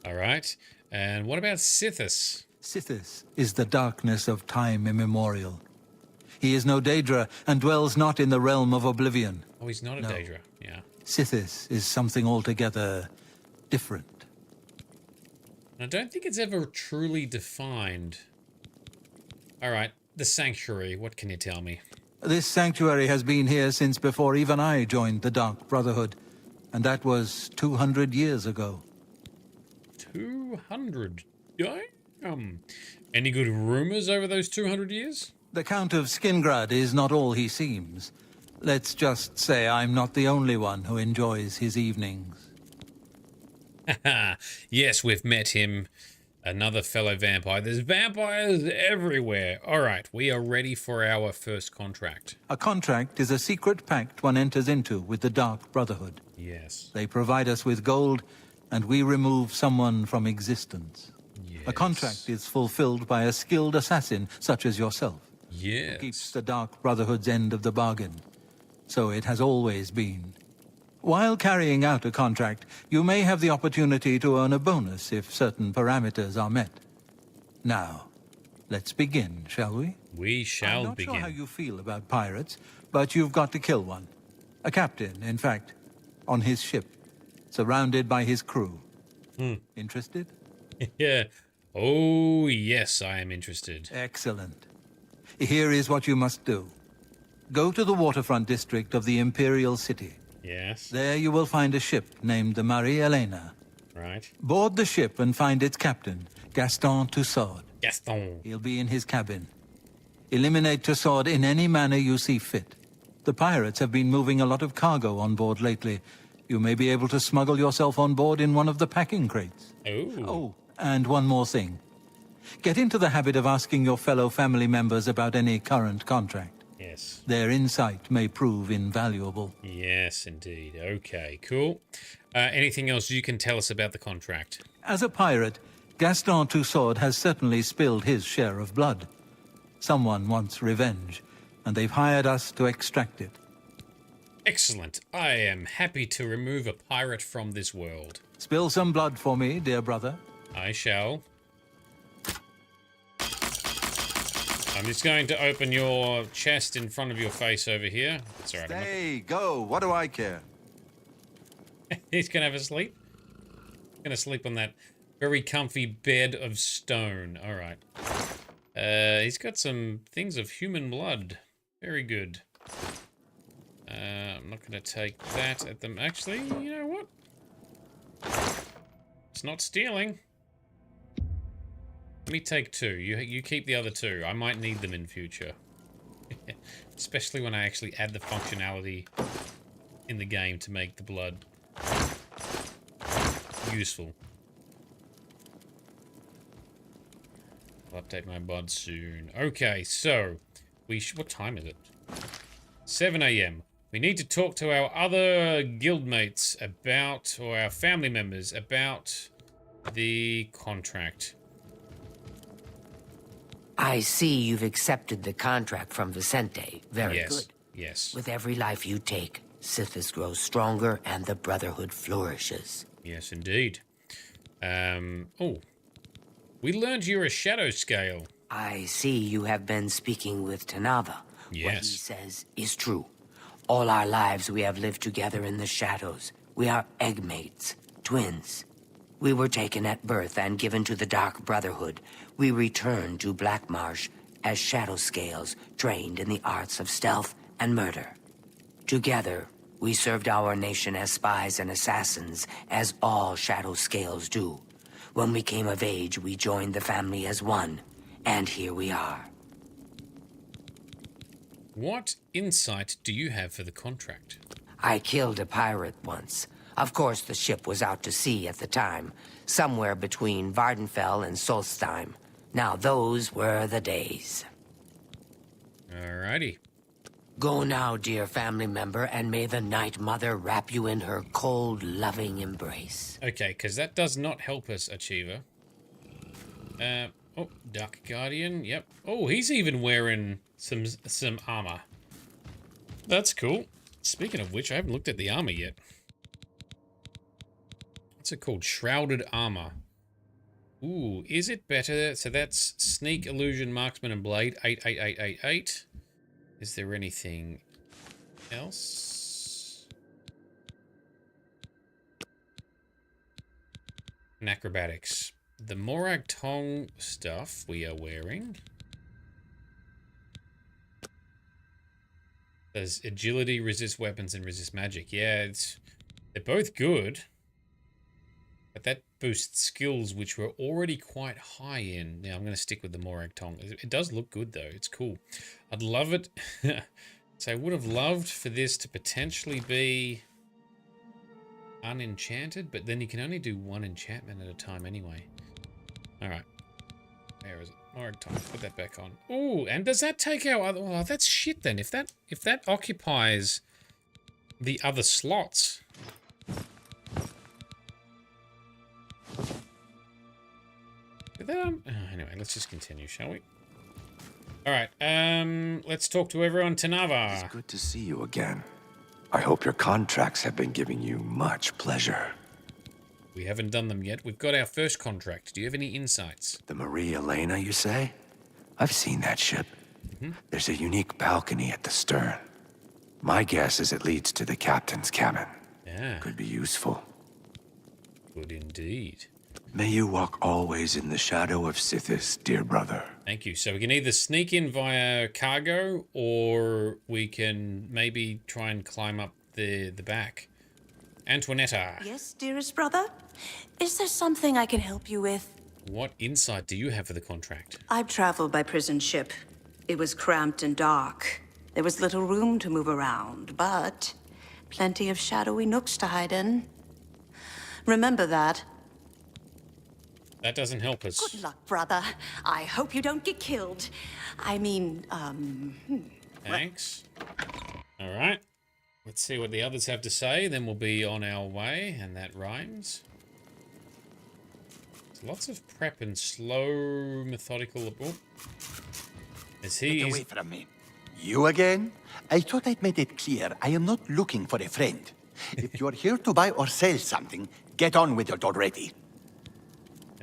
All right. And what about Sithis? Sithis is the darkness of time immemorial. He is no Daedra and dwells not in the realm of Oblivion. Oh, he's not a No. Daedra. Yeah. Sithis is something altogether different. I don't think it's ever truly defined. All right. The Sanctuary. What can you tell me? This sanctuary has been here since before even I joined the Dark Brotherhood, and that was 200 years ago. 200? Any good rumors over those 200 years? The Count of Skingrad is not all he seems. Let's just say I'm not the only one who enjoys his evenings. Yes, we've met him. Another fellow vampire. There's vampires everywhere. All right, we are ready for our first contract. A contract is a secret pact one enters into with the Dark Brotherhood. Yes. They provide us with gold, and we remove someone from existence. Yes. A contract is fulfilled by a skilled assassin such as yourself. Yes. Who keeps the Dark Brotherhood's end of the bargain. So it has always been. While carrying out a contract, you may have the opportunity to earn a bonus if certain parameters are met. Now, let's begin, shall we? We shall I'm not begin. sure how you feel about pirates, but you've got to kill one. A captain, in fact, on his ship, surrounded by his crew. Interested? Yeah. Oh, yes, I am interested. Excellent. Here is what you must do. Go to the waterfront district of the Imperial City. Yes. There you will find a ship named the Marie Elena. Right. Board the ship and find its captain, Gaston Tussaud. Gaston. He'll be in his cabin. Eliminate Tussaud in any manner you see fit. The pirates have been moving a lot of cargo on board lately. You may be able to smuggle yourself on board in one of the packing crates. Oh, and one more thing. Get into the habit of asking your fellow family members about any current contract. Yes. Their insight may prove invaluable. Yes, indeed. Okay, cool. Anything else you can tell us about the contract? As a pirate, Gaston Tussaud has certainly spilled his share of blood. Someone wants revenge, and they've hired us to extract it. Excellent. I am happy to remove a pirate from this world. Spill some blood for me, dear brother. I shall. I'm just going to open your chest in front of your face over here. That's all right. Stay, go. What do I care? He's going to have a sleep. Going to sleep on that very comfy bed of stone. All right. He's got some things of human blood. Very good. I'm not going to take that at them. Actually, you know what? It's not stealing. Let me take 2. You keep the other 2. I might need them in future. Especially when I actually add the functionality in the game to make the blood useful. I'll update my blood soon. Okay, so what time is it? 7 AM. We need to talk to our other guildmates about, or our family members about the contract. I see you've accepted the contract from Vicente. Very good. Yes. With every life you take, Sithis grows stronger and the Brotherhood flourishes. Yes, indeed. Oh. We learned you're a shadow scale. I see you have been speaking with Tanava. Yes. What he says is true. All our lives we have lived together in the shadows. We are eggmates, twins. We were taken at birth and given to the Dark Brotherhood. We returned to Black Marsh as shadow scales trained in the arts of stealth and murder. Together, we served our nation as spies and assassins, as all shadow scales do. When we came of age, we joined the family as one, and here we are. What insight do you have for the contract? I killed a pirate once. Of course, the ship was out to sea at the time, somewhere between Vardenfell and Solstheim. Now, those were the days. Alrighty. Go now, dear family member, and may the Night Mother wrap you in her cold, loving embrace. Okay, because that does not help us, Achiever. Oh, Dark Guardian, yep. Oh, he's even wearing some armor. That's cool. Speaking of which, I haven't looked at the armor yet. What's it called? Shrouded armor. Ooh, is it better? So that's Sneak, Illusion, Marksman, and Blade. 88888. Is there anything else? And acrobatics. The Morag Tong stuff we are wearing. There's agility, resist weapons, and resist magic. Yeah, they're both good. But that boosts skills which were already quite high in. Now I'm going to stick with the Morag Tong. It does look good though. It's cool. I'd love it. So I would have loved for this to potentially be unenchanted, but then you can only do one enchantment at a time anyway. Alright. Where is it? Morag Tong. Put that back on. Ooh, and does that take our other... Oh, that's shit then. If that occupies the other slots... Anyway, let's just continue, shall we? Alright, let's talk to everyone. Tanava. It's good to see you again. I hope your contracts have been giving you much pleasure. We haven't done them yet. We've got our first contract. Do you have any insights? The Marie Elena, you say? I've seen that ship. There's a unique balcony at the stern. My guess is it leads to the captain's cabin. Yeah. Could be useful. Good indeed. May you walk always in the shadow of Sithis, dear brother. Thank you. So we can either sneak in via cargo, or we can maybe try and climb up the back. Antoinetta. Yes, dearest brother? Is there something I can help you with? What insight do you have for the contract? I've traveled by prison ship. It was cramped and dark. There was little room to move around, but plenty of shadowy nooks to hide in. Remember that. That doesn't help us. Good luck, brother. I hope you don't get killed. I mean, Thanks. All right. Let's see what the others have to say, then we'll be on our way, and that rhymes. There's lots of prep and slow, methodical... Oh. Is he? Get away from me. You again? I thought I'd made it clear I am not looking for a friend. If you're here to buy or sell something, get on with it already.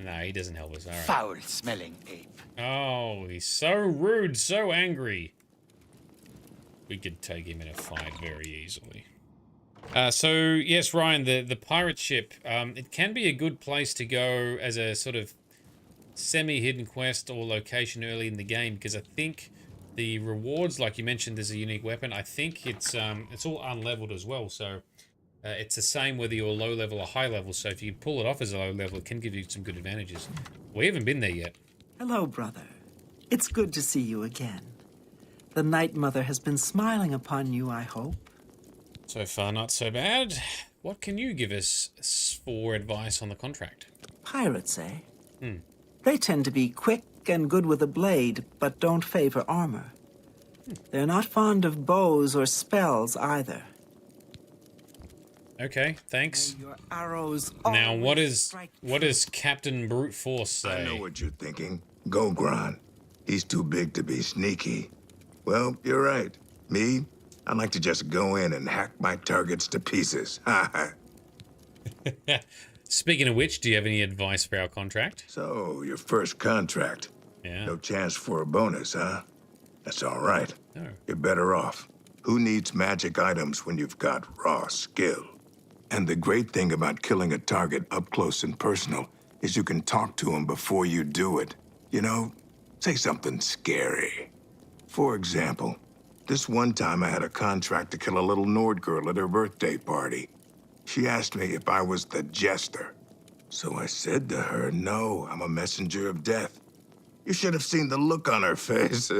No, he doesn't help us. All right. Foul-smelling ape. Oh, he's so rude, so angry. We could take him in a fight very easily. So, yes, Ryan, the pirate ship, it can be a good place to go as a sort of semi-hidden quest or location early in the game, because I think the rewards, like you mentioned, there's a unique weapon. I think it's all unleveled as well, so it's the same whether you're low level or high level. So if you pull it off as a low level, it can give you some good advantages. We haven't been there yet. Hello, brother. It's good to see you again. The Night Mother has been smiling upon you, I hope. So far, not so bad. What can you give us for advice on the contract? Pirates, eh? They tend to be quick and good with a blade, but don't favor armor. They're not fond of bows or spells either. Okay, thanks. Your arrows now, what does Captain Brute Force say? I know what you're thinking. Gogron. He's too big to be sneaky. Well, you're right. Me, I like to just go in and hack my targets to pieces. Speaking of which, do you have any advice for our contract? So, your first contract. Yeah. No chance for a bonus, huh? That's all right. No. You're better off. Who needs magic items when you've got raw skill? And the great thing about killing a target up close and personal is you can talk to him before you do it. You know, say something scary. For example, this one time I had a contract to kill a little Nord girl at her birthday party. She asked me if I was the jester. So I said to her, no, I'm a messenger of death. You should have seen the look on her face.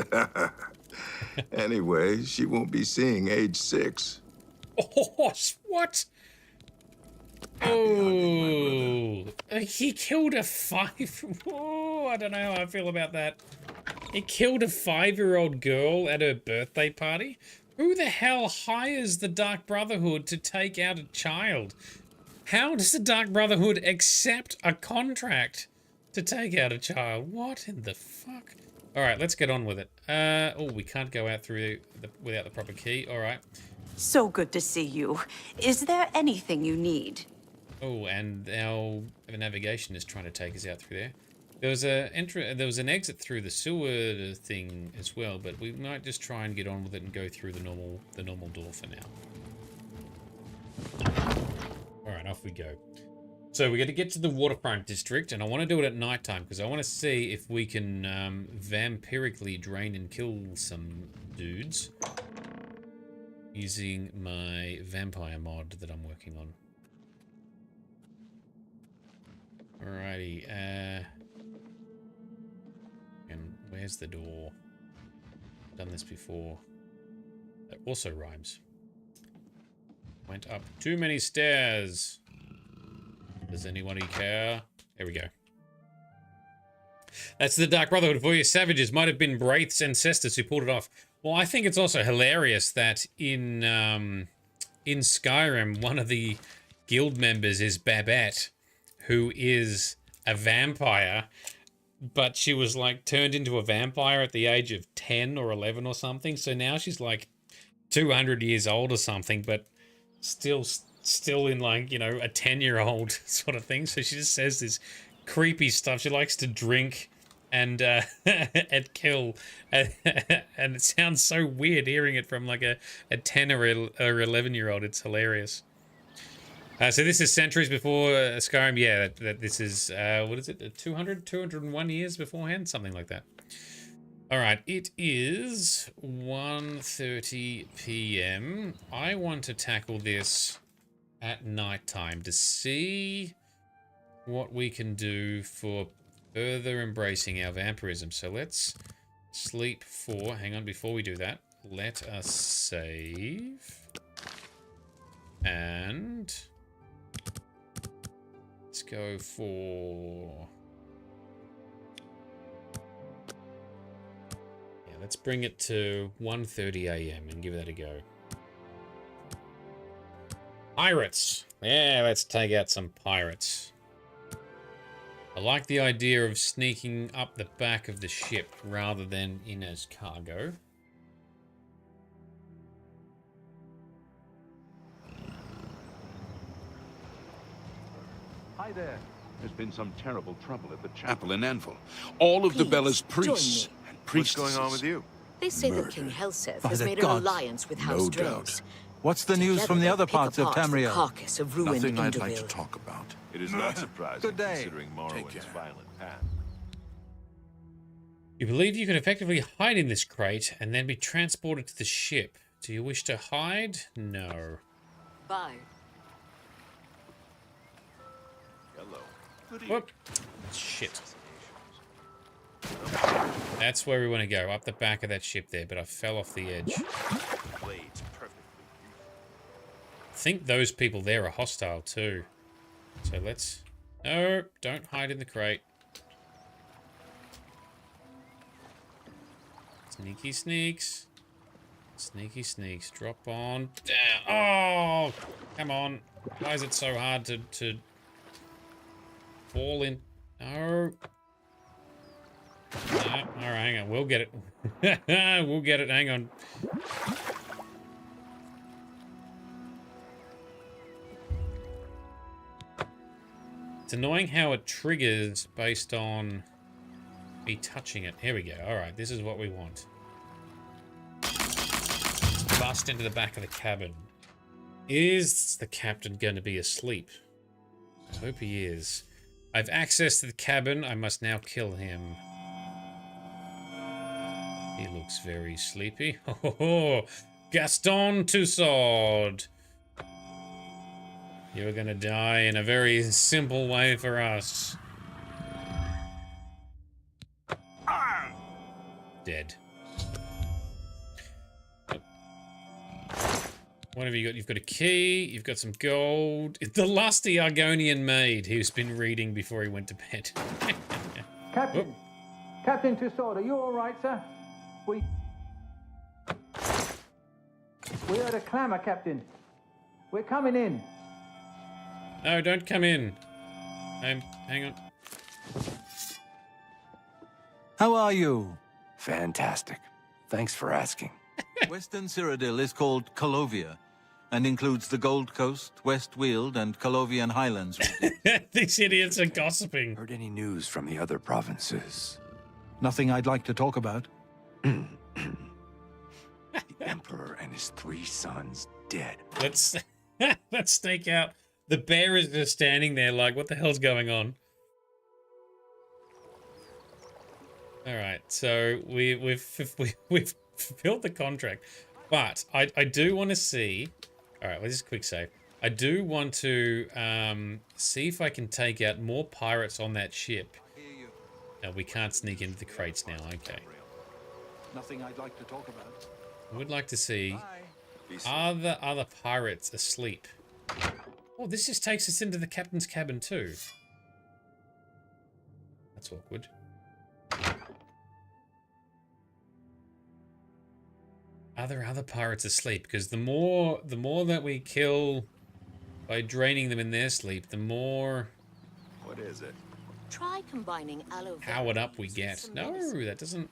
Anyway, she won't be seeing age 6. Oh, what? Oh, he killed a 5... Oh, I don't know how I feel about that. He killed a 5-year-old girl at her birthday party? Who the hell hires the Dark Brotherhood to take out a child? How does the Dark Brotherhood accept a contract to take out a child? What in the fuck? Alright, let's get on with it. Oh, we can't go out through without the proper key. Alright. So good to see you. Is there anything you need? Oh, and our navigation is trying to take us out through there. There was an exit through the sewer thing as well, but we might just try and get on with it and go through the normal door for now. All right, off we go. So we're going to get to the waterfront district, and I want to do it at nighttime because I want to see if we can vampirically drain and kill some dudes using my vampire mod that I'm working on. Alrighty, and where's the door? Done this before. That also rhymes. Went up too many stairs. Does anybody care? There we go. That's the Dark Brotherhood for you savages. Might have been Wraith's ancestors who pulled it off. Well, I think it's also hilarious that in Skyrim, one of the guild members is Babette, who is a vampire, but she was like turned into a vampire at the age of 10 or 11 or something. So now she's like 200 years old or something, but still in like, you know, a 10-year-old sort of thing. So she just says this creepy stuff. She likes to drink and and kill, and it sounds so weird hearing it from like a 10 or 11-year-old. It's hilarious. So this is centuries before Skyrim. Yeah, that this is, what is it? 201 years beforehand? Something like that. All right, it is 1:30 p.m. I want to tackle this at nighttime to see what we can do for further embracing our vampirism. So let's sleep for, hang on, before we do that, let us save. And let's go for, yeah, let's bring it to 1:30 a.m. and give that a go. Pirates. Yeah, let's take out some pirates. I like the idea of sneaking up the back of the ship rather than in as cargo. Hi there. There's been some terrible trouble at the chapel in Anvil. All of the Bella's priests and priestesses. What's going on with you? They say that King Helseth has made an alliance with House Draves. What's the news from the other parts of Tamriel? Carcass of ruined Nothing I'd like to Indovil. talk about. It is not surprising Good day. considering Morrowind's violent path. You believe you can effectively hide in this crate and then be transported to the ship. Do you wish to hide? No. Bye. Hello. Whoop. Shit. That's where we want to go, up the back of that ship there, but I fell off the edge. I think those people there are hostile too. So let's... No, don't hide in the crate. Sneaky sneaks. Sneaky sneaks. Drop on. Down. Oh! Come on. Why is it so hard to fall in? No. No. Alright, hang on. We'll get it. We'll get it. Hang on. It's annoying how it triggers based on me touching it. Here we go. Alright, this is what we want. Let's bust into the back of the cabin. Is the captain going to be asleep? I hope he is. I've access to the cabin. I must now kill him. He looks very sleepy. Oh, Gaston Tussaud. You're gonna die in a very simple way for us. Dead. What have you got? You've got a key, you've got some gold. It's the lusty Argonian maid who's been reading before he went to bed. Captain! Whoop. Captain Tussaud, are you alright, sir? We heard a clamour, Captain. We're coming in. No, don't come in. Hang on. How are you? Fantastic. Thanks for asking. Western Cyrodiil is called Colovia and includes the Gold Coast, West Weald, and Colovian Highlands. These idiots are gossiping. Heard any news from the other provinces? Nothing I'd like to talk about. The Emperor and his 3 sons dead. Let's stake out. The bear is just standing there like, what the hell's going on? All right, so we've fulfilled the contract, but I do want to see. All right, let's just quick save. I do want to see if I can take out more pirates on that ship. No, we can't sneak into the crates now. Okay. Nothing I'd like to talk about. I would like to see, are the other pirates asleep? Oh, this just takes us into the captain's cabin too. That's awkward. Are there other pirates asleep? Because the more that we kill by draining them in their sleep, the more... What is it? Try combining aloe vera powered up we leaves get. with some No, medicine. that doesn't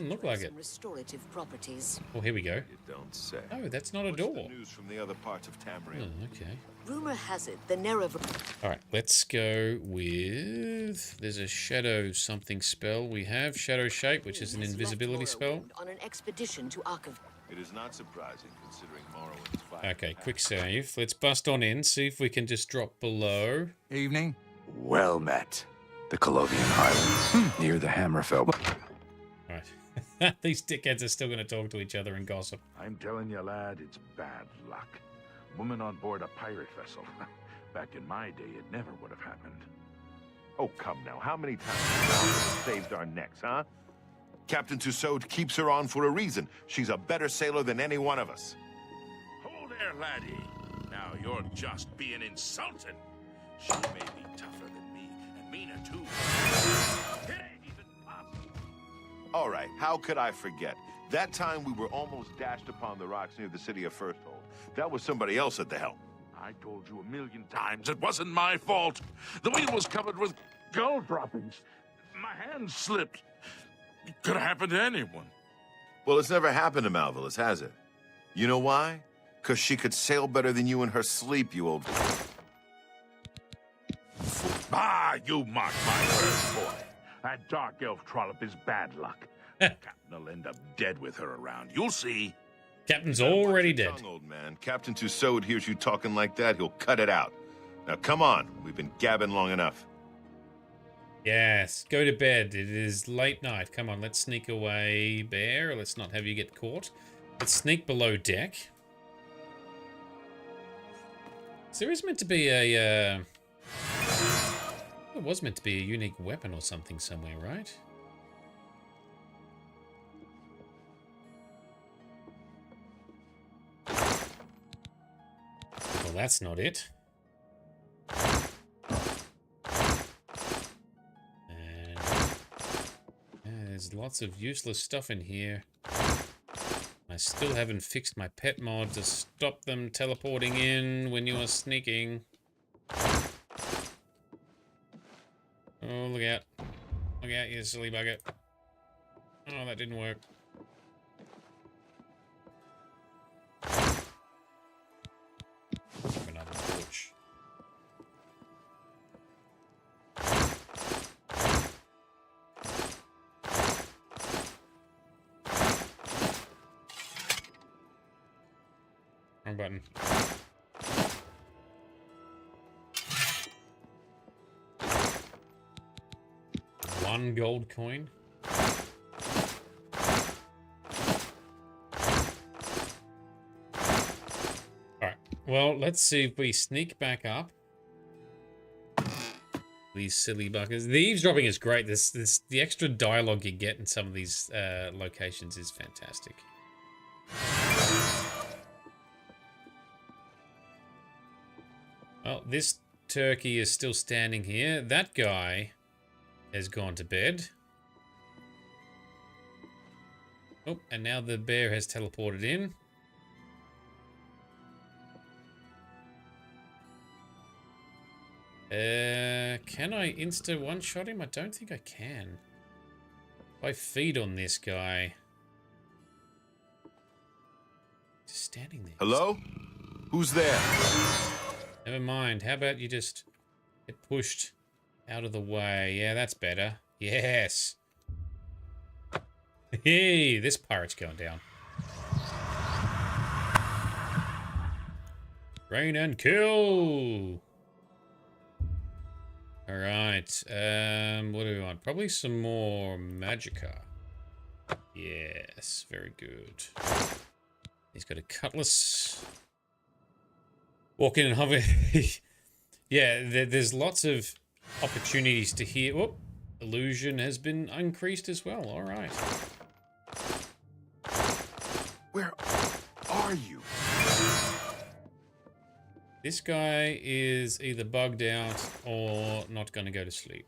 look It's like it. restorative properties. Oh, here we go. You don't say. Oh, that's not a door. What's the news from the other parts of Tamriel? Oh, okay. Rumor has it the Nerev... All right, let's go with... There's a shadow something spell. We have Shadow Shape, which is an invisibility spell. on an expedition to Archiv. It is not surprising considering Morrowind's violent Okay, path. quick save. Let's bust on in, see if we can just drop below. Evening. Well met. The Colovian Highlands, near the Hammerfell. All right. These dickheads are still going to talk to each other and gossip. I'm telling you, lad, it's bad luck. Woman on board a pirate vessel. Back in my day, it never would have happened. Oh, come now. How many times have we saved our necks, huh? Captain Tussaud keeps her on for a reason. She's a better sailor than any one of us. Hold there, laddie. Now you're just being insulted. She may be tougher than me, and meaner too. It ain't even possible. All right, how could I forget? That time we were almost dashed upon the rocks near the city of Firsthold. That was somebody else at the helm. I told you 1,000,000 times it wasn't my fault. The wheel was covered with skull droppings. My hand slipped. It could have happened to anyone. Well, it's never happened to Malvolus, has it? You know why? Because she could sail better than you in her sleep, you old... Ah, you mock my words, boy. That dark elf trollop is bad luck. Captain will end up dead with her around. You'll see. Captain's already dead. Tongue, old man. Captain Tussaud hears you talking like that, he'll cut it out. Now, come on. We've been gabbing long enough. Yes, go to bed. It is late night. Come on, let's sneak away, bear. Let's not have you get caught. Let's sneak below deck. So there is meant to be a... It was meant to be a unique weapon or something somewhere, right? Well, that's not it. And there's lots of useless stuff in here. I still haven't fixed my pet mod to stop them teleporting in when you are sneaking. Oh, look out. Look out, you silly bugger. Oh, that didn't work. Another torch. Wrong button. One gold coin. Alright, well, let's see if we sneak back up. These silly buggers. The eavesdropping is great. The extra dialogue you get in some of these locations is fantastic. Well, this turkey is still standing here. That guy has gone to bed. Oh, and now the bear has teleported in. Can I insta one-shot him? I don't think I can. If I feed on this guy... Just standing there. Hello? Who's there? Never mind. How about you just get pushed out of the way? Yeah, that's better. Yes. Hey, this pirate's going down. Rain and kill. All right. What do we want? Probably some more magicka. Yes, very good. He's got a cutlass. Walk in and hover. Yeah, there's lots of opportunities to hear. Whoop, illusion has been increased as well. All right. Where are you? This guy is either bugged out or not going to go to sleep.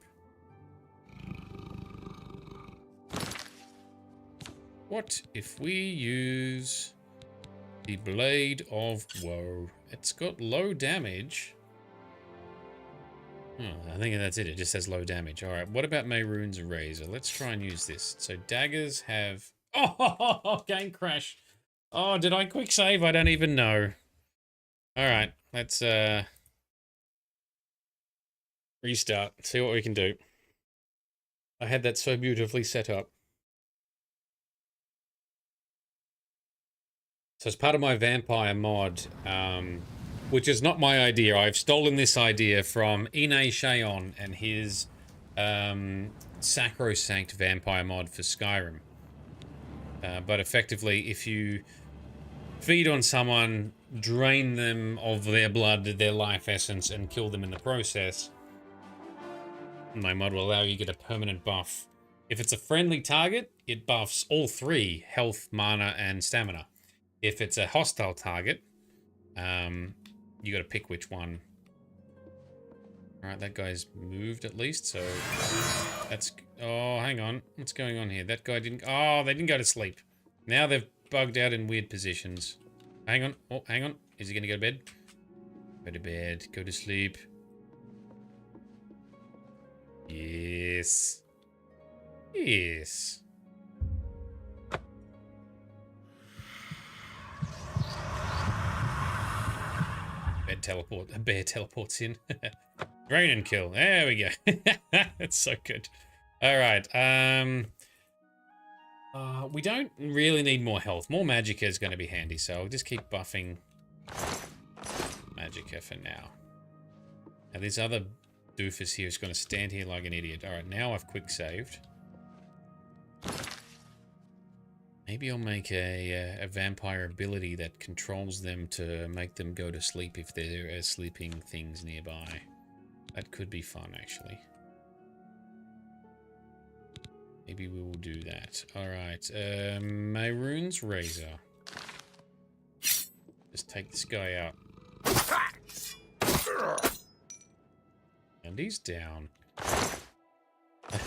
What if we use the Blade of Woe? It's got low damage. Oh, I think that's it. It just has low damage. All right. What about Mehrunes Razor? Let's try and use this. So daggers have... Oh, game crash. Oh, did I quick save? I don't even know. All right. Let's restart. See what we can do. I had that so beautifully set up. So as part of my vampire mod, which is not my idea, I've stolen this idea from Ine Shayon and his sacrosanct vampire mod for Skyrim. But effectively, if you feed on someone, drain them of their blood, their life essence, and kill them in the process, my mod will allow you to get a permanent buff. If it's a friendly target, it buffs all three: health, mana, and stamina. If it's a hostile target, you gotta pick which one. Alright, that guy's moved at least, so that's... Oh, hang on. What's going on here? That guy didn't... Oh, they didn't go to sleep. Now they've bugged out in weird positions. Hang on. Oh, hang on. Is he gonna go to bed? Go to bed. Go to sleep. Yes. Yes. A bear teleports in. Rain and kill. There we go. That's so good. All right. We don't really need more health. More magicka is going to be handy, so I'll just keep buffing magicka for now. Now this other doofus here is going to stand here like an idiot. All right, now I've quick saved. Maybe I'll make a vampire ability that controls them to make them go to sleep if there are sleeping things nearby. That could be fun, actually. Maybe we will do that. Alright, Mayrune's Razor. Just take this guy out. And he's down.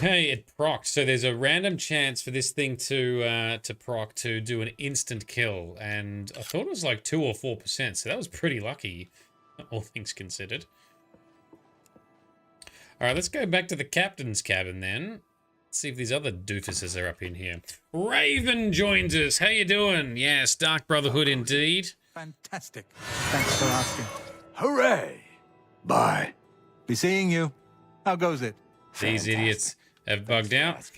Hey, it procs. So there's a random chance for this thing to proc to do an instant kill, and I thought it was like 2 or 4%. So that was pretty lucky, all things considered. All right, let's go back to the captain's cabin then. Let's see if these other doofuses are up in here. Raven joins us. How you doing? Yes, Dark Brotherhood indeed. Fantastic. Thanks for asking. Hooray! Bye. Be seeing you. How goes it? These idiots have bugged out.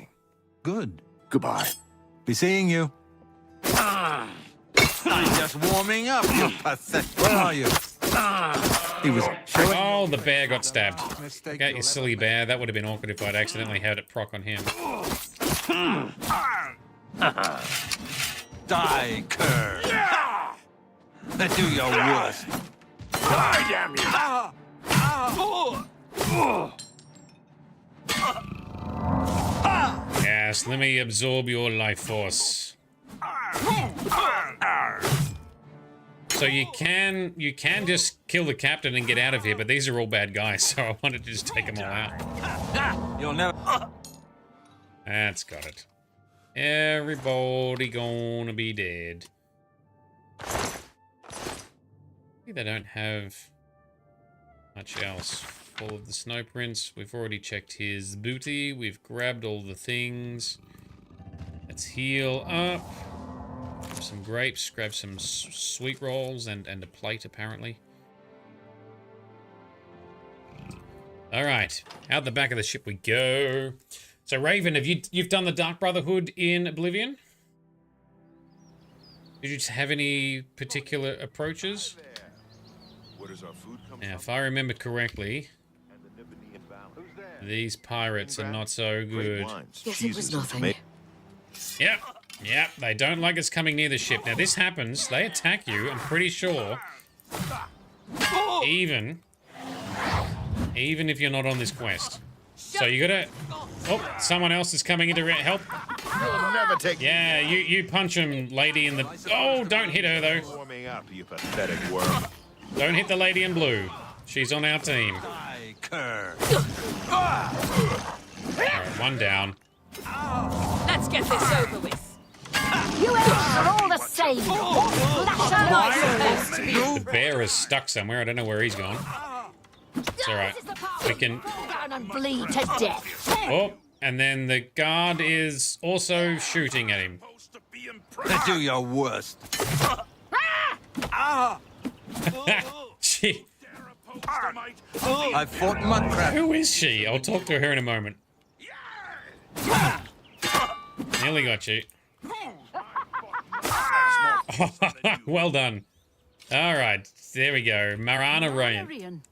Good. Goodbye. Be seeing you. I'm just warming up, you pathetic. Where are you? He was. Oh, the bear got stabbed. Okay, you silly bear. That would have been awkward if I'd accidentally had it proc on him. Die, cur. Do your worst. Die, damn you. Yes, let me absorb your life force. So you can just kill the captain and get out of here, but these are all bad guys, so I wanted to just take them all out. You'll never. That's got it. Everybody gonna be dead. They don't have much else. All of the snow prints. We've already checked his booty. We've grabbed all the things. Let's heal up. Grab some grapes. Grab some sweet rolls and a plate, apparently. All right. Out the back of the ship we go. So, Raven, you've done the Dark Brotherhood in Oblivion? Did you have any particular approaches? Now, if I remember correctly, these pirates are not so good. Yes, it was nothing. Yep, they don't like us coming near the ship. Now, this happens, they attack you, I'm pretty sure. Even if you're not on this quest. So you gotta... Oh, someone else is coming in to help. You'll never take. Yeah, you punch him, lady in the... Oh, don't hit her, though. Warming up, you pathetic worm. Don't hit the lady in blue. She's on our team. Alright, one down. Let's get this over with. You elves are all the same. The bear is stuck somewhere. I don't know where he's gone. It's alright. We can... Down and bleed to death. Oh, and then the guard is also shooting at him. Do your worst. She... I fought Mudcrab. Who is she? I'll talk to her in a moment. Nearly got you. Well done. All right, there we go. Marana Ryan.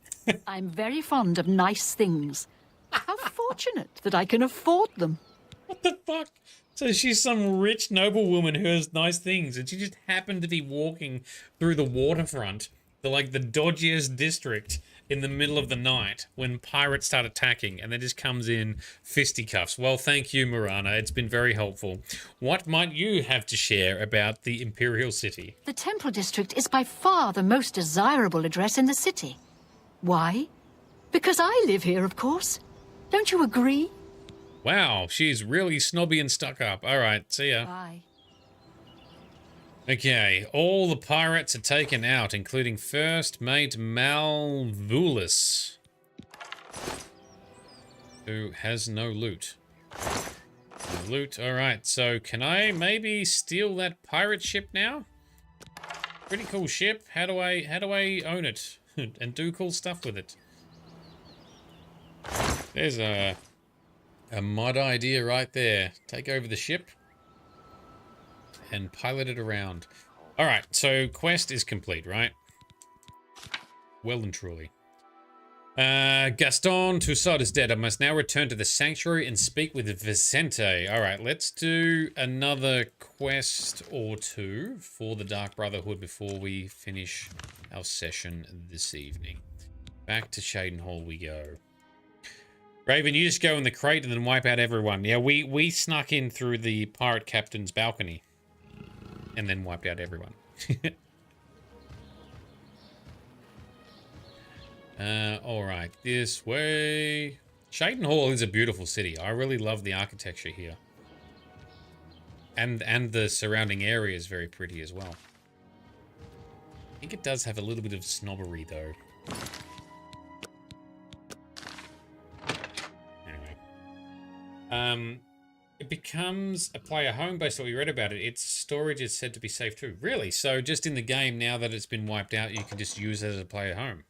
I'm very fond of nice things. How fortunate that I can afford them. What the fuck? So she's some rich noblewoman who has nice things, and she just happened to be walking through the waterfront, the dodgiest district, in the middle of the night when pirates start attacking, and then just comes in fisticuffs. Well, thank you, Marana. It's been very helpful. What might you have to share about the Imperial City? The Temple District is by far the most desirable address in the city. Why? Because I live here, of course. Don't you agree? Wow, she's really snobby and stuck up. All right, see ya. Bye. Okay, all the pirates are taken out, including First Mate Malvolus. Who has no loot. No loot. Alright, so can I maybe steal that pirate ship now? Pretty cool ship. How do I own it and do cool stuff with it? There's a mod idea right there. Take over the ship and pilot it around. Alright, so quest is complete, right? Well and truly. Gaston Toussaint is dead. I must now return to the sanctuary and speak with Vicente. Alright, let's do another quest or two for the Dark Brotherhood before we finish our session this evening. Back to Shaden Hall we go. Raven, you just go in the crate and then wipe out everyone. Yeah, we snuck in through the pirate captain's balcony and then wiped out everyone. Alright, this way. Shaden Hall is a beautiful city. I really love the architecture here. And the surrounding area is very pretty as well. I think it does have a little bit of snobbery, though. Anyway. It becomes a player home based on what we read about it. Its storage is said to be safe too. Really? So just in the game, now that it's been wiped out, you can just use it as a player home.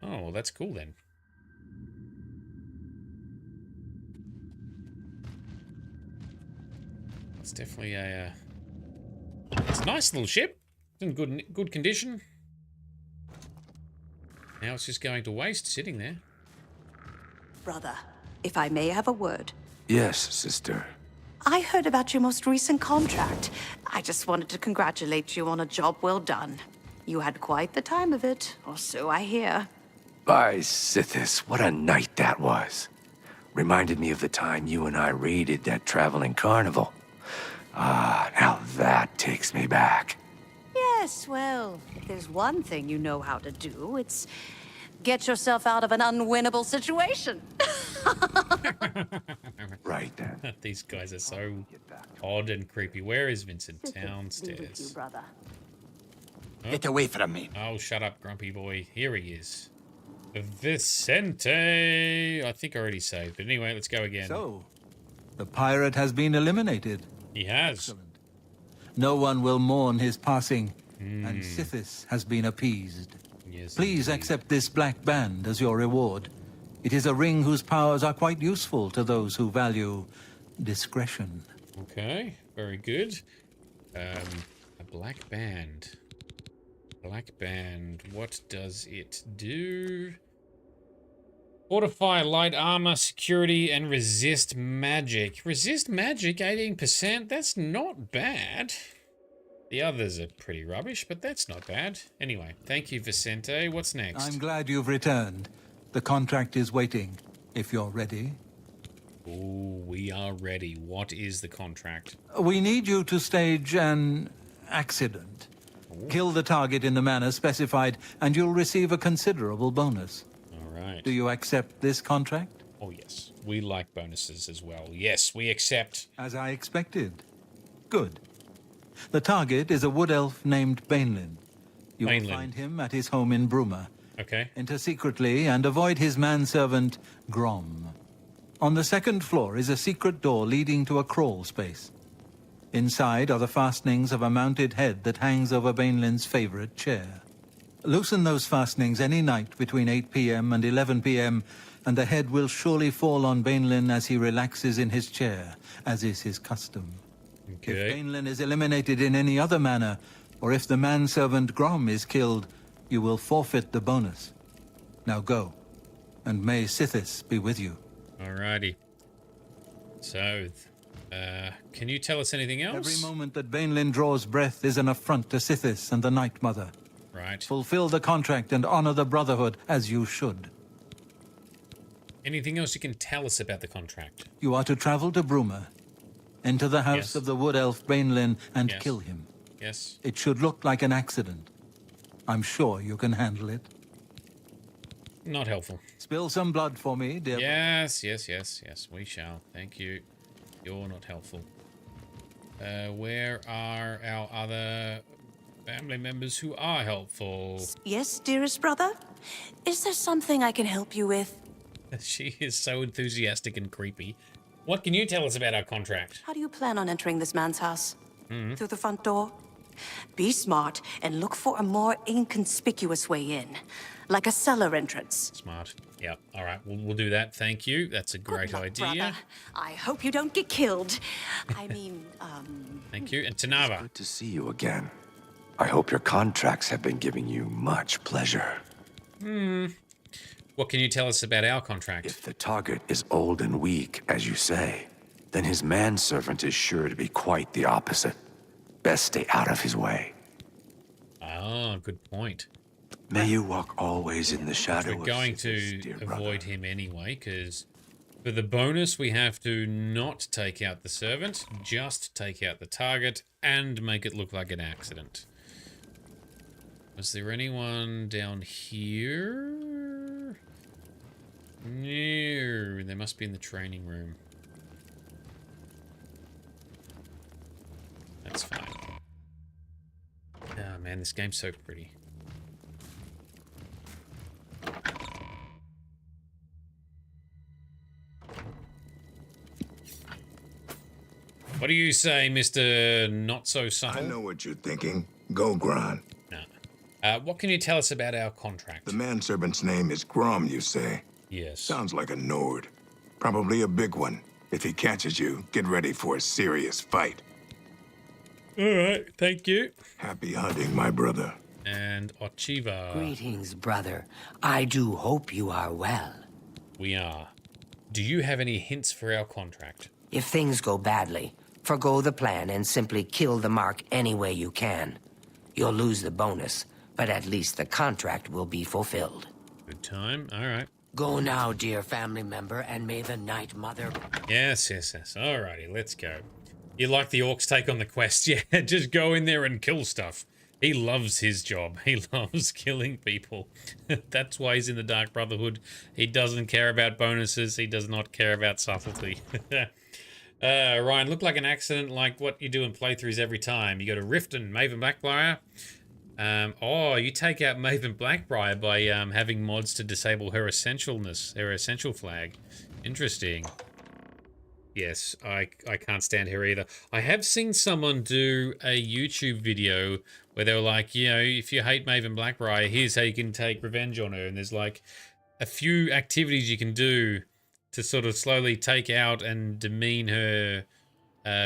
Oh, well, that's cool then. It's definitely a... it's a nice little ship. It's in good condition. Now it's just going to waste sitting there. Brother, if I may have a word. Yes, sister. I heard about your most recent contract. I just wanted to congratulate you on a job well done. You had quite the time of it, or so I hear. By Sithis, what a night that was. Reminded me of the time you and I raided that traveling carnival. Ah, now that takes me back. Yes, well, if there's one thing you know how to do, it's get yourself out of an unwinnable situation. Right then. These guys are so odd and creepy. Where is Vincent? Downstairs. You, brother. Oh. Get away from me. Oh, shut up, grumpy boy. Here he is. Vicente! I think I already saved, but anyway, let's go again. So, the pirate has been eliminated. He has. Excellent. No one will mourn his passing, and Sithis has been appeased. Yes, Please accept this black band as your reward. It is a ring whose powers are quite useful to those who value discretion. Okay, very good. A black band. Black band. What does it do? Fortify light armor, security, and resist magic. Resist magic, 18%. That's not bad. The others are pretty rubbish, but that's not bad. Anyway, thank you, Vicente. What's next? I'm glad you've returned. The contract is waiting, if you're ready. Ooh, we are ready. What is the contract? We need you to stage an accident. Ooh. Kill the target in the manner specified, and you'll receive a considerable bonus. All right. Do you accept this contract? Oh, yes. We like bonuses as well. Yes, we accept. As I expected. Good. The target is a wood elf named Bainlin. You will find him at his home in Bruma. Okay. Enter secretly and avoid his manservant, Grom. On the second floor is a secret door leading to a crawl space. Inside are the fastenings of a mounted head that hangs over Bainlin's favorite chair. Loosen those fastenings any night between 8 p.m. and 11 p.m., and the head will surely fall on Bainlin as he relaxes in his chair, as is his custom. Okay. If Bainlin is eliminated in any other manner, or if the manservant Grom is killed, you will forfeit the bonus. Now go, and may Sithis be with you. Alrighty. So, can you tell us anything else? Every moment that Bainlin draws breath is an affront to Sithis and the Night Mother. Right. Fulfill the contract and honor the Brotherhood as you should. Anything else you can tell us about the contract? You are to travel to Bruma, enter the house of the wood elf Bainlin, and kill him. Yes. It should look like an accident. I'm sure you can handle it. Not helpful. Spill some blood for me, dear. Yes, we shall. Thank you. You're not helpful. Where are our other family members who are helpful? Yes, dearest brother? Is there something I can help you with? She is so enthusiastic and creepy. What can you tell us about our contract? How do you plan on entering this man's house? Mm-hmm. Through the front door? Be smart and look for a more inconspicuous way in, like a cellar entrance. Smart. Yep. All right, we'll do that. Thank you. That's a great idea. Brother. I hope you don't get killed. I mean, Thank you. And Tanava. Good to see you again. I hope your contracts have been giving you much pleasure. What can you tell us about our contract? If the target is old and weak, as you say, then his manservant is sure to be quite the opposite. Best stay out of his way. Oh, good point. May you walk always in the shadow. We're going to avoid him anyway, because for the bonus we have to not take out the servant, just take out the target and make it look like an accident. Was there anyone down here? No, they must be in the training room. That's fine. Oh man, this game's so pretty. What do you say, Mr. Not So Subtle? I know what you're thinking. Go, Gron. No. What can you tell us about our contract? The manservant's name is Grom, you say? Yes. Sounds like a Nord. Probably a big one. If he catches you, get ready for a serious fight. Alright, thank you. Happy hunting, my brother. And Ochiva. Greetings, brother. I do hope you are well. We are. Do you have any hints for our contract? If things go badly, forgo the plan and simply kill the mark any way you can. You'll lose the bonus, but at least the contract will be fulfilled. Good time. Alright. Go now, dear family member, and may the Night Mother... Yes. Alrighty, let's go. You like the Orcs take on the quest? Yeah, just go in there and kill stuff. He loves his job. He loves killing people. That's why he's in the Dark Brotherhood. He doesn't care about bonuses. He does not care about subtlety. Ryan, looked like an accident like what you do in playthroughs every time. You go to Rift and Maven Blackbriar. You take out Maven Blackbriar by having mods to disable her essential flag. Interesting. Yes, I can't stand her either. I have seen someone do a YouTube video where they were like, you know, if you hate Maven Blackbriar, here's how you can take revenge on her. And there's like a few activities you can do to sort of slowly take out and demean her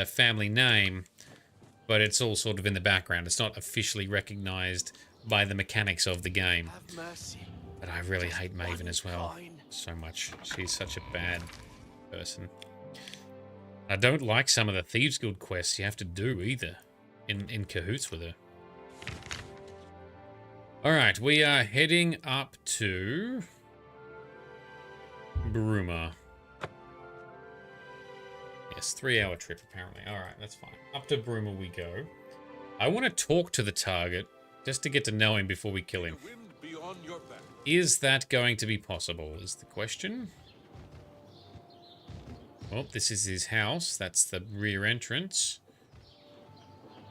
family name. But it's all sort of in the background. It's not officially recognized by the mechanics of the game. But I really hate Maven as well. So much. She's such a bad person. I don't like some of the Thieves Guild quests you have to do either. In cahoots with her. Alright, we are heading up to Bruma. Yes, 3-hour trip apparently. Alright, that's fine. Up to Bruma we go. I want to talk to the target just to get to know him before we kill him. Is that going to be possible, is the question. Well, this is his house. That's the rear entrance.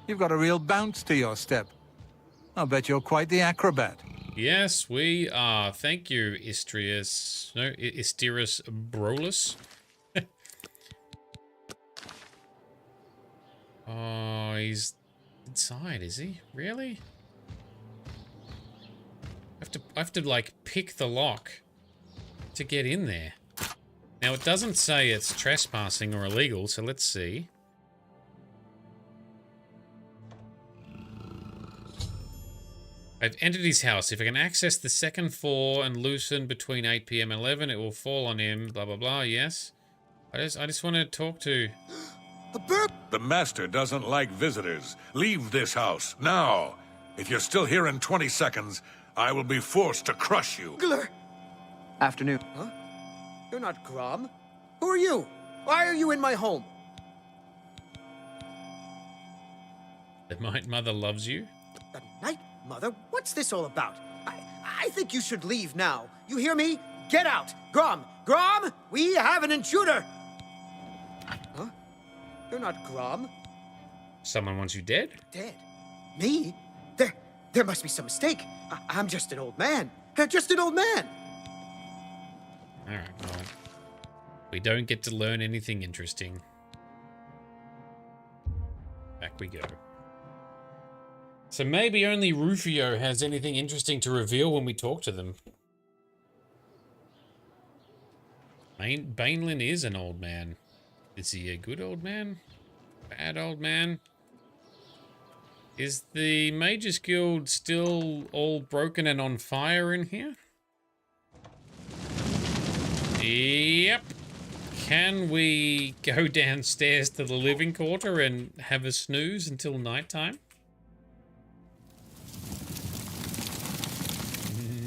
You've got a real bounce to your step. I'll bet you're quite the acrobat. Yes, we are. Thank you, Istrius Brolus. Oh, he's inside, is he? Really? I have to like pick the lock to get in there. Now, it doesn't say it's trespassing or illegal, so let's see. I've entered his house. If I can access the second floor and loosen between 8 PM and 11, it will fall on him, blah, blah, blah, yes. I just want to talk to... The master doesn't like visitors. Leave this house, now. If you're still here in 20 seconds, I will be forced to crush you. Afternoon. Huh? You're not Grom. Who are you? Why are you in my home? The Night Mother loves you? The Night Mother? What's this all about? I think you should leave now. You hear me? Get out! Grom! Grom! We have an intruder! Huh? You're not Grom. Someone wants you dead? Dead? Me? There must be some mistake. I'm just an old man. Just an old man. Alright, well. We don't get to learn anything interesting. Back we go. So maybe only Rufio has anything interesting to reveal when we talk to them. Bainlin is an old man. Is he a good old man? Bad old man? Is the Mages Guild still all broken and on fire in here? Yep. Can we go downstairs to the living quarter and have a snooze until nighttime?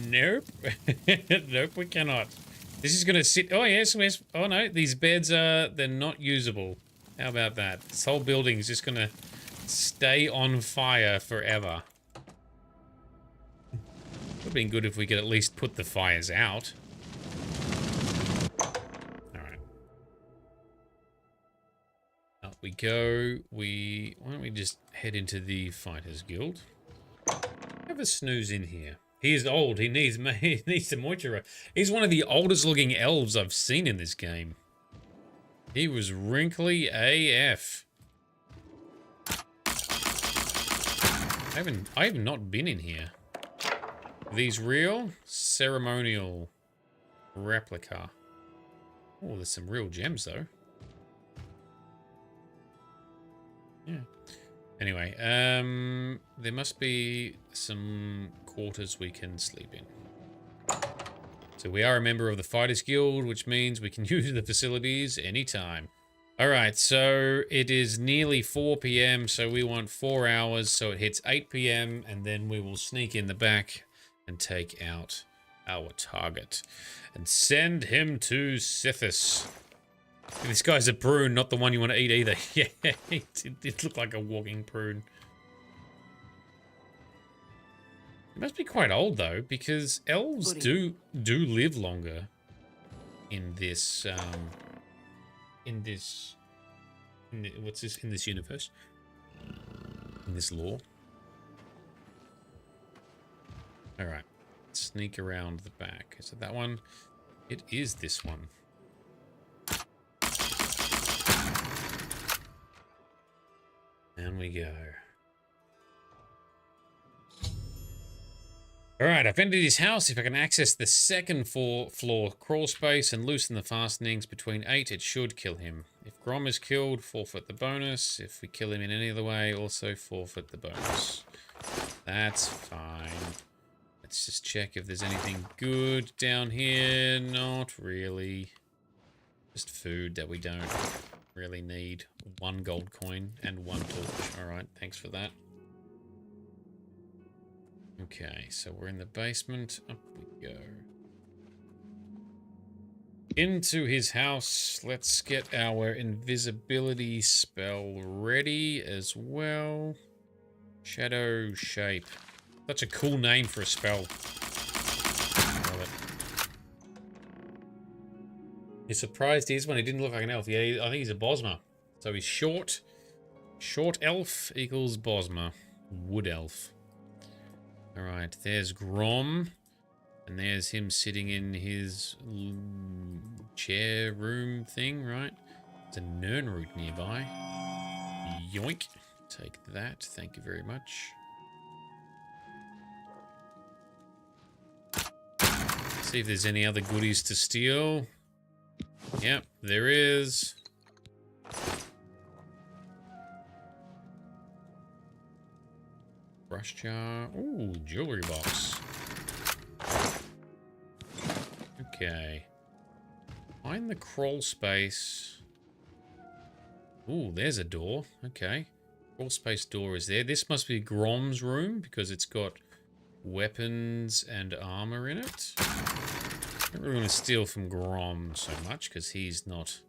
Nope. Nope, we cannot. This is gonna sit. Oh yes, yes. Oh no, these beds they're not usable. How about that? This whole building is just gonna stay on fire forever. Would have been good if we could at least put the fires out. Alright. Up we go. Why don't we just head into the Fighters Guild? Have a snooze in here. He is old. He needs the moisture. He's one of the oldest looking elves I've seen in this game. He was wrinkly AF. I have not been in here. Are these real? Ceremonial replica. Oh, there's some real gems though. Yeah. Anyway, there must be some quarters we can sleep in. So we are a member of the Fighters Guild, which means we can use the facilities anytime. Alright, so it is nearly 4 PM, so we want 4 hours, so it hits 8 PM, and then we will sneak in the back and take out our target. And send him to Sithis. This guy's a prune, not the one you want to eat either. Yeah, it looked like a walking prune. It must be quite old though, because elves do live longer in this in this universe, in this lore. All right, sneak around the back. Is it that one? It is this one. Down we go. Alright, I've entered his house. If I can access the second floor crawl space and loosen the fastenings between 8, it should kill him. If Grom is killed, forfeit the bonus. If we kill him in any other way, also forfeit the bonus. That's fine. Let's just check if there's anything good down here. Not really. Just food that we don't really need. 1 gold coin and 1 torch. Alright, thanks for that. Okay, so we're in the basement. Up we go. Into his house. Let's get our invisibility spell ready as well. Shadow Shape. Such a cool name for a spell. Love it. You're surprised he is when he didn't look like an elf. Yeah, I think he's a Bosmer. So he's short. Short elf equals Bosmer. Wood elf. Alright, there's Grom. And there's him sitting in his chair room thing, right? There's a Nernroot nearby. Yoink. Take that. Thank you very much. See if there's any other goodies to steal. Yep, there is. Brush jar. Ooh, jewelry box. Okay. Find the crawl space. Ooh, there's a door. Okay. Crawl space door is there. This must be Grom's room because it's got weapons and armor in it. I don't really want to steal from Grom so much because he's not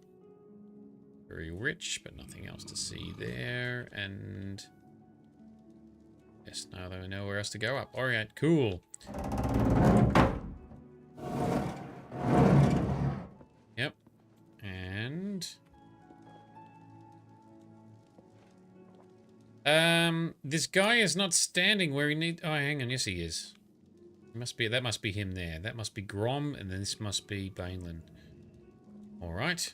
very rich, but nothing else to see there. And yes, now that we know where else to go up. Alright, cool. Yep. And this guy is not standing where he needs. Oh, hang on. Yes, he is. That must be him there. That must be Grom, and then this must be Bainlin. All right.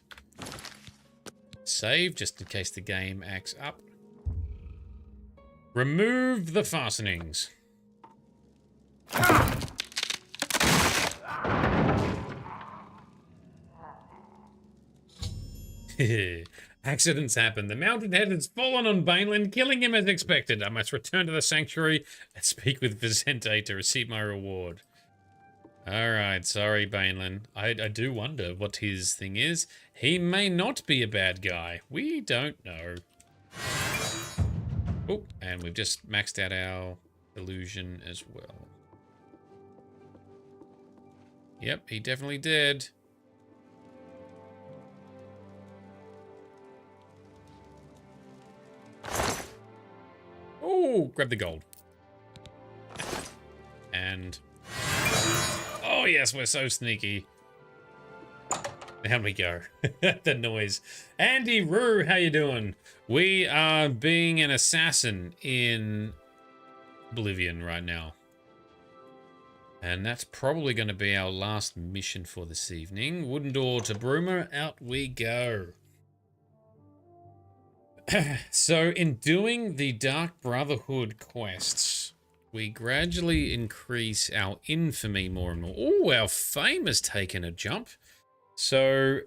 Save, just in case the game acts up. Remove the fastenings. Accidents happen. The mounted head has fallen on Bainlin, killing him as expected. I must return to the sanctuary and speak with Vicente to receive my reward. Alright, sorry, Bainlin. I do wonder what his thing is. He may not be a bad guy. We don't know. Oh, and we've just maxed out our illusion as well. Yep, he definitely did. Oh, grab the gold. And... oh, yes, we're so sneaky. Down we go. The noise. Andy Roo, how you doing? We are being an assassin in Oblivion right now. And that's probably going to be our last mission for this evening. Wooden door to Broomer, out we go. So, in doing the Dark Brotherhood quests, we gradually increase our infamy more and more. Oh, our fame has taken a jump. So,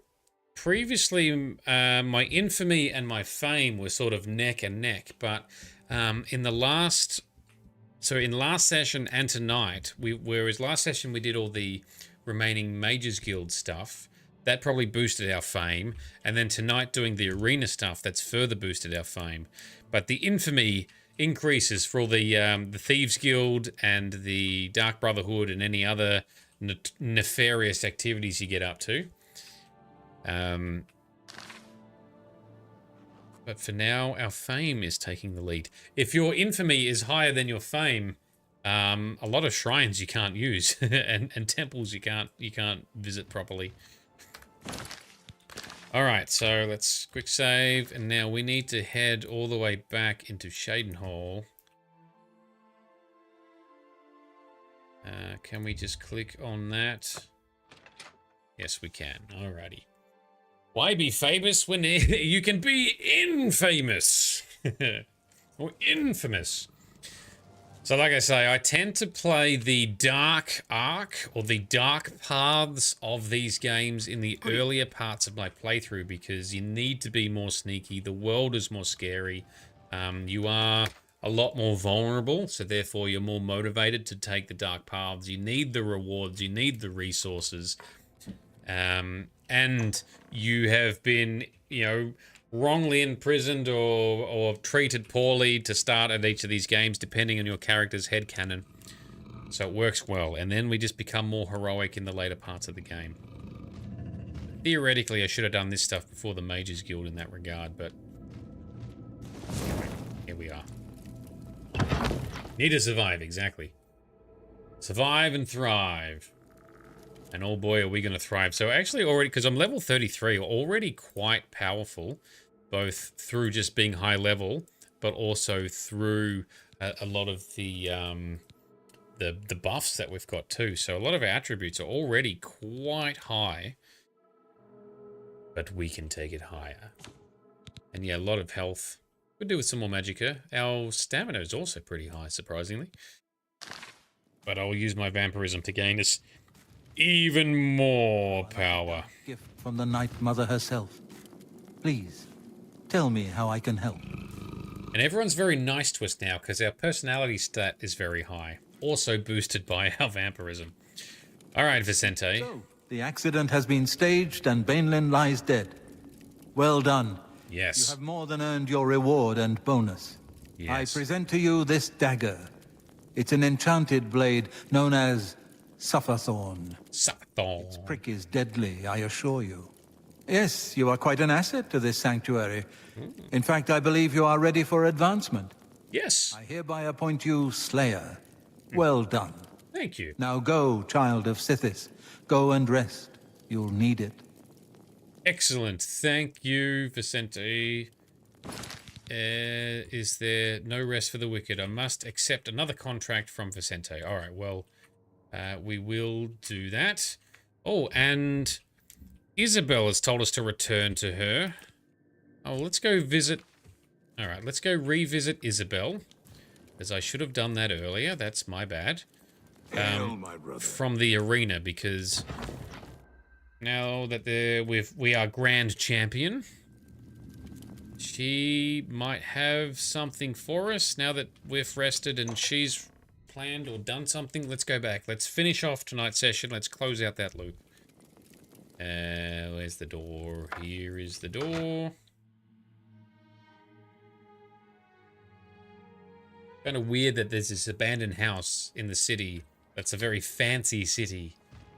previously, my infamy and my fame were sort of neck and neck, but in last session and tonight, whereas last session we did all the remaining Mages Guild stuff, that probably boosted our fame, and then tonight doing the arena stuff, that's further boosted our fame. But the infamy increases for all the Thieves Guild and the Dark Brotherhood and any other nefarious activities you get up to. But for now, our fame is taking the lead. If your infamy is higher than your fame, a lot of shrines you can't use and temples you can't visit properly. All right, so let's quick save, and now we need to head all the way back into Shadenhall. Can we just click on that? Yes, we can. Alrighty. Why be famous when you can be infamous? Or infamous. So like I say, I tend to play the dark arc or the dark paths of these games in the earlier parts of my playthrough because you need to be more sneaky. The world is more scary. You are a lot more vulnerable, so therefore you're more motivated to take the dark paths. You need the rewards, you need the resources. And you have been, wrongly imprisoned or treated poorly to start at each of these games, depending on your character's headcanon. So it works well. And then we just become more heroic in the later parts of the game. Theoretically, I should have done this stuff before the Mages Guild in that regard, but here we are. Need to survive, exactly. Survive and thrive. And oh boy, are we going to thrive. So actually already, because I'm level 33, already quite powerful, both through just being high level, but also through a lot of the buffs that we've got too. So a lot of our attributes are already quite high, but we can take it higher. And yeah, a lot of health. Could do with some more magicka. Our stamina is also pretty high, surprisingly. But I'll use my vampirism to gain us even more power. Gift from the Night Mother herself. Please, tell me how I can help. And everyone's very nice to us now because our personality stat is very high. Also boosted by our vampirism. All right, Vicente. So, the accident has been staged and Bainlin lies dead. Well done. Yes. You have more than earned your reward and bonus. Yes. I present to you this dagger. It's an enchanted blade known as Sufferthorn. Sufferthorn. Its prick is deadly, I assure you. Yes, you are quite an asset to this sanctuary. In fact, I believe you are ready for advancement. Yes. I hereby appoint you Slayer. Well done. Thank you. Now go, child of Sithis. Go and rest. You'll need it. Excellent. Thank you, Vicente. Is there no rest for the wicked? I must accept another contract from Vicente. All right, well, we will do that. Oh, and Isabel has told us to return to her. Oh, let's go visit. All right, let's go revisit Isabel, as I should have done that earlier. That's my bad. Hail, my brother. From the arena, because now that we are grand champion, she might have something for us now that we've rested and she's planned or done something. Let's go back. Let's finish off tonight's session. Let's close out that loop. Where's the door? Here is the door. Kind of weird that there's this abandoned house in the city. That's a very fancy city.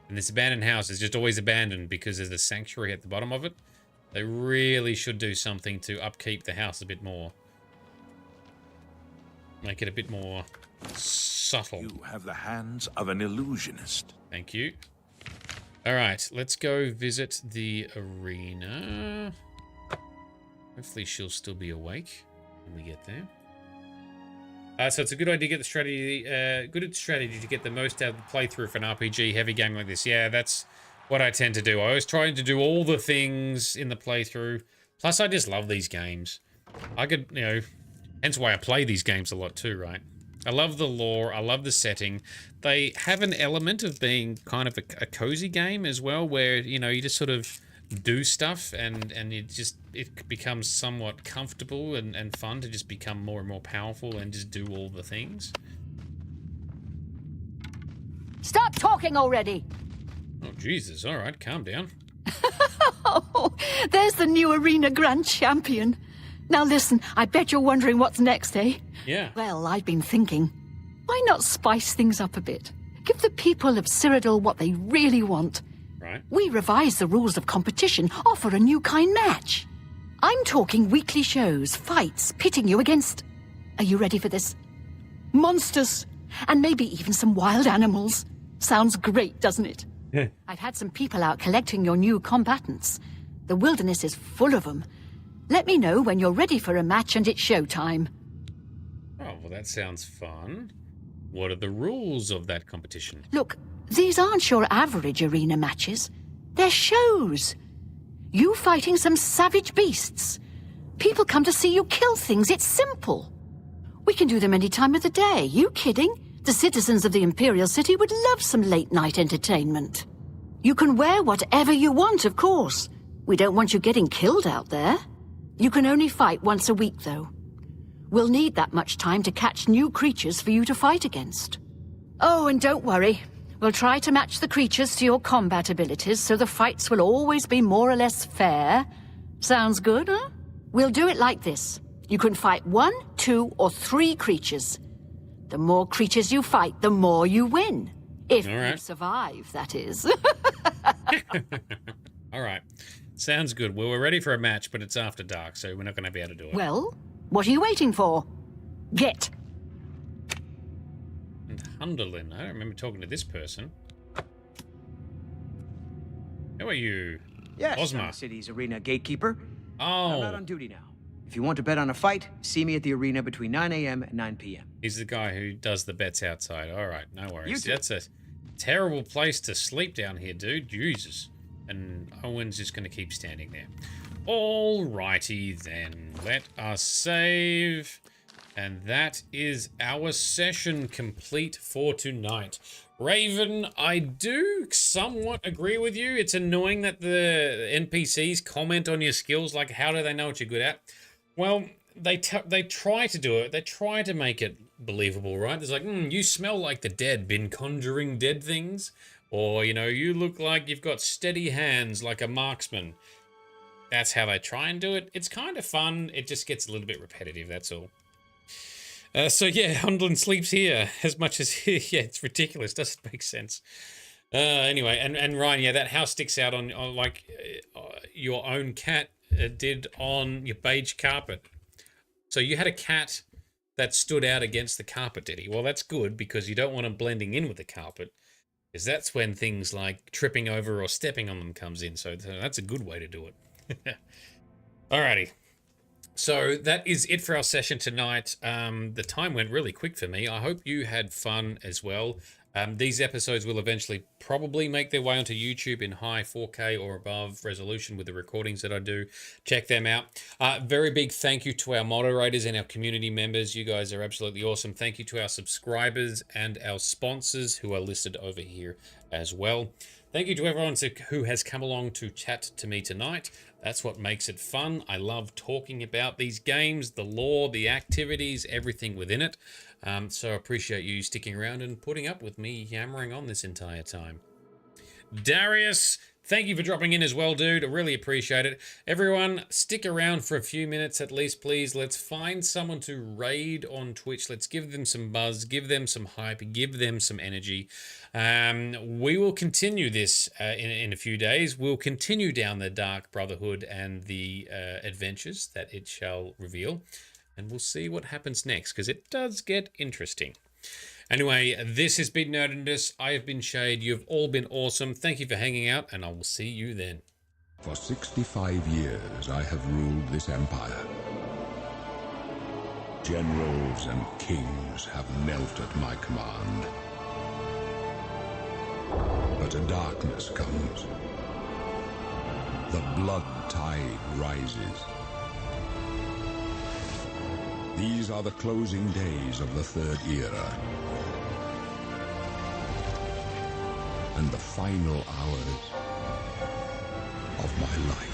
And this abandoned house is just always abandoned because there's a sanctuary at the bottom of it. They really should do something to upkeep the house a bit more. Make it a bit more subtle. You have the hands of an illusionist. Thank you. Alright, let's go visit the arena. Hopefully she'll still be awake when we get there. So it's a good idea to get the strategy, good strategy to get the most out of the playthrough for an RPG heavy game like this. Yeah, that's what I tend to do. I always try to do all the things in the playthrough. Plus, I just love these games. I could, you know, hence why I play these games a lot too, right? I love the lore. I love the setting. They have an element of being kind of a cozy game as well, where, you know, you just sort of do stuff and it becomes somewhat comfortable and fun to just become more and more powerful and just do all the things. Stop talking already! Oh, Jesus. All right, calm down. Oh, there's the new arena grand champion. Now listen, I bet you're wondering what's next, eh? Yeah. Well, I've been thinking, why not spice things up a bit? Give the people of Cyrodiil what they really want. Right. We revise the rules of competition, offer a new kind match. I'm talking weekly shows, fights, pitting you against... Are you ready for this? Monsters, and maybe even some wild animals. Sounds great, doesn't it? I've had some people out collecting your new combatants. The wilderness is full of them. Let me know when you're ready for a match and it's showtime. Oh, well, that sounds fun. What are the rules of that competition? Look, these aren't your average arena matches. They're shows. You fighting some savage beasts. People come to see you kill things. It's simple. We can do them any time of the day. You kidding? The citizens of the Imperial City would love some late-night entertainment. You can wear whatever you want, of course. We don't want you getting killed out there. You can only fight once a week, though. We'll need that much time to catch new creatures for you to fight against. Oh, and don't worry. We'll try to match the creatures to your combat abilities, so the fights will always be more or less fair. Sounds good, huh? We'll do it like this. You can fight 1, 2, or 3 creatures. The more creatures you fight, the more you win. If you survive, that is. All right. Sounds good. Well, we're ready for a match, but it's after dark, so we're not going to be able to do it. Well, what are you waiting for? Get. And Hunderlin. I don't remember talking to this person. How are you? Yes, Ozma. I'm the city's arena gatekeeper. Oh. I'm not on duty now. If you want to bet on a fight, see me at the arena between 9 a.m. and 9 p.m. He's the guy who does the bets outside. All right, no worries. You That's a terrible place to sleep down here, dude. Jesus. And Owen's just going to keep standing there. Alrighty then. Let us save. And that is our session complete for tonight. Raven, I do somewhat agree with you. It's annoying that the NPCs comment on your skills. Like, how do they know what you're good at? Well, they try to do it. They try to make it believable, right? It's like, you smell like the dead, been conjuring dead things. Or, you know, you look like you've got steady hands like a marksman. That's how they try and do it. It's kind of fun. It just gets a little bit repetitive, that's all. So yeah, Hundlin sleeps here as much as... yeah, it's ridiculous. Doesn't make sense. Anyway, and Ryan, yeah, that house sticks out on like your own cat did on your beige carpet. So you had a cat that stood out against the carpet, did he? Well, that's good because you don't want him blending in with the carpet. Because that's when things like tripping over or stepping on them comes in. So that's a good way to do it. Alrighty. So that is it for our session tonight. The time went really quick for me. I hope you had fun as well. These episodes will eventually probably make their way onto YouTube in high 4K or above resolution with the recordings that I do. Check them out. Very big thank you to our moderators and our community members. You guys are absolutely awesome. Thank you to our subscribers and our sponsors who are listed over here as well. Thank you to everyone who has come along to chat to me tonight. That's what makes it fun. I love talking about these games, the lore, the activities, everything within it. So I appreciate you sticking around and putting up with me yammering on this entire time. Darius, thank you for dropping in as well, dude. I really appreciate it. Everyone, stick around for a few minutes at least, please. Let's find someone to raid on Twitch. Let's give them some buzz, give them some hype, give them some energy. We will continue this in a few days. We'll continue down the Dark Brotherhood and the adventures that it shall reveal. And we'll see what happens next, because it does get interesting. Anyway, this has been Nerdedness. I have been Shade. You've all been awesome. Thank you for hanging out, and I will see you then. For 65 years, I have ruled this empire. Generals and kings have knelt at my command. But a darkness comes. The blood tide rises. These are the closing days of the Third Era. And the final hours of my life.